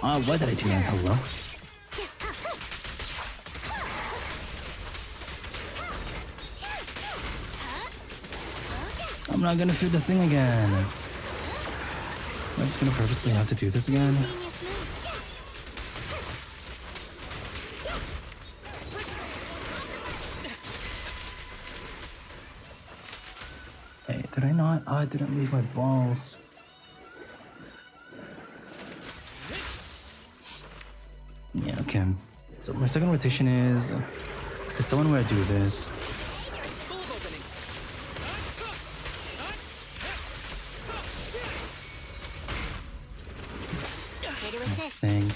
Why did I do that? Hello? I'm not gonna fit the thing again. I'm just gonna purposely have to do this again. Hey, did I not? Oh, I didn't leave my balls. Yeah, okay. So my second rotation is the one where I do this. I think.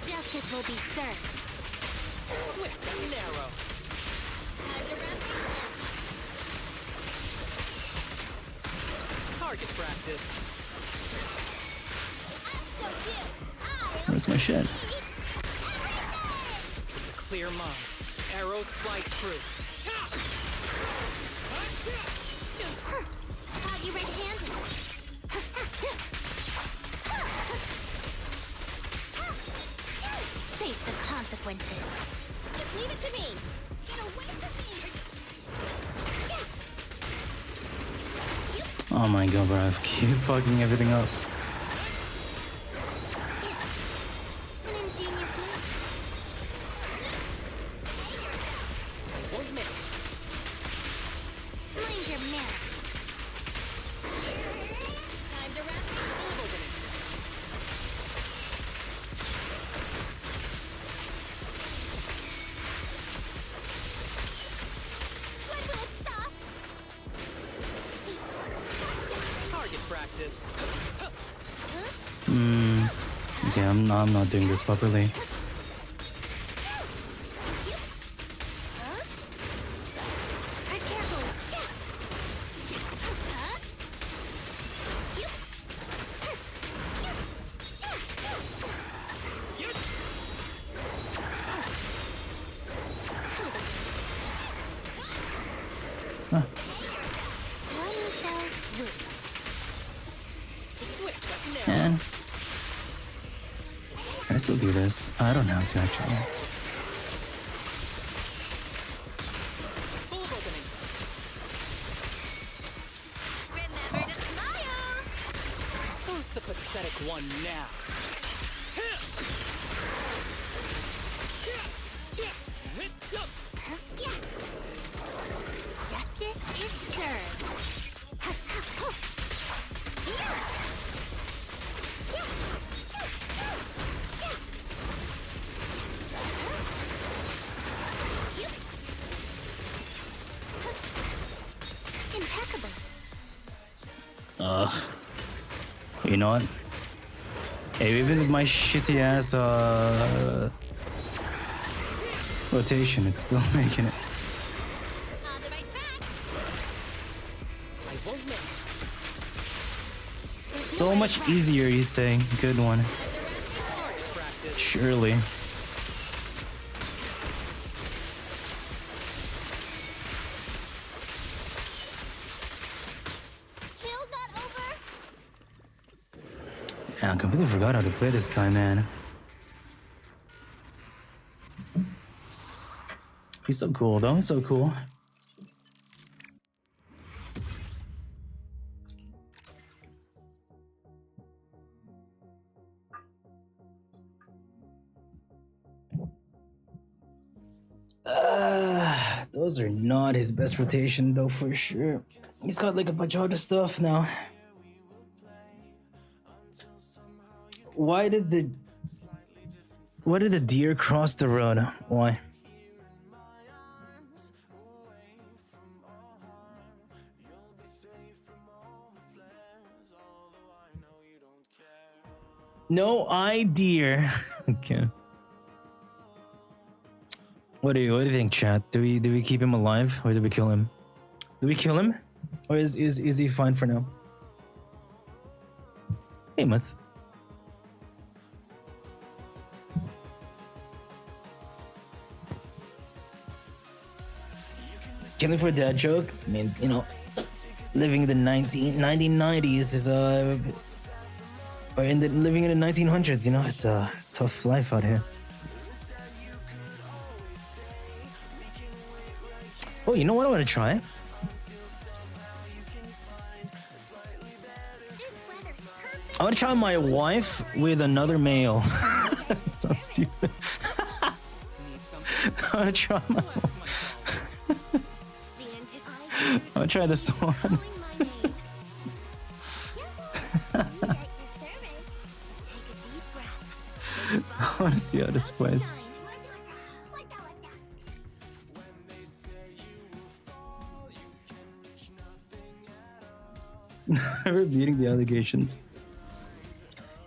Justice will be served. Swift and narrow. Target practice. Where's my shit? Clear mind. Arrows fly through. Caught you red-handed. Face the consequences. Just leave it to me. Get away from me. Oh my god, bro. I keep fucking everything up. An ingenious move. Won't miss. Mind your manners. Time to wrap. When will it stop? Target practice. Okay, I'm not doing this properly. Tread carefully. And can I still do this? I don't know how to actually. Remember to smile. Who's the pathetic one now? Justice is served. Impeccable. Ugh. You know what? Hey, even with my shitty ass rotation, it's still making it. On the right track. I won't miss. So much easier, you say. Good one. Surely. Still not over? Yeah, I completely forgot how to play this guy, man. He's so cool, though. He's so cool. Those are not his best rotation, though, for sure. He's got like a bunch of other stuff now. Why did the deer cross the road? Why? No idea. Okay. What do you think, chat? Do we keep him alive or do we kill him? Do we kill him? Or is he fine for now? Hey, Muth. Killing for a dad joke means, you know, living in the 1990s is or living in the 1900s, you know, it's a tough life out here. Oh, you know what I want to try? I want to try my wife with another male. That sounds stupid. I want to try my wife. I want to try this one. I want to see how this plays. We're beating the allegations.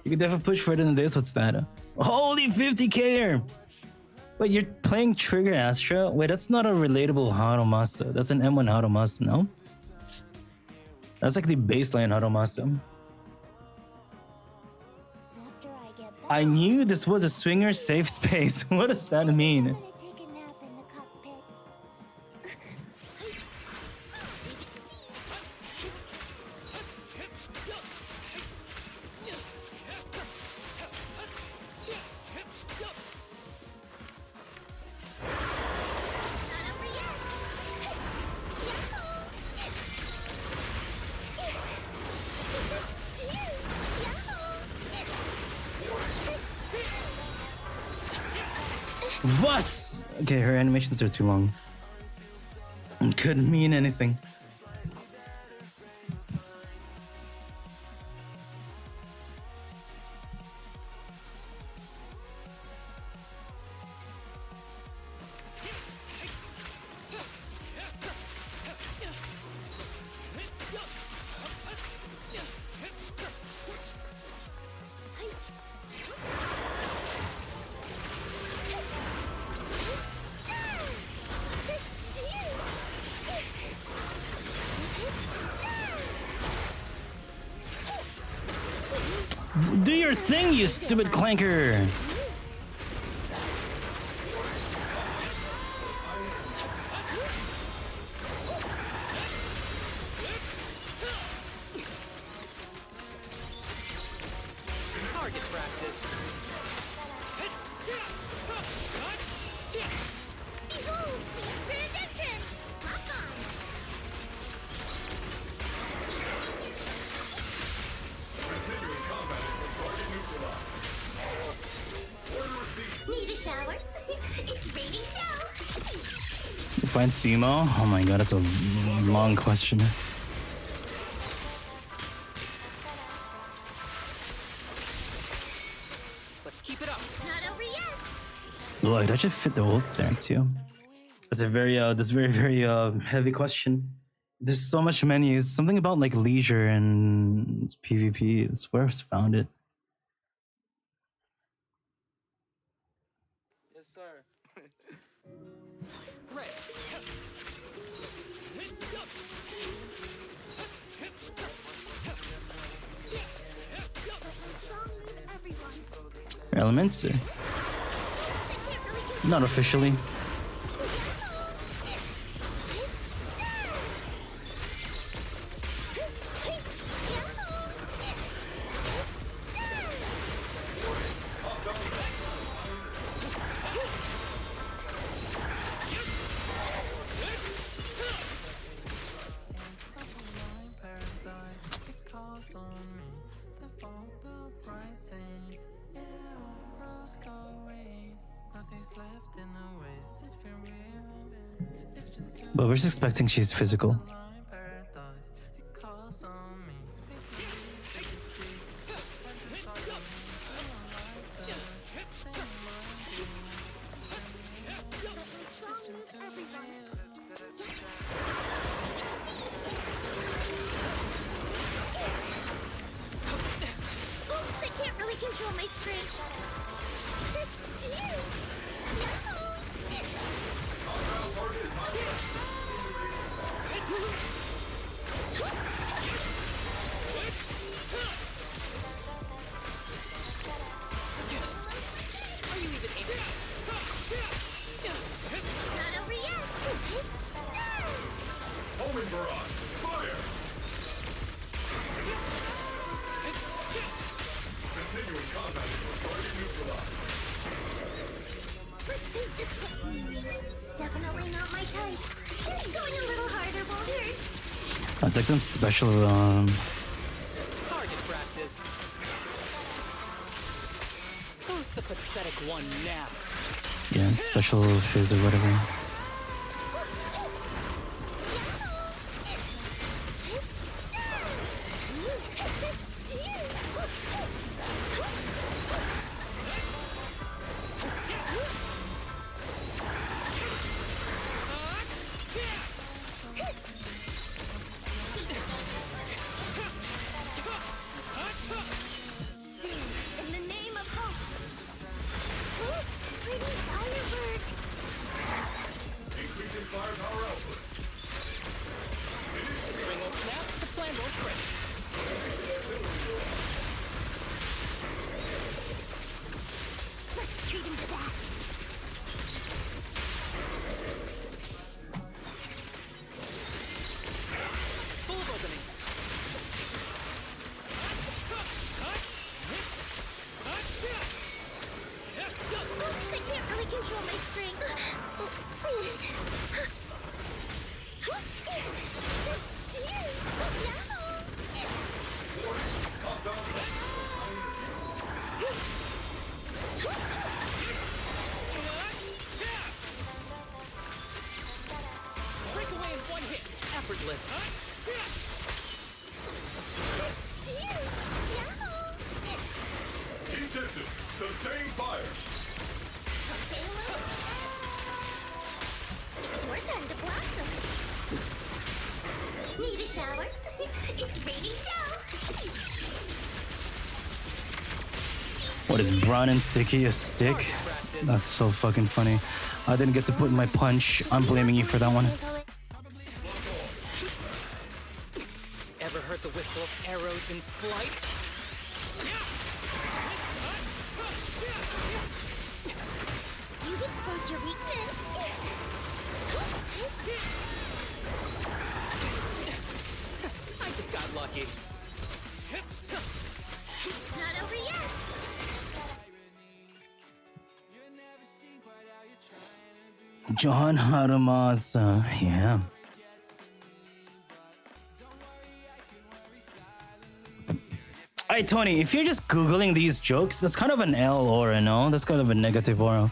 You could definitely push further than this. What's that? Holy 50k! Wait, you're playing Trigger Astra? Wait, that's not a relatable Harumasa. That's an M1 Harumasa, no? That's like the baseline Harumasa. I knew this was a swinger safe space. What does that mean? Vus! Okay, her animations are too long. Couldn't mean anything. Do your thing, you stupid clanker! Target practice. Behold, the redemption! Need a shower? It's raining show! Find Simo? Oh my god, that's a long question. Let's keep it up. Not over yet! Look, that should fit the ult there too. That's a very heavy question. There's so much menus. Something about like leisure and PvP. It's where I found it. Yes, sir. elements. Not officially. But we're just expecting she's physical. Oops, I can't really control my strength. Not over yet. Homing barrage! Fire! Continuing combat until target neutralized. Let's take this one. Definitely not my type. Going a little harder won't hurt. That's like some special Target practice. Who's the pathetic one now? yeah, special fizz or whatever. In the name of hope. Ooh, pretty firework. Increasing firepower output. String won't snap, the plan won't break. Let's treat him to that. Full of opening. Oops, I can't really control my strength. Break away in one hit. Effortless. Keep distance. Sustain fire. It's your turn to blossom. Need a shower? It's raining show. What is brown and sticky a stick? That's so fucking funny. I didn't get to put my punch. I'm blaming you for that one. Ever heard the whistle of arrows in flight? You've exposed your weakness. I just got lucky. Not over yet. John Haramasa. Yeah. Alright, Tony, if you're just Googling these jokes, that's kind of an L aura, no? That's kind of a negative aura.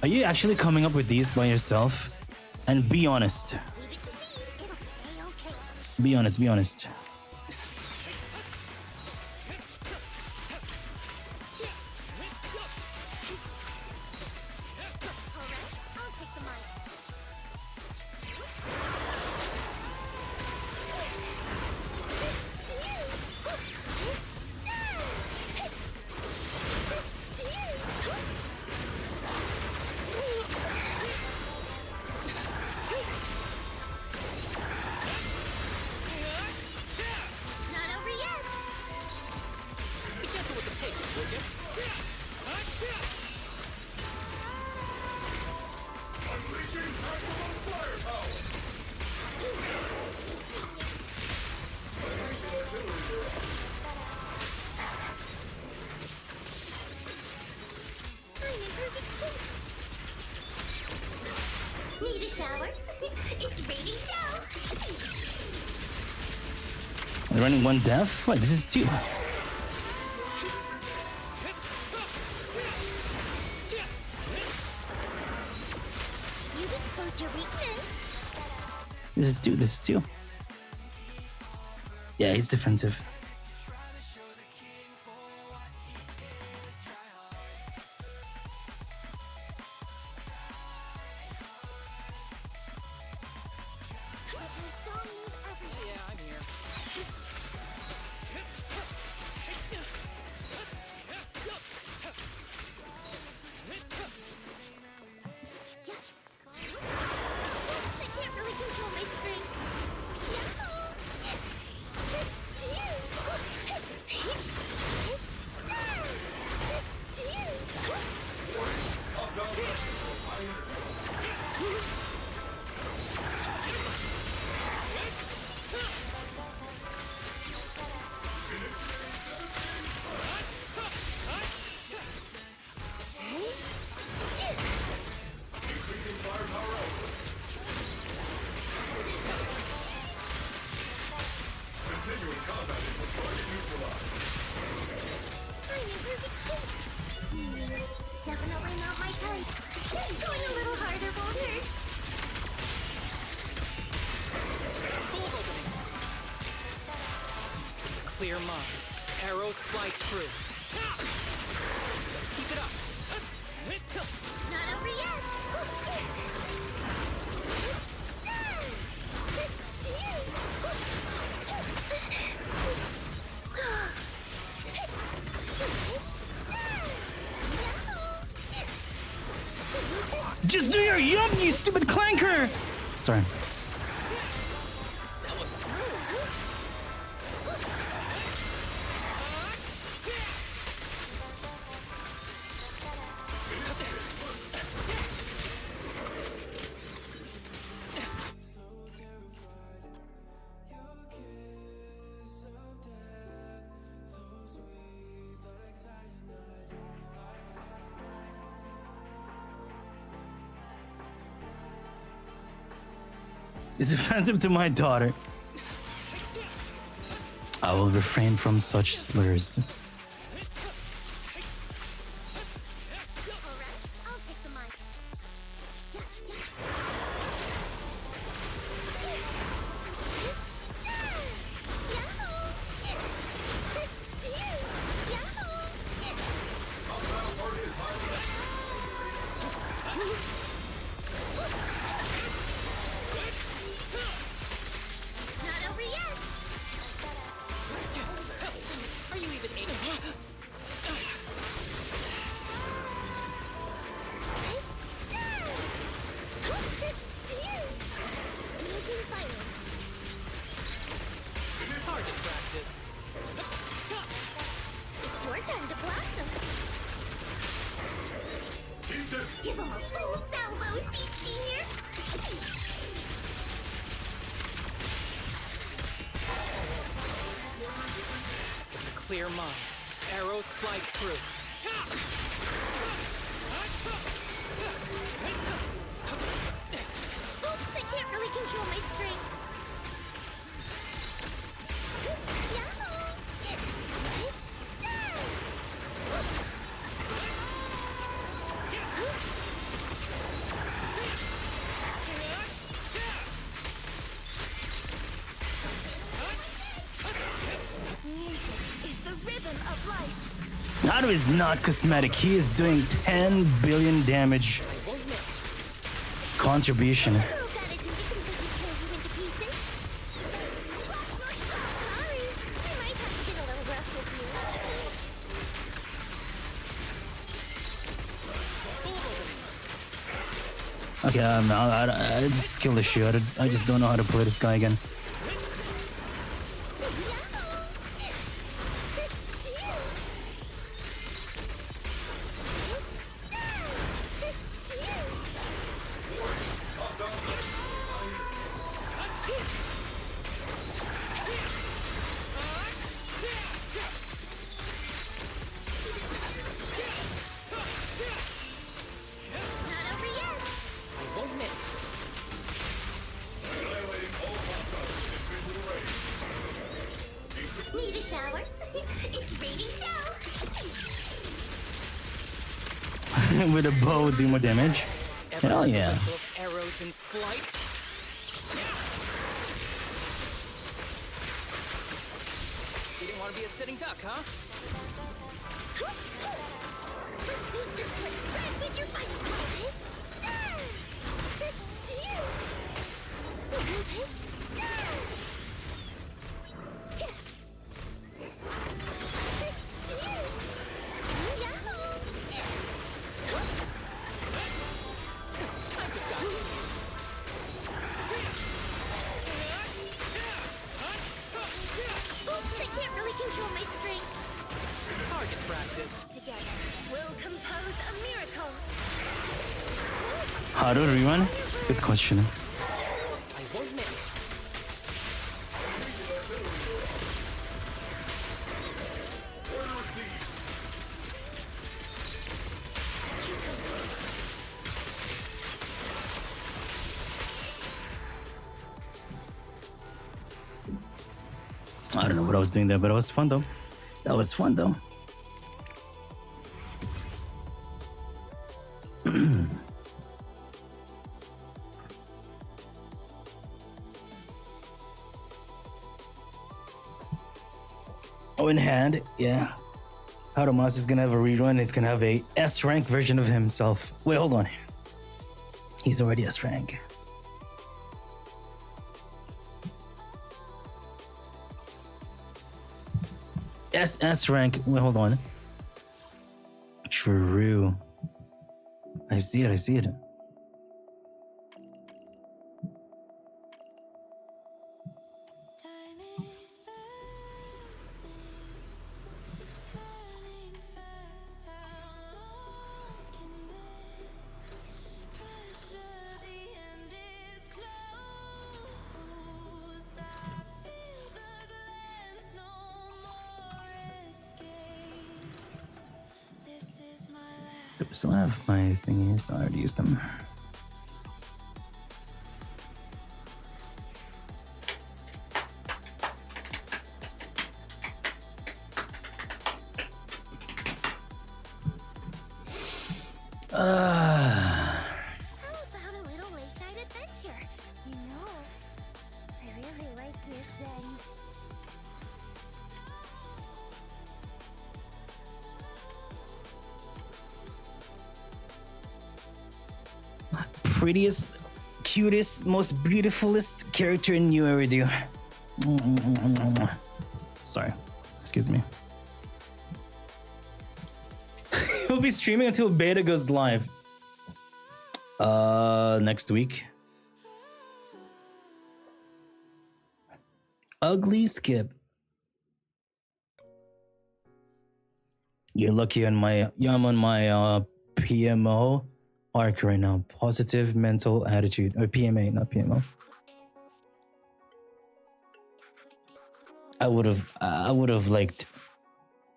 Are you actually coming up with these by yourself? And be honest. Be honest, be honest. Need a shower? It's ready to show. They're running one death? What? This is two. You've exposed your weakness. This is two. This is two. Yeah, he's defensive. Definitely not my type. Going a little harder won't hurt. Clear mind. Arrows fly through. Keep it up. Not over yet. Just do your yum, you stupid clanker! Sorry. Is offensive to my daughter. I will refrain from such slurs. Not over yet. Are you even able? Making fire. Target practice. It's your time to blossom. Give him a full salvo, Senior. Clear mind. Arrows fly through. Oops, I can't really control my strength. Naru is not cosmetic. He is doing 10 billion damage contribution. Okay, it's a skill issue. I just don't know how to play this guy again. with a bow do more damage? Hell yeah. Arrows in flight. You didn't want to be a sitting duck, huh? Oops, I can't really control my strength. Target practice. Together, we'll compose a miracle. How to rerun? Good question. I won't miss. I don't know what I was doing there, but it was fun though. That was fun though. Oh, in hand, yeah. Harumas is gonna have a rerun. He's gonna have a S rank version of himself. Wait, hold on. He's already S rank. S rank. Wait, hold on. True. I see it. I see it. Do I still have my thingies? I already used them. How about a little wayside adventure? You know, I really like your scent. Prettiest, cutest, most beautifulest character in New Eridu. Sorry, excuse me. He'll be streaming until beta goes live. Next week. Ugly Skip. You're lucky on my. Yeah, I'm on my PMO arc right now. Positive mental attitude, or PMA, not PMO. I would have liked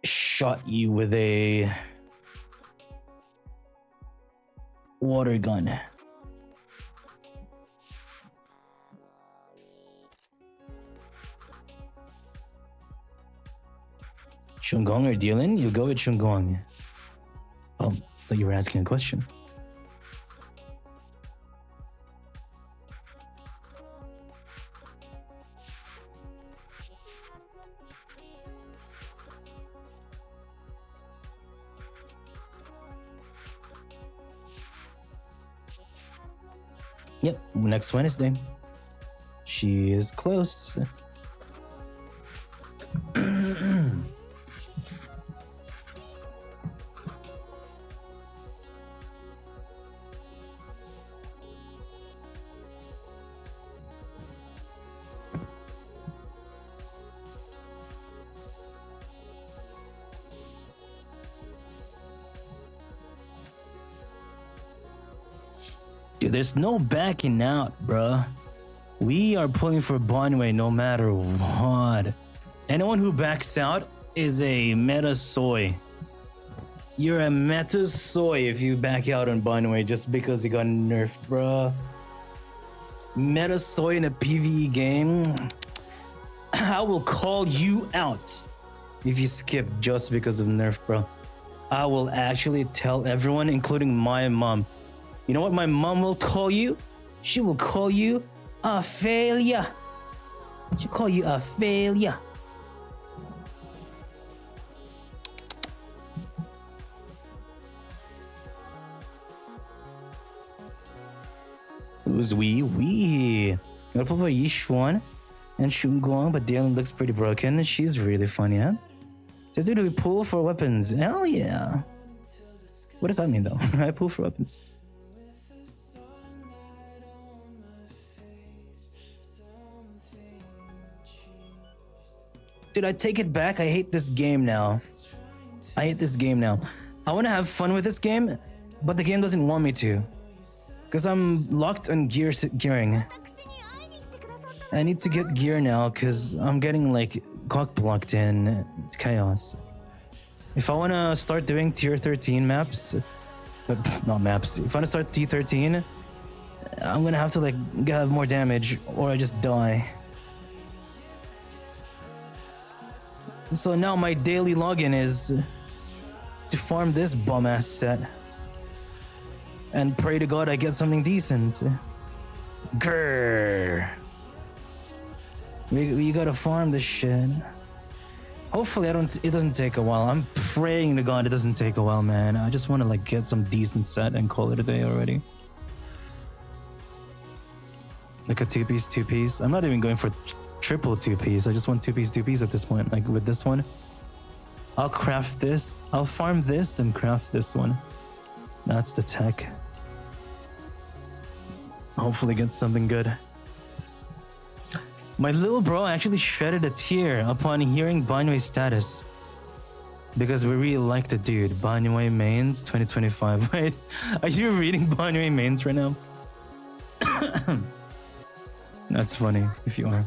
shot you with a water gun. Shungong or Dylan? You'll go with Shungong. Oh, I thought you were asking a question. Yep, next Wednesday. She is close. Dude, there's no backing out, bruh. We are pulling for Bonway no matter what. Anyone who backs out is a meta soy. You're a meta soy if you back out on Bonway just because he got nerfed, bruh. Meta soy in a PvE game. I will call you out if you skip just because of nerf, bro. I will actually tell everyone, including my mom. You know what my mom will call you? She will call you a failure. She'll call you a failure. Who's wee? You're probably Yishuan and Shunguang, but Dylan looks pretty broken. She's really funny, huh? Says, dude, we pull for weapons. Hell yeah. What does that mean, though? I pull for weapons. Dude, I take it back. I hate this game now. I want to have fun with this game, but the game doesn't want me to. Because I'm locked on gearing. I need to get gear now because I'm getting like cock blocked in chaos. If I want to start doing tier 13 maps, not maps, if I want to start T13, I'm going to have to like have more damage or I just die. So now my daily login is to farm this bum ass set. And pray to God I get something decent. Grrr. We gotta farm this shit. Hopefully it doesn't take a while. I'm praying to God it doesn't take a while, man. I just want to like get some decent set and call it a day already. Like a two-piece. I'm not even going for triple two-piece. I just want two-piece at this point. Like with this one, I'll craft this. I'll farm this and craft this one. That's the tech. Hopefully get something good. My little bro actually shedded a tear upon hearing Banyue's status. Because we really like the dude. Banyue mains 2025. Wait, are you reading Banyue mains right now? That's funny if you are.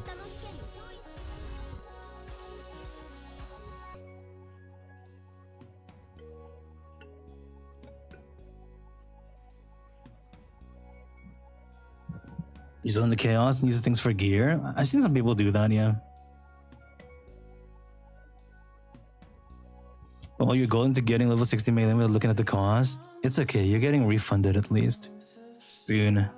Use it on the chaos and use things for gear. I've seen some people do that, yeah. Well, you're going to getting level 60 melee without looking at the cost. It's okay, you're getting refunded at least. Soon.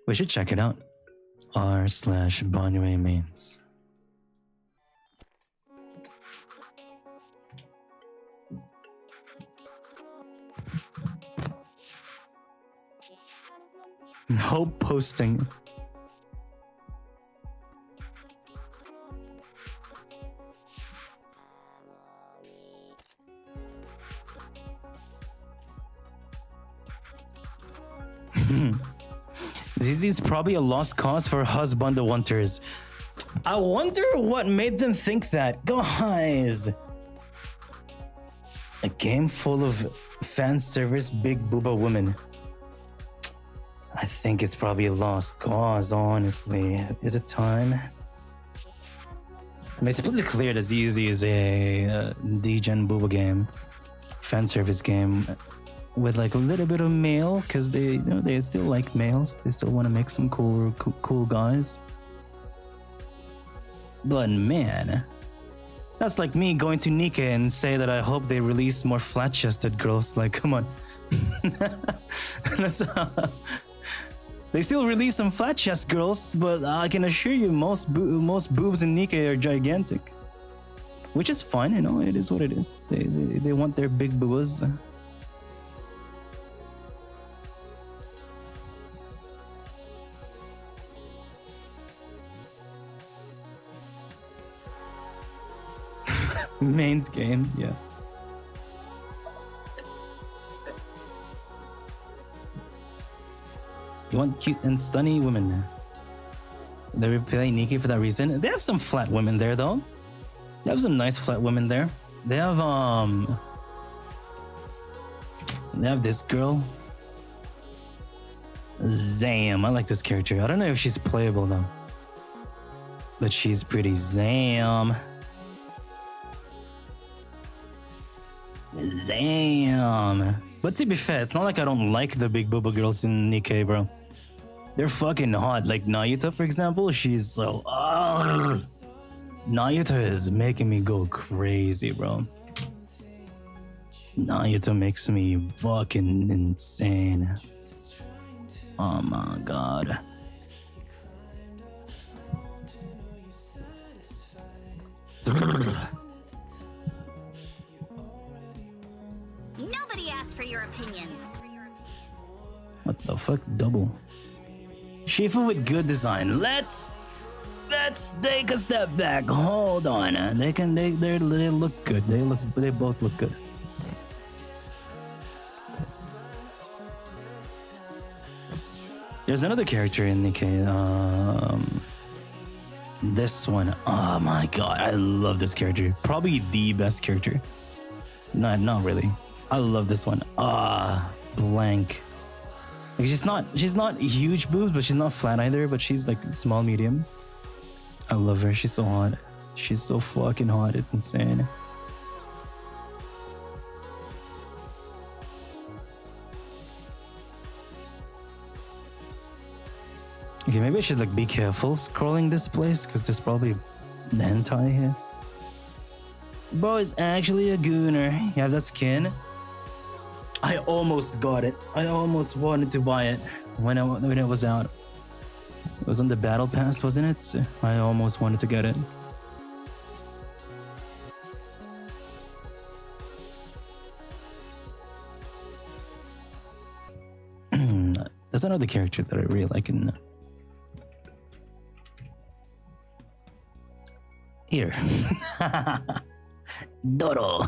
We should check it out. r/Banyue mains. No posting. This is probably a lost cause for husband wanters. I wonder what made them think that. Guys! A game full of fan service big booba women. I think it's probably a lost cause, honestly. Is it time? I mean, it's completely clear that ZZ is a D-Gen booba game. Fan service game. With like a little bit of male, because they, you know, they still like males. They still want to make some cool guys. But man, that's like me going to Nika and say that I hope they release more flat-chested girls. Like, come on. That's they still release some flat chest girls, but I can assure you most boobs in Nika are gigantic, which is fine. You know, it is what it is. They want their big boobas. Mains game, yeah. You want cute and stunny women. They play Nikki for that reason. They have some flat women there though. They have some nice flat women there. They have this girl. Zam. I like this character. I don't know if she's playable though. But she's pretty Zam. Damn. But to be fair, it's not like I don't like the big booba girls in Nikkei, bro. They're fucking hot. Like Nayuta, for example, she's so. Nayuta is making me go crazy, bro. Nayuta makes me fucking insane. Oh my god. Nobody asked for your opinion. What the fuck? Double. Shifu with good design. Let's take a step back. Hold on. They look good. They both look good. There's another character in Nikkei. This one. Oh my god, I love this character. Probably the best character. Not really. I love this one. Blank. Like she's not huge boobs, but she's not flat either. But she's like small, medium. I love her. She's so hot. She's so fucking hot. It's insane. Okay, maybe I should like be careful scrolling this place because there's probably an hentai here. Bro is actually a gooner. You have that skin? I almost got it. I almost wanted to buy it when it was out. It was on the battle pass, wasn't it? I almost wanted to get it. There's another character that I really like in here. Doro.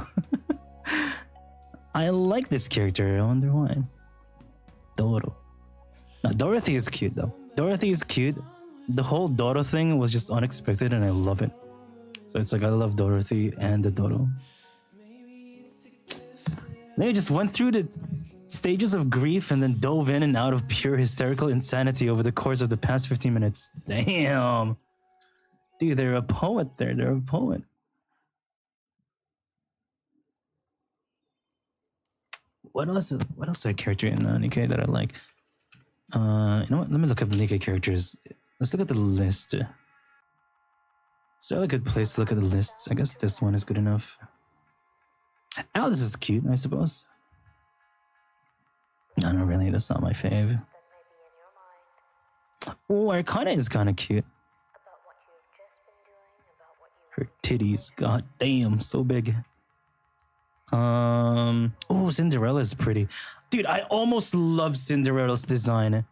I like this character. I wonder why. Doro. Now, Dorothy is cute though. Dorothy is cute. The whole Doro thing was just unexpected and I love it. So it's like I love Dorothy and the Doro. They just went through the stages of grief and then dove in and out of pure hysterical insanity over the course of the past 15 minutes. Damn. Dude, they're a poet there. They're a poet. What else is a character in Nikkei that I like? You know what? Let me look up Nikkei characters. Let's look at the list. Is there a good place to look at the lists? I guess this one is good enough. Alice is cute, I suppose. No, not really. That's not my fave. Oh, Arcana is kind of cute. Her titties, god damn, so big. Oh, Cinderella's pretty. Dude, I almost love Cinderella's design.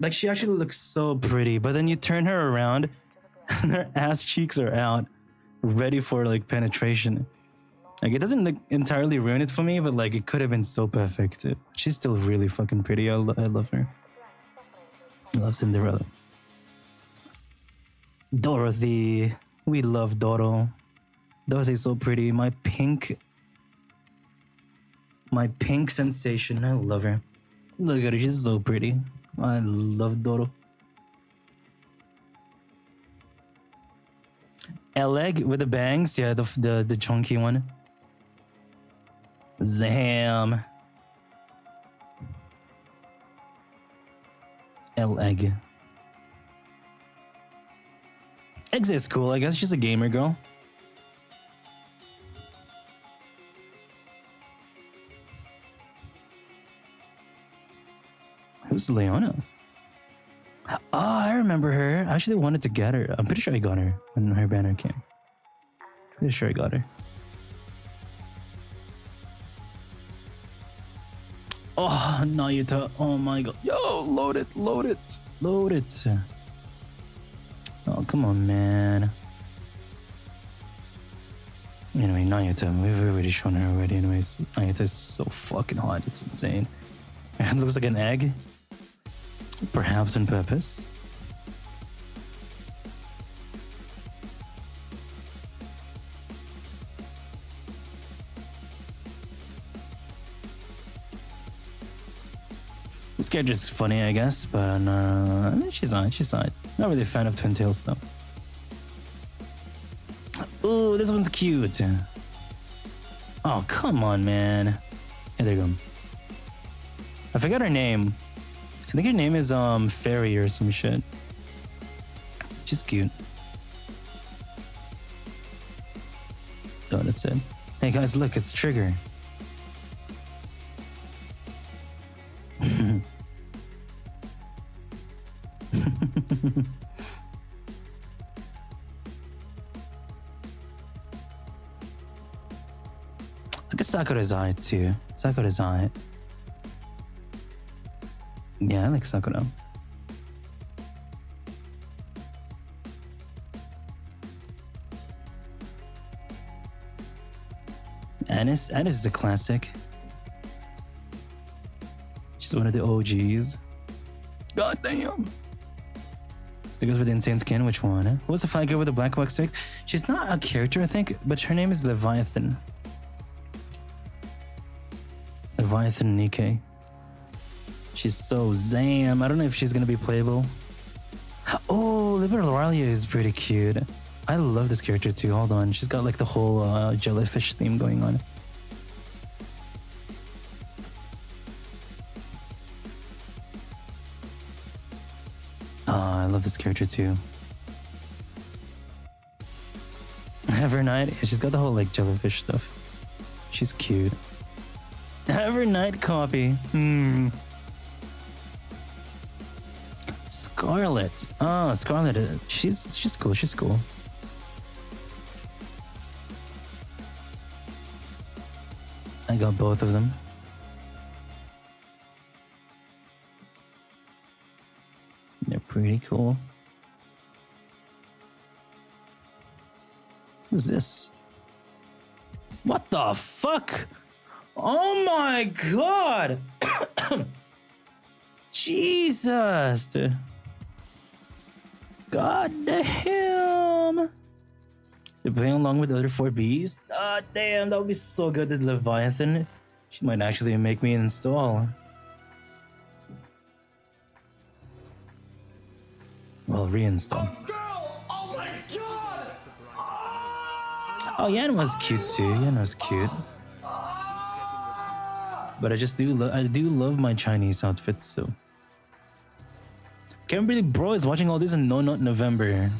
Like, she actually looks so pretty, but then you turn her around and her ass cheeks are out, ready for, like, penetration. Like, it doesn't, like, entirely ruin it for me, but, like, it could have been so perfect. She's still really fucking pretty. I love her. I love Cinderella. Dorothy. We love Doro. Dorothy's so pretty. My pink sensation. I love her. Look at her. She's so pretty. I love Doro. Eleg with the bangs. Yeah, the chunky one. Zam. Eleg. Exa is cool, I guess. She's a gamer girl. Who's Leona? Oh, I remember her. I actually wanted to get her. I'm pretty sure I got her when her banner came. Pretty sure I got her. Oh, Nayuta. Oh my god. Yo, load it, load it, load it. Oh, come on, man. Anyway, Nayuta. We've already shown her already. Anyways, Nayuta is so fucking hot. It's insane. It looks like an egg. Perhaps on purpose. This character's funny, I guess, but she's on. She's on. Not really a fan of Twin Tails though. Ooh, this one's cute. Oh, come on, man. Hey, there you go. I forgot her name. I think her name is Fairy or some shit. She's cute. Oh, that's it. Hey guys, look, it's Trigger. Look at Sakura's eye too. Sakura's eye. Yeah, I like Sakura. Anis is a classic. She's one of the OGs. God damn. Stickers with insane skin, which one? What was the flag girl with the black wax stick? She's not a character, I think, but her name is Leviathan. Leviathan Nikkei. She's so zam. I don't know if she's gonna be playable. Oh, Liberalia is pretty cute. I love this character too. Hold on. She's got like the whole jellyfish theme going on. I love this character too. Evernight. She's got the whole like jellyfish stuff. She's cute. Evernight copy. Scarlet. Oh, Scarlet. She's cool. She's cool. I got both of them. They're pretty cool. Who's this? What the fuck? Oh my god! Jesus, dude. God damn. They're playing along with the other 4 Bs? Ah, damn, that would be so good with Leviathan. She might actually make me install. Well, reinstall. Oh my god! Oh, Yan was cute too. Yan was cute. But I just do love my Chinese outfits, so. Kimberly Bro is watching all this in No Nut November.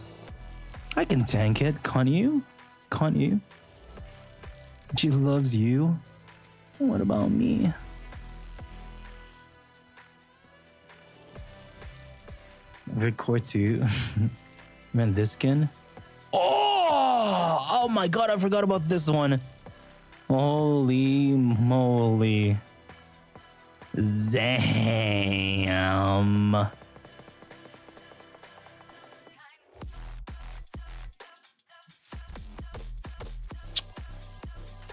I can tank it, can't you? Can't you? She loves you. What about me? Record too. Man, this skin. Oh my god, I forgot about this one. Holy moly. Zam.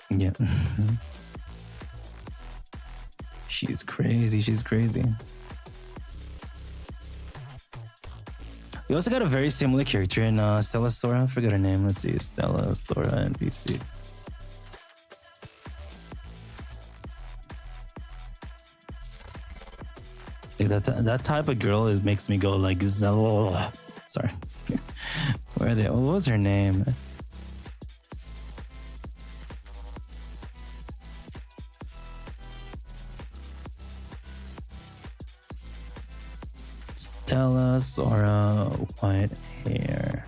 Yeah. She's crazy. She's crazy. We also got a very similar character in Stella Sora. I forgot her name. Let's see. Stella Sora NPC. Like that type of girl makes me go like, oh, sorry. Where are they? What was her name? Stella Sora, white hair.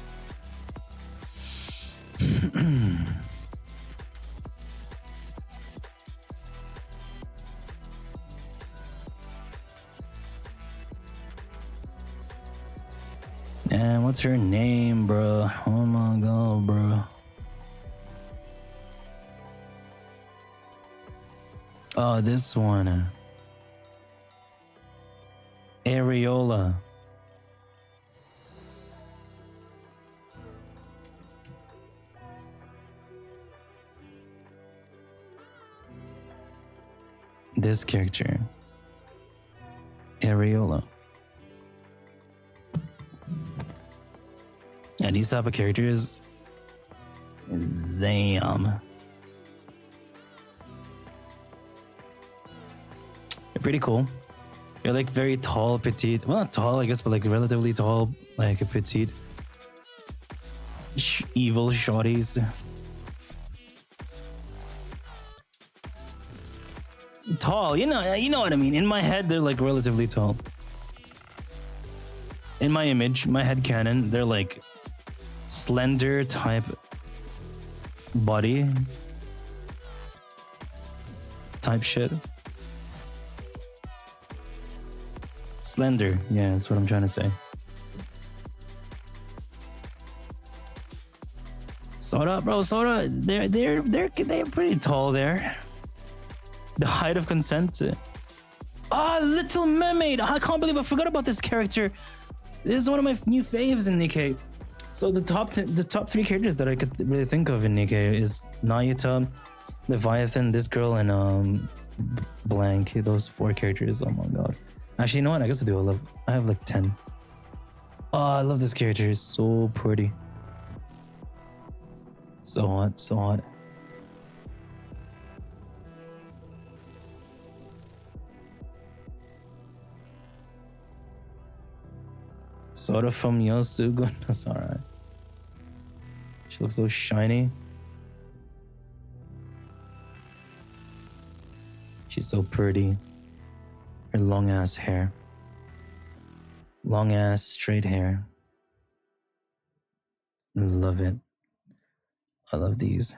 And what's her name, bro? Oh my god, bro. Oh, this one. Areola. This character. Areola. Yeah, these type of characters. Zam. They're pretty cool. They're like very tall, petite. Well, not tall, I guess, but like relatively tall, like a petite. Evil shorties. tall. You know what I mean. In my head, they're like relatively tall. In my image, my head canon, they're like slender type body type shit. Slender, yeah, that's what I'm trying to say. Soda, bro, Soda, they're pretty tall there. The height of consent. Ah, Little Mermaid. I can't believe I forgot about this character. This is one of my new faves in Nikkei. So the top 3 characters that I could really think of in Nikkei is Nayuta, Leviathan, this girl, and blank. Those 4 characters. Oh my god. Actually, you know what? I guess I have like 10. Oh, I love this character. It's so pretty. So hot, so hot. Soda from Yosugun. That's alright. She looks so shiny. She's so pretty. Her long ass hair. Long ass straight hair. Love it. I love these.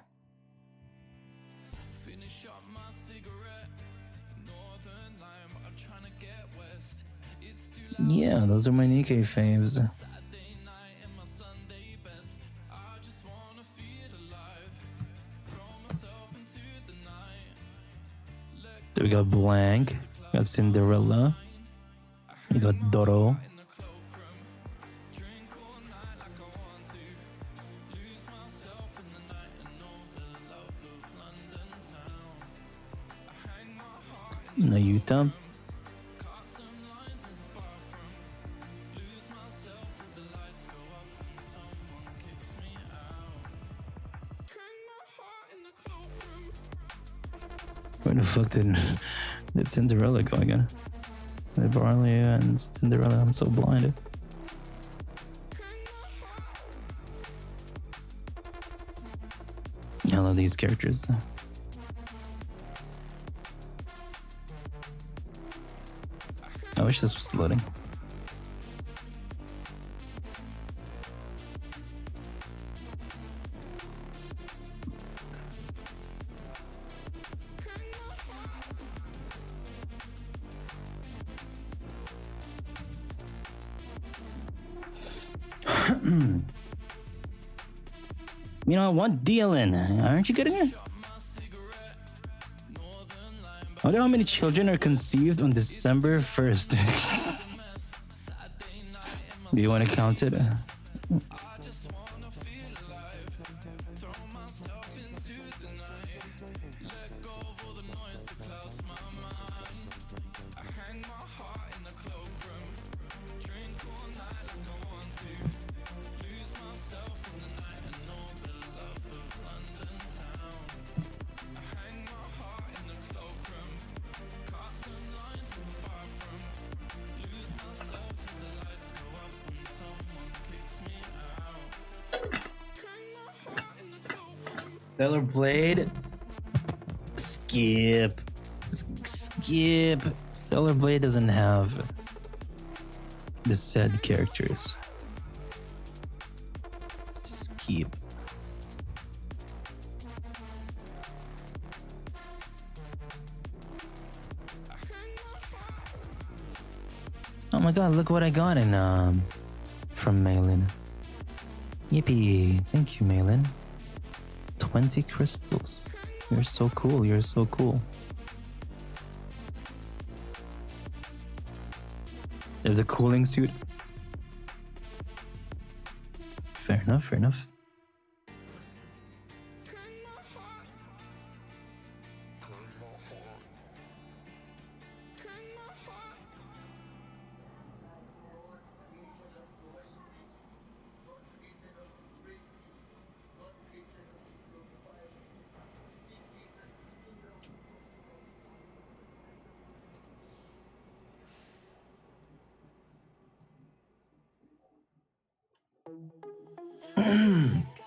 Yeah, those are my Nikkei faves. So we got Blank, we got Cinderella, we got Doro. Nayuta. Where the fuck did Cinderella go again? Barley and Cinderella, I'm so blinded. I love these characters. I wish this was loading. You know, I want DLN. Aren't you getting it? I wonder how many children are conceived on December 1st. Do you want to count it? Stellar Blade. Skip. Skip. Stellar Blade doesn't have the said characters. Skip. Oh my god, look what I got in from Malin. Yippee. Thank you, Malin. 20 crystals. You're so cool. You're so cool. They have the cooling suit. Fair enough, fair enough.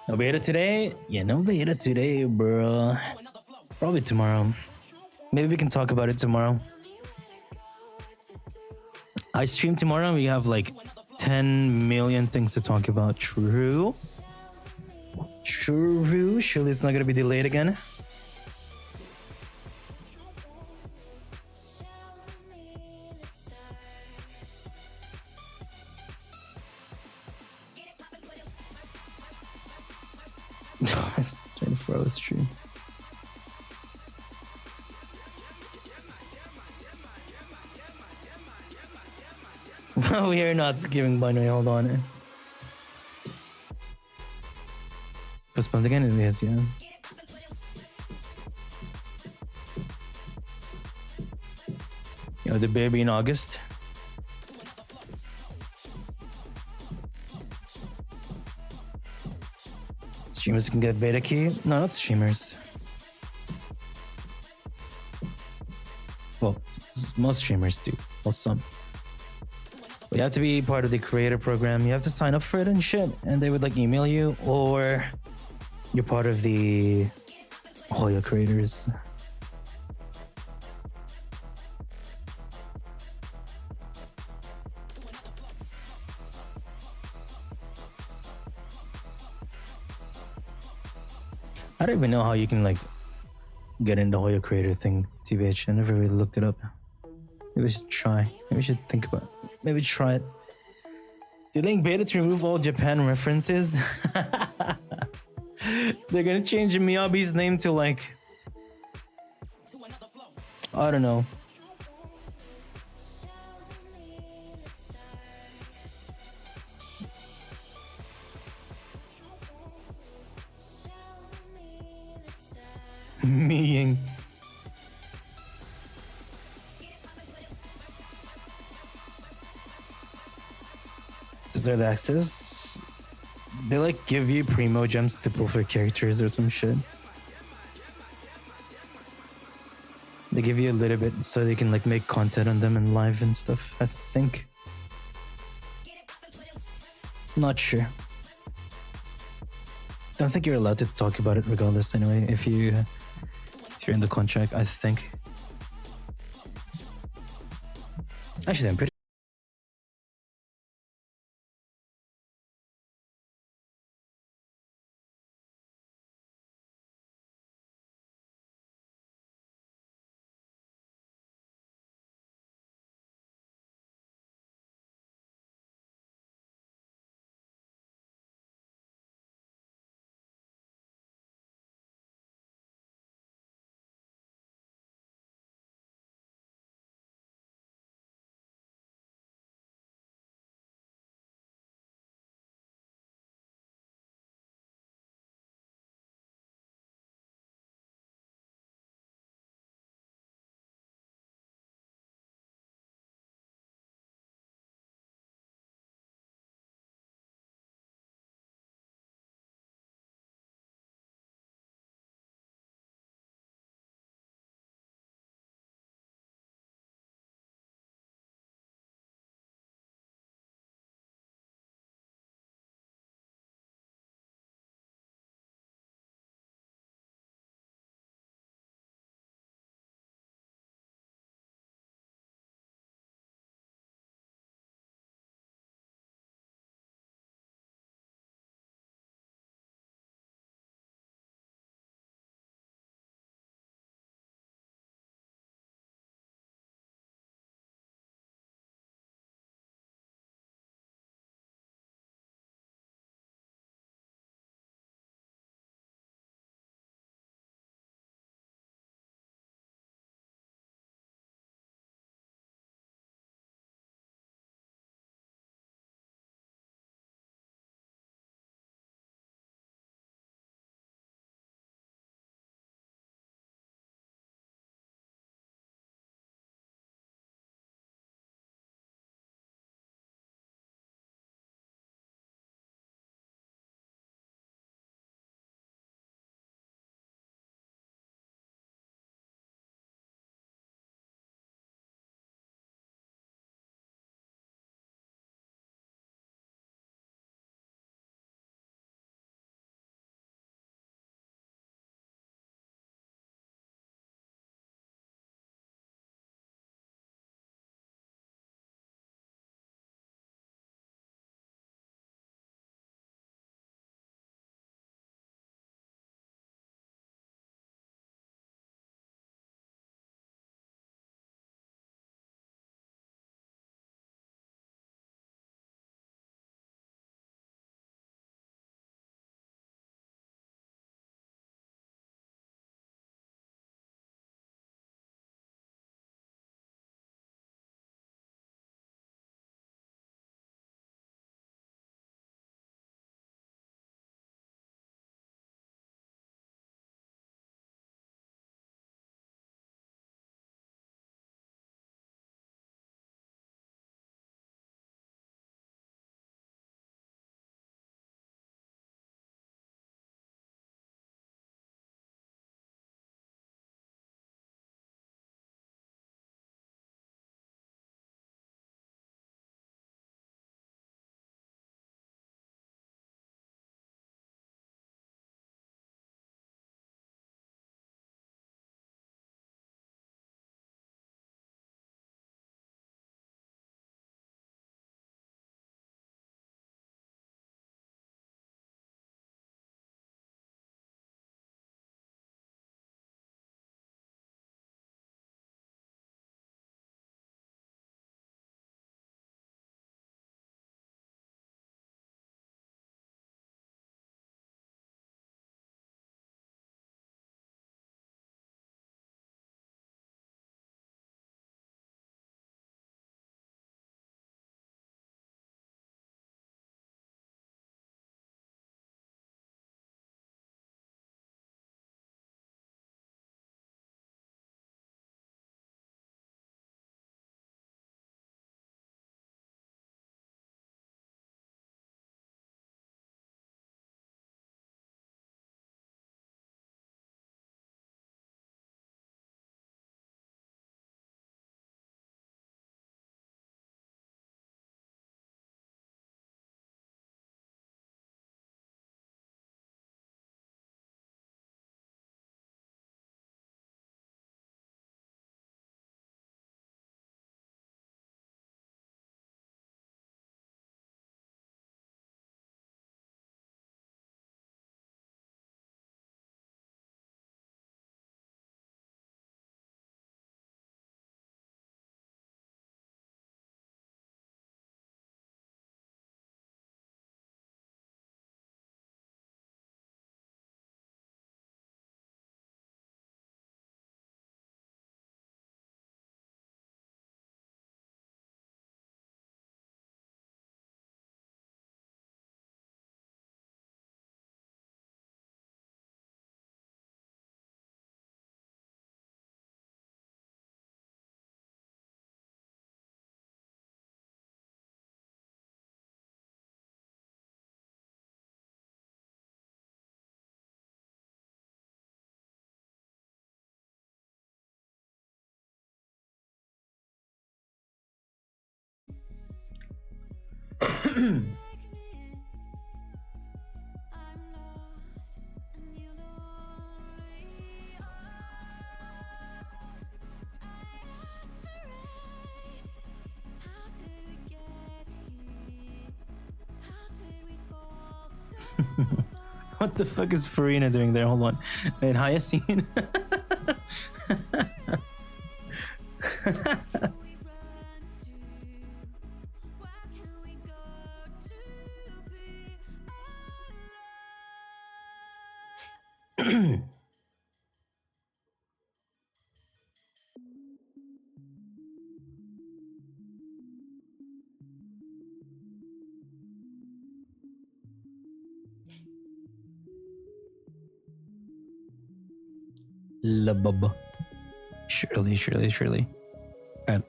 No beta today? Yeah, no beta today, bro. Probably tomorrow. Maybe we can talk about it tomorrow. I stream tomorrow and we have like 10 million things to talk about. True. True. Surely it's not gonna be delayed again. It's 24 hours stream. We are not skipping binary. Hold on. Postponed again? It is, yeah. You know, the baby in August. Streamers can get beta key? No, not streamers. Well, most streamers do. Well, some. But you have to be part of the creator program. You have to sign up for it and shit. And they would like email you, or you're part of the Hoya creators. I don't even know how you can like get into Hoya creator thing, TBH. I never really looked it up. Maybe we should try. Maybe we should think about it. Maybe try it. Delaying beta to remove all Japan references. They're gonna change Miyabi's name to like, I don't know. Miying. Scissor access. They like give you primo gems to pull for characters or some shit. They give you a little bit so they can like make content on them and live and stuff, I think. Not sure. Don't think you're allowed to talk about it regardless anyway, if you're in the contract, I think. Actually, I'm pretty What the fuck is Farina doing there? Hold on. Wait, Hyacinth? La bubba. Surely. Alright.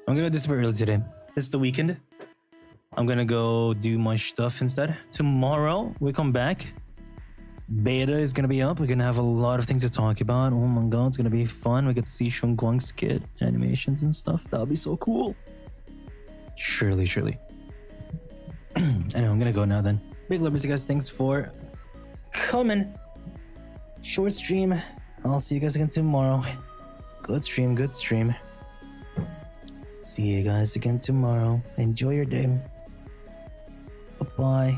I'm gonna do super early today. It's the weekend. I'm gonna go do my stuff instead. Tomorrow we come back. Beta is gonna be up. We're gonna have a lot of things to talk about. Oh my god, it's gonna be fun. We get to see Shun Guang's kid animations and stuff. That'll be so cool. Surely. Anyway, I'm gonna go now then. Big love to you guys. Thanks for coming. Short stream. I'll see you guys again tomorrow. Good stream. See you guys again tomorrow. Enjoy your day. Bye-bye.